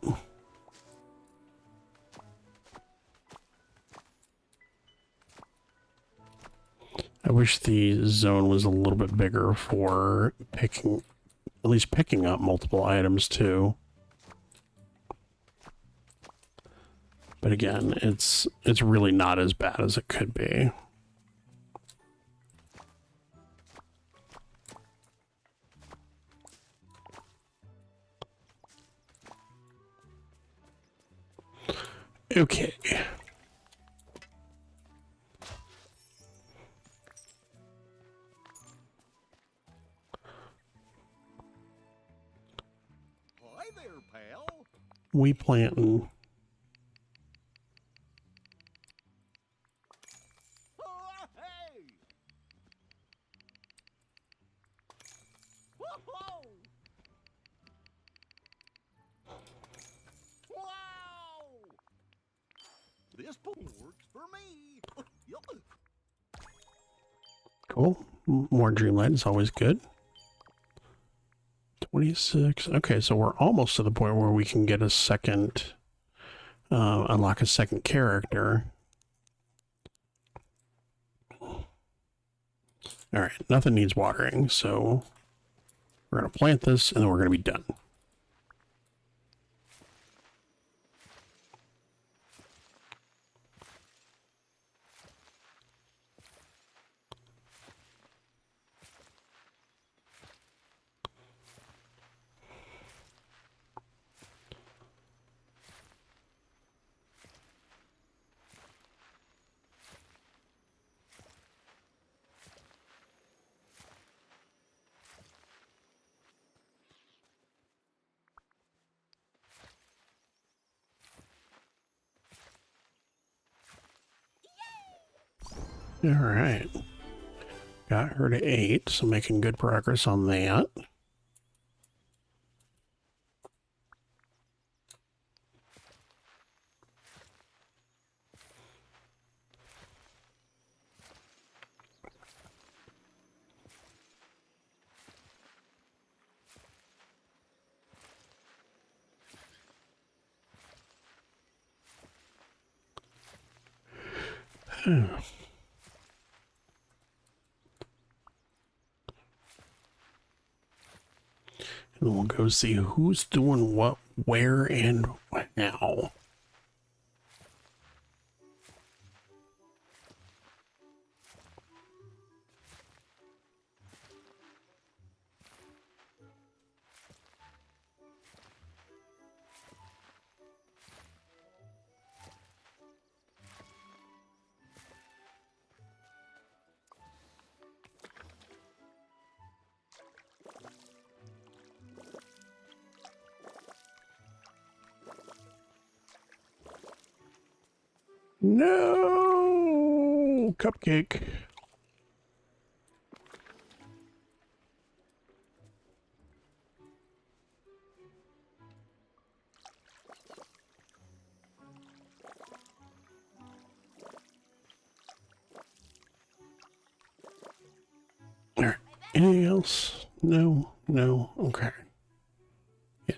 I wish the zone was a little bit bigger for picking, at least picking up multiple items too. But again, it's really not as bad as it could be. Okay. Hi there, pal. We planting. Oh, hey! Whoa! Wow! This works for me. Yup. Cool. More Dreamlight is always good. 26. Okay, so we're almost to the point where we can get a second, unlock a second character. All right, nothing needs watering, so we're going to plant this and then we're going to be done. All right. Got her to 8, so making good progress on that. And we'll go see who's doing what, where, and how. No, cupcake. All right. Anything else? No, no. Okay. Yeah.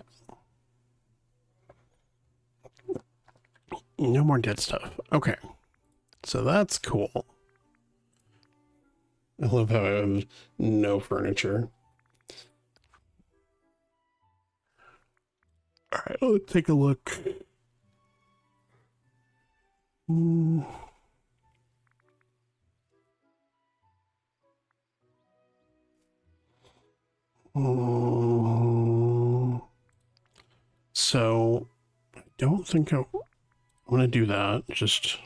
No more dead stuff. Okay. So that's cool. I love how I have no furniture. All right, let's take a look. So I don't think I'm going to do that. Just,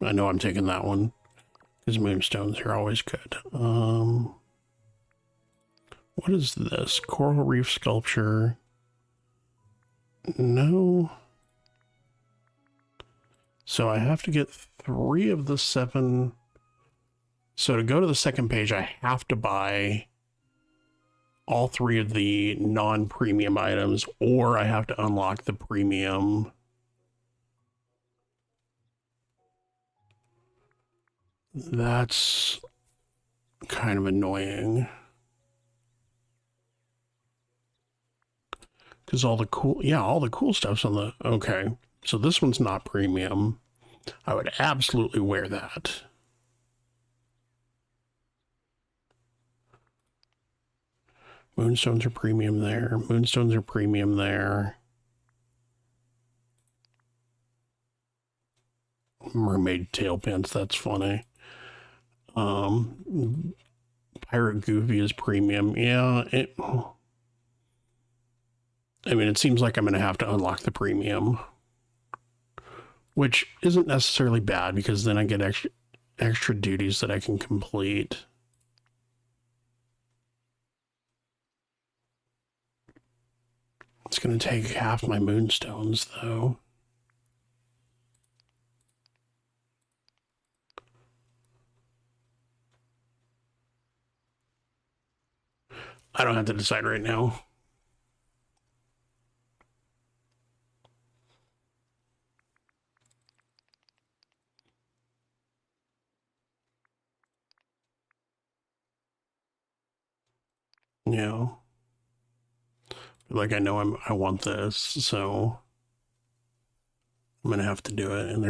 I know I'm taking that one because moonstones are always good. What is this? Coral reef sculpture. No. So I have to get 3 of the 7. So to go to the second page, I have to buy all 3 of the non-premium items, or I have to unlock the premium. That's kind of annoying. Because all the cool stuff's on the, okay. So this one's not premium. I would absolutely wear that. Moonstones are premium there. Moonstones are premium there. Mermaid tail pins, that's funny. Pirate Goofy is premium. Yeah, I mean, it seems like I'm going to have to unlock the premium, which isn't necessarily bad because then I get extra duties that I can complete. It's going to take half my moonstones, though. I don't have to decide right now. Yeah. Like, I know I want this, so I'm gonna have to do it. And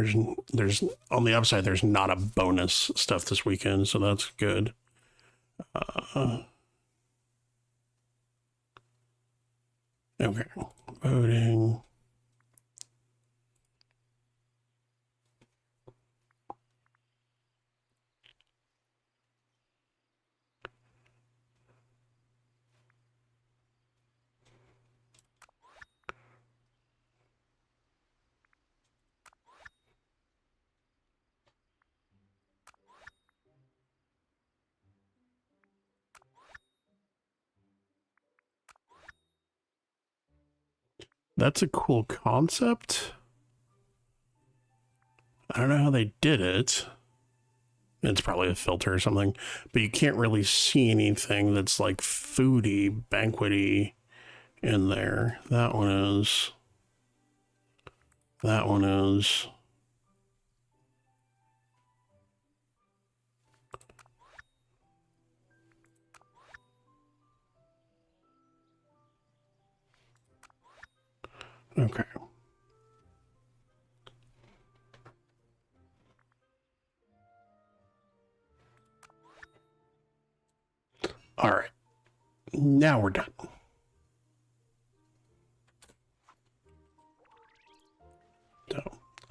there's on the upside, there's not a bonus stuff this weekend, so that's good. Okay, voting. That's a cool concept. I don't know how they did it. It's probably a filter or something, but you can't really see anything that's like foodie, banquety in there. That one is. That one is. Okay. Now we're done. So,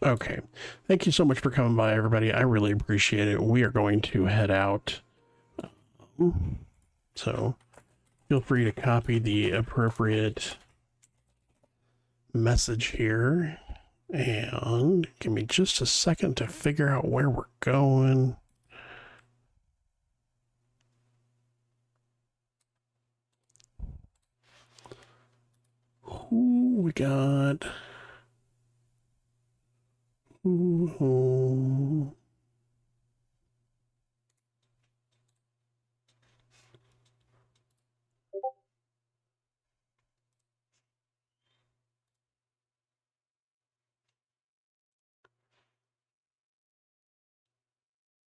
okay. Thank you so much for coming by, everybody. I really appreciate it. We are going to head out. So, feel free to copy the appropriate message here. And give me just a second to figure out where we're going. Who we got? Ooh.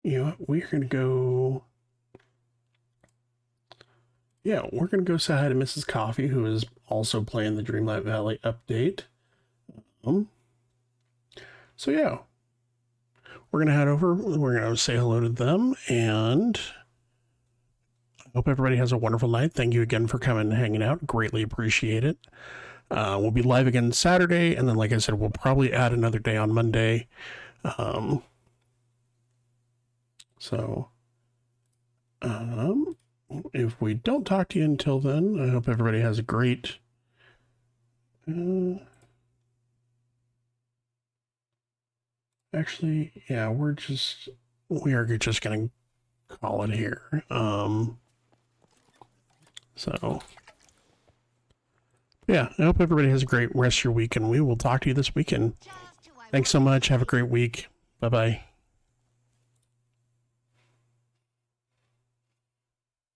You know what? We're going to go... Yeah, we're going to go say hi to Mrs. Coffee, who is also playing the Dreamlight Valley update. So yeah, we're going to head over. We're going to say hello to them, and I hope everybody has a wonderful night. Thank you again for coming and hanging out. Greatly appreciate it. We'll be live again Saturday, and then, like I said, we'll probably add another day on Monday. If we don't talk to you until then, I hope everybody has a great... actually, yeah, we are just going to call it here. Yeah, I hope everybody has a great rest of your week, and we will talk to you this weekend. Thanks so much. Have a great week. Bye-bye.